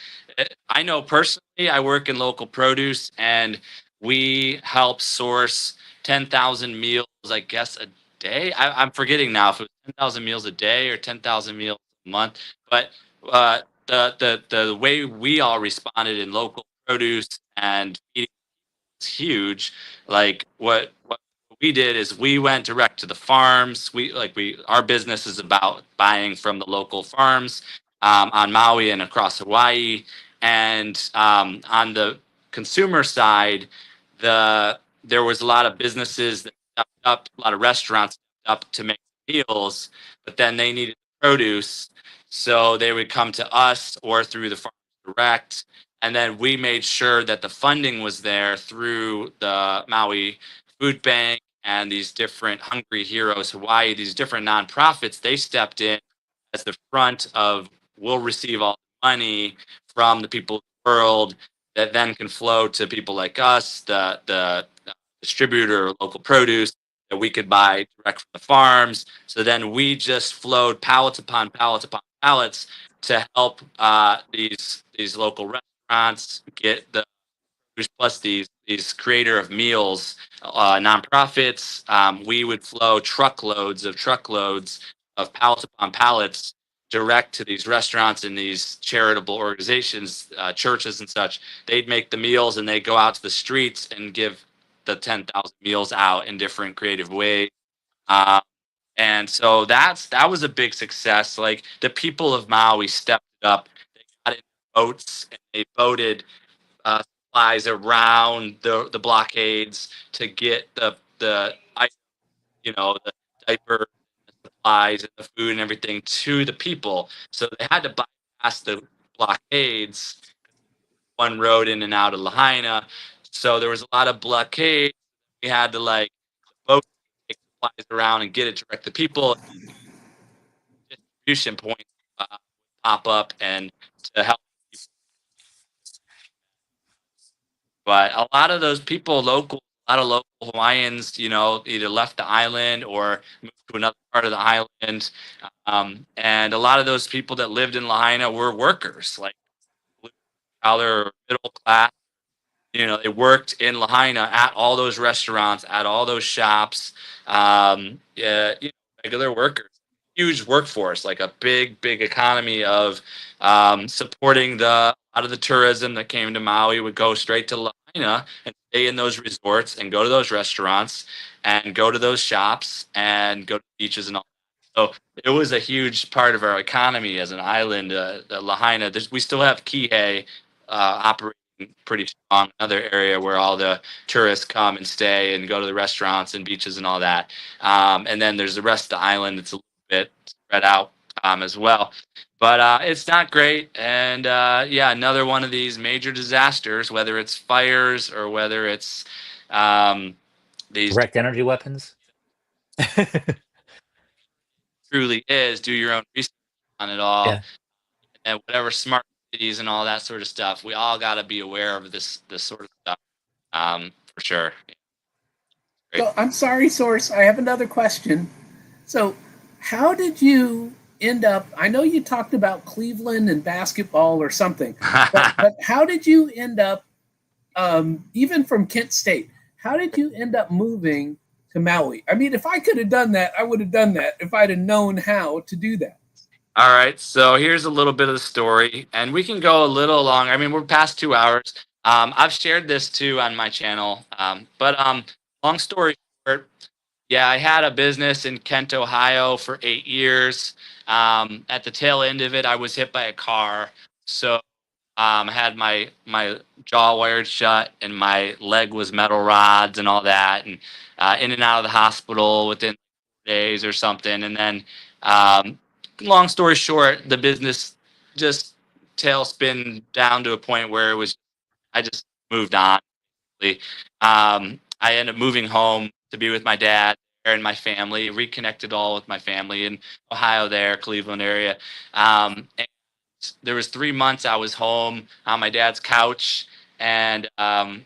I know personally. I work in local produce, and we help source 10,000 meals, I guess, a day. I'm forgetting now if it was 10,000 meals a day or 10,000 meals a month. But the way we all responded in local produce and eating was huge. Like what we did is we went direct to the farms. Our business is about buying from the local farms on Maui and across Hawaii. And on the consumer side, there was a lot of businesses that stepped up, a lot of restaurants stepped up to make meals, but then they needed produce, so they would come to us or through the farm direct, and then we made sure that the funding was there through the Maui Food Bank and these different Hungry Heroes Hawaii, these different nonprofits. They stepped in as the front of, we'll receive all the money from the people of the world that then can flow to people like us, the distributor or local produce that we could buy direct from the farms. So then we just flowed pallets upon pallets upon pallets to help these local restaurants get the produce, plus these creator of meals nonprofits. We would flow truckloads of pallets upon pallets direct to these restaurants and these charitable organizations, churches and such. They'd make the meals and they'd go out to the streets and give the 10,000 meals out in different creative ways. Uh, and so that was a big success. Like, the people of Maui stepped up. They got in boats and they boated supplies around the blockades to get the the diaper supplies and the food and everything to the people. So they had to bypass the blockades, one road in and out of Lahaina. So there was a lot of blockade. We had to, like, boat take supplies around and get it direct to people. Distribution points pop up and to help people. But a lot of those people, a lot of local Hawaiians, either left the island or moved to another part of the island. And a lot of those people that lived in Lahaina were workers, like blue collar or middle class. They worked in Lahaina at all those restaurants, at all those shops. Yeah, regular workers, huge workforce, like a big economy of supporting a lot of the tourism that came to Maui would go straight to Lahaina and stay in those resorts and go to those restaurants and go to those shops and go to beaches and all. So it was a huge part of our economy as an island. Lahaina, we still have Kihei operating pretty strong, another area where all the tourists come and stay and go to the restaurants and beaches and all that. And then there's the rest of the island that's a little bit spread out as well. But it's not great. And yeah, another one of these major disasters, whether it's fires or whether it's these, Direct energy weapons. truly is, do your own research on it all. Yeah. And whatever smart cities and all that sort of stuff, we all got to be aware of this sort of stuff, for sure. Great. So I'm sorry, Source. I have another question. So, how did you end up? I know you talked about Cleveland and basketball or something, but how did you end up, even from Kent State? How did you end up moving to Maui? I mean, if I could have done that, I would have done that if I'd have known how to do that. All right, so here's a little bit of the story, and we can go a little long. I mean, we're past 2 hours. I've shared this too on my channel, but long story short, yeah, I had a business in Kent, Ohio for 8 years. At the tail end of it, I was hit by a car, so I had my jaw wired shut, and my leg was metal rods and all that, and in and out of the hospital within days or something, and then. Long story short, the business just tailspin down to a point where I just moved on. I ended up moving home to be with my dad and my family, reconnected all with my family in Ohio there, Cleveland area. And there was 3 months I was home on my dad's couch, and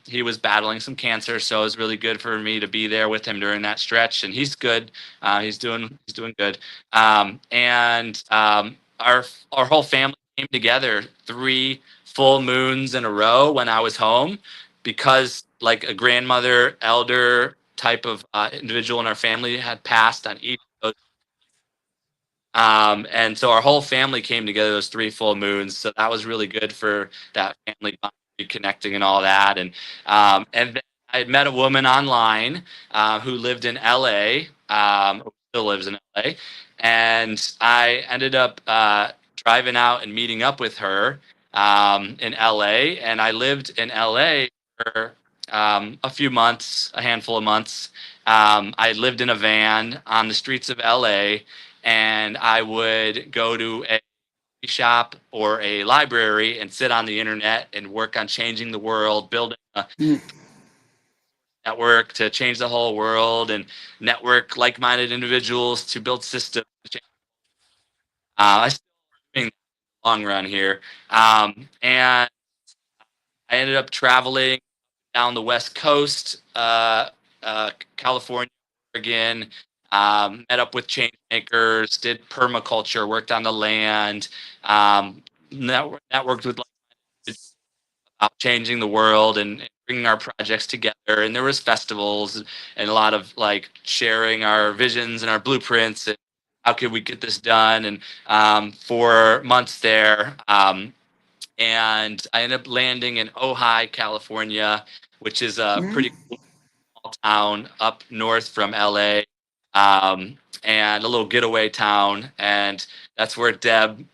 he was battling some cancer, so it was really good for me to be there with him during that stretch. And he's good. He's doing good. And our whole family came together 3 full moons in a row when I was home, because like a grandmother, elder type of individual in our family had passed on each of those. And so our whole family came together those 3 full moons. So that was really good for that family bond, reconnecting and all that. And then I had met a woman online who lived in LA, or still lives in LA, and I ended up driving out and meeting up with her in LA. And I lived in LA for a few months, a handful of months. I lived in a van on the streets of LA, and I would go to a shop or a library and sit on the internet and work on changing the world, building a Mm. network to change the whole world network like-minded individuals to build systems. I still doing that in the long run here, and I ended up traveling down the West Coast, California, Oregon. Met up with change makers, did permaculture, worked on the land, networked with about changing the world and bringing our projects together. And there was festivals and a lot of like sharing our visions and our blueprints and how could we get this done. And for months there, and I ended up landing in Ojai, California, which is a Mm. pretty cool small town up north from LA. And a little getaway town, and that's where Deb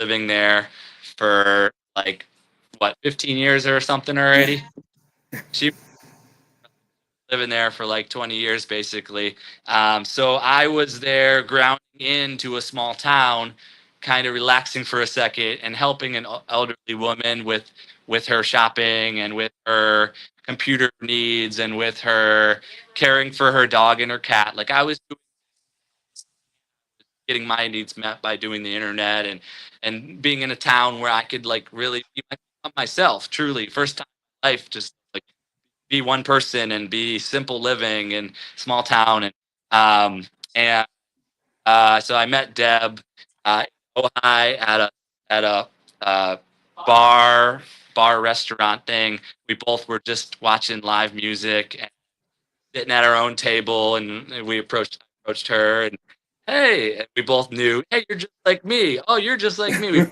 living there for like what 15 years or something Yeah. already. She living there for like 20 years basically. So I was there grounding into a small town, kind of relaxing for a second and helping an elderly woman with her shopping and with her computer needs and with her caring for her dog and her cat. Like I was getting my needs met by doing the internet and being in a town where I could like really be myself truly first time in my life, just like be one person and be simple living in small town. And so I met Deb in Ojai at a uh, bar restaurant thing. We both were just watching live music and sitting at our own table, and we approached her and hey, and we both knew, hey, you're just like me. Oh, you're just like me.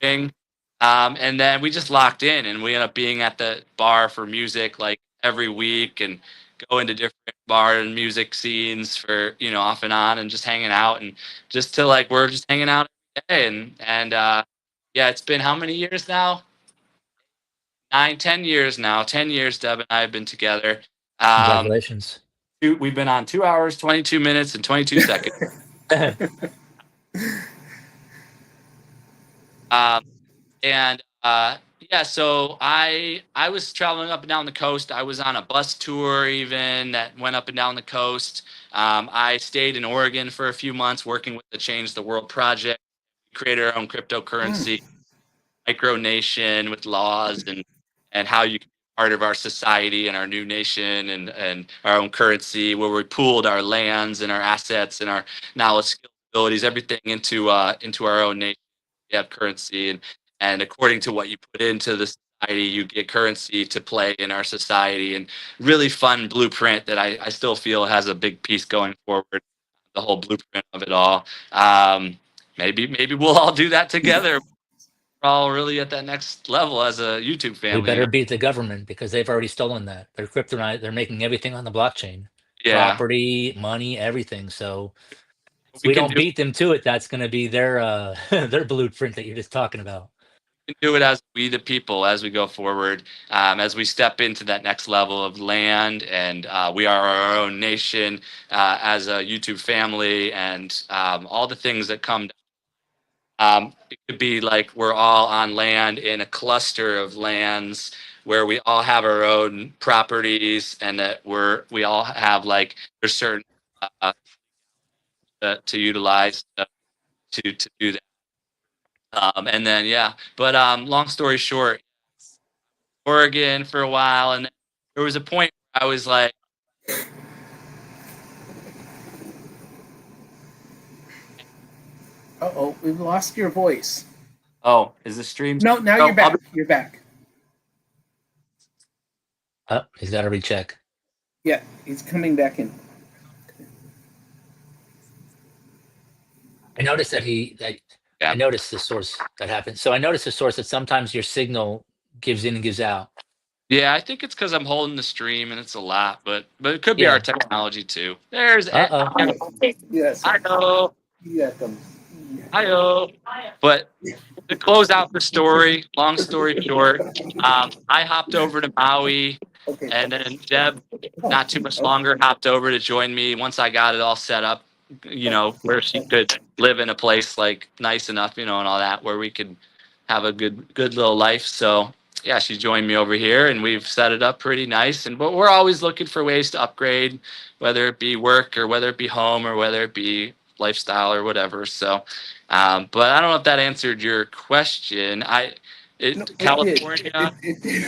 And then we just locked in and we ended up being at the bar for music like every week and going to different bar and music scenes for, off and on and just hanging out and just to like, we're just hanging out every day. And yeah, it's been how many years now? 10 years now. 10 years Deb and I have been together. Um, Congratulations. we've been on 2 hours, 22 minutes and 22 seconds. Um, and yeah, so I was traveling up and down the coast. I was on a bus tour even that went up and down the coast. I stayed in Oregon for a few months working with the Change the World project. We created our own Mm. cryptocurrency, micronation with laws and how you can be part of our society and our new nation and our own currency, where we pooled our lands and our assets and our knowledge, skills, abilities, everything into our own nation. We have currency, and according to what you put into the society, you get currency to play in our society. And really fun blueprint that I still feel has a big piece going forward. The whole blueprint of it all. Maybe we'll all do that together. We're all really at that next level as a YouTube We family. better beat the government because they've already stolen that. They're kryptonite. They're making everything on the blockchain, Yeah, property, money, everything. So if we we can don't do beat them to it, that's going to be their their blueprint that you're just talking about. it as we the people as we go forward, as we step into that next level of land, and we are our own nation as a YouTube family, and all the things that come. It could be like we're all on land in a cluster of lands where we all have our own properties, and that we all have like there's certain to utilize to do that. And then yeah, but long story short, Oregon for a while, and there was a point where I was like, Uh-oh, we've lost your voice. "Oh, is the stream?" No, now Oh, you're back. You're back. He's got to recheck. Yeah, he's coming back in. I noticed that I yeah, noticed the source that happens. So I noticed the source that sometimes your signal gives in and gives out. Yeah, I think it's because I'm holding the stream and it's a lot, but it could be our Yeah. technology too. There's Uh-oh. Yes. Hi-yo. Yeah, come. Hi-yo. But to close out the story, long story short, I hopped over to Maui, Okay. and then Deb, Oh, not too much oh, longer, hopped over to join me once I got it all set up, where she could live in a place like nice enough, and all that, where we could have a good little life. So yeah, she joined me over here, and we've set it up pretty nice. But we're always looking for ways to upgrade, whether it be work or whether it be home or whether it be lifestyle or whatever. So, but I don't know if that answered your question. no, California, it did.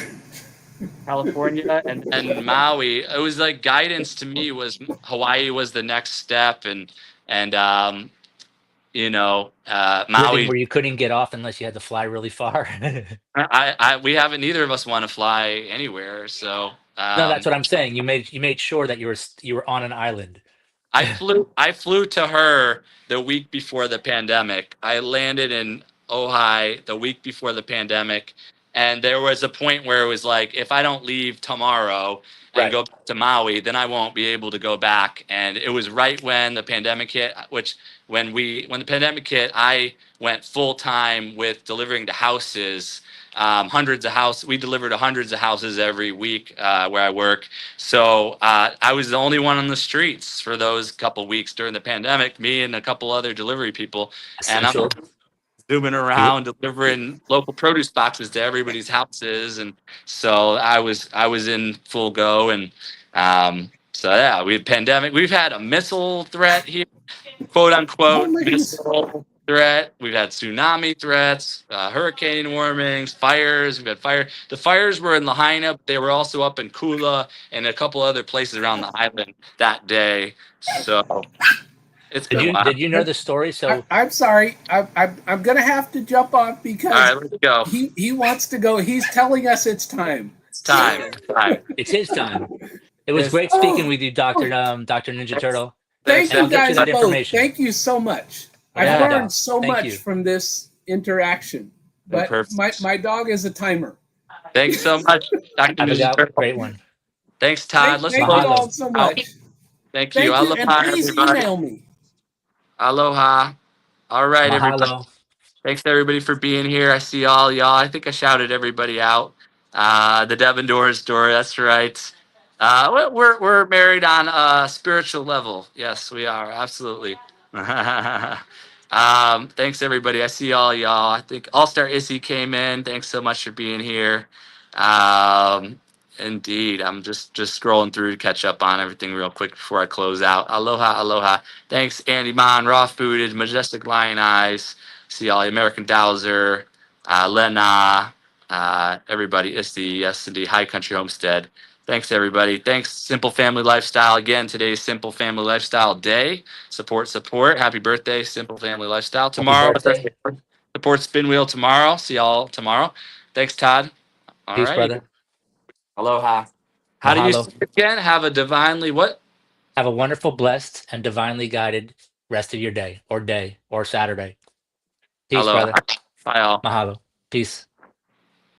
California, and then Maui. It was like guidance to me was Hawaii was the next step, and Living Maui. where you couldn't get off unless you had to fly really far. We haven't. Neither of us want to fly anywhere. So No, that's what I'm saying. You made sure that you were on an island. I flew to her the week before the pandemic. I landed in Ojai the week before the pandemic, and there was a point where it was like, if I don't leave tomorrow and Right. go back to Maui, then I won't be able to go back. And it was right when the pandemic hit, which when the pandemic hit, I went full time with delivering to houses. Hundreds of houses. We delivered to hundreds of houses every week where I work. So I was the only one on the streets for those couple weeks during the pandemic. Me and a couple other delivery people, and I'm Essential. zooming around delivering local produce boxes to everybody's houses. And so I was in full go. And so yeah, we had pandemic. We've had a missile threat here, quote Oh unquote my goodness. missile threat. We've had tsunami threats, hurricane warnings, fires. We've had fire. The fires were in Lahaina, but they were also up in Kula and a couple other places around the island that day. So it's Did been you wild. did you know the story? So I'm sorry. I'm gonna have to jump off All because right, let's go. he wants to go. He's telling us it's time. It's time. It's time. it's his time. It was Yes. great speaking with you, Dr. Ninja Turtle. Thanks, Thank you I'll get you guys that both. information. Thank you so much. No I've doubt. learned so Thank much you. from this interaction. But Perfect. my dog is a timer. Thanks so much, Dr. Have a Ninja Turtle. great one. Thanks, Todd. Let's Thank you close all Mahalo. so out. much. Thank you. Thank you, and Aloha, please everybody. email me. Aloha. All right, everybody. Mahalo. Thanks everybody for being here. I see all y'all. I think I shouted everybody out. The Devon Doors story. That's right. We're married on a spiritual level. Yes, we are. Absolutely. Thanks everybody. I see all y'all. I think All Star Issy came in. Thanks so much for being here. Indeed. I'm just scrolling through to catch up on everything real quick before I close out. Aloha, aloha. Thanks, Andy Mon, Raw Fooded, Majestic Lion Eyes. See all the American Dowser, Lena, everybody, Isty, yes, indeed, High Country Homestead. Thanks, everybody. Thanks, Simple Family Lifestyle. Again, today's Simple Family Lifestyle Day. Support, support. Happy birthday, Simple Family Lifestyle. Tomorrow, birthday. support Spin Wheel tomorrow. See y'all tomorrow. Thanks, Todd. All Peace, right. brother. Aloha. How do you say Mahalo. it again? Have a divinely what? Have a wonderful, blessed, and divinely guided rest of your day or Saturday. Peace, Aloha. brother. Bye, all. Mahalo. Peace.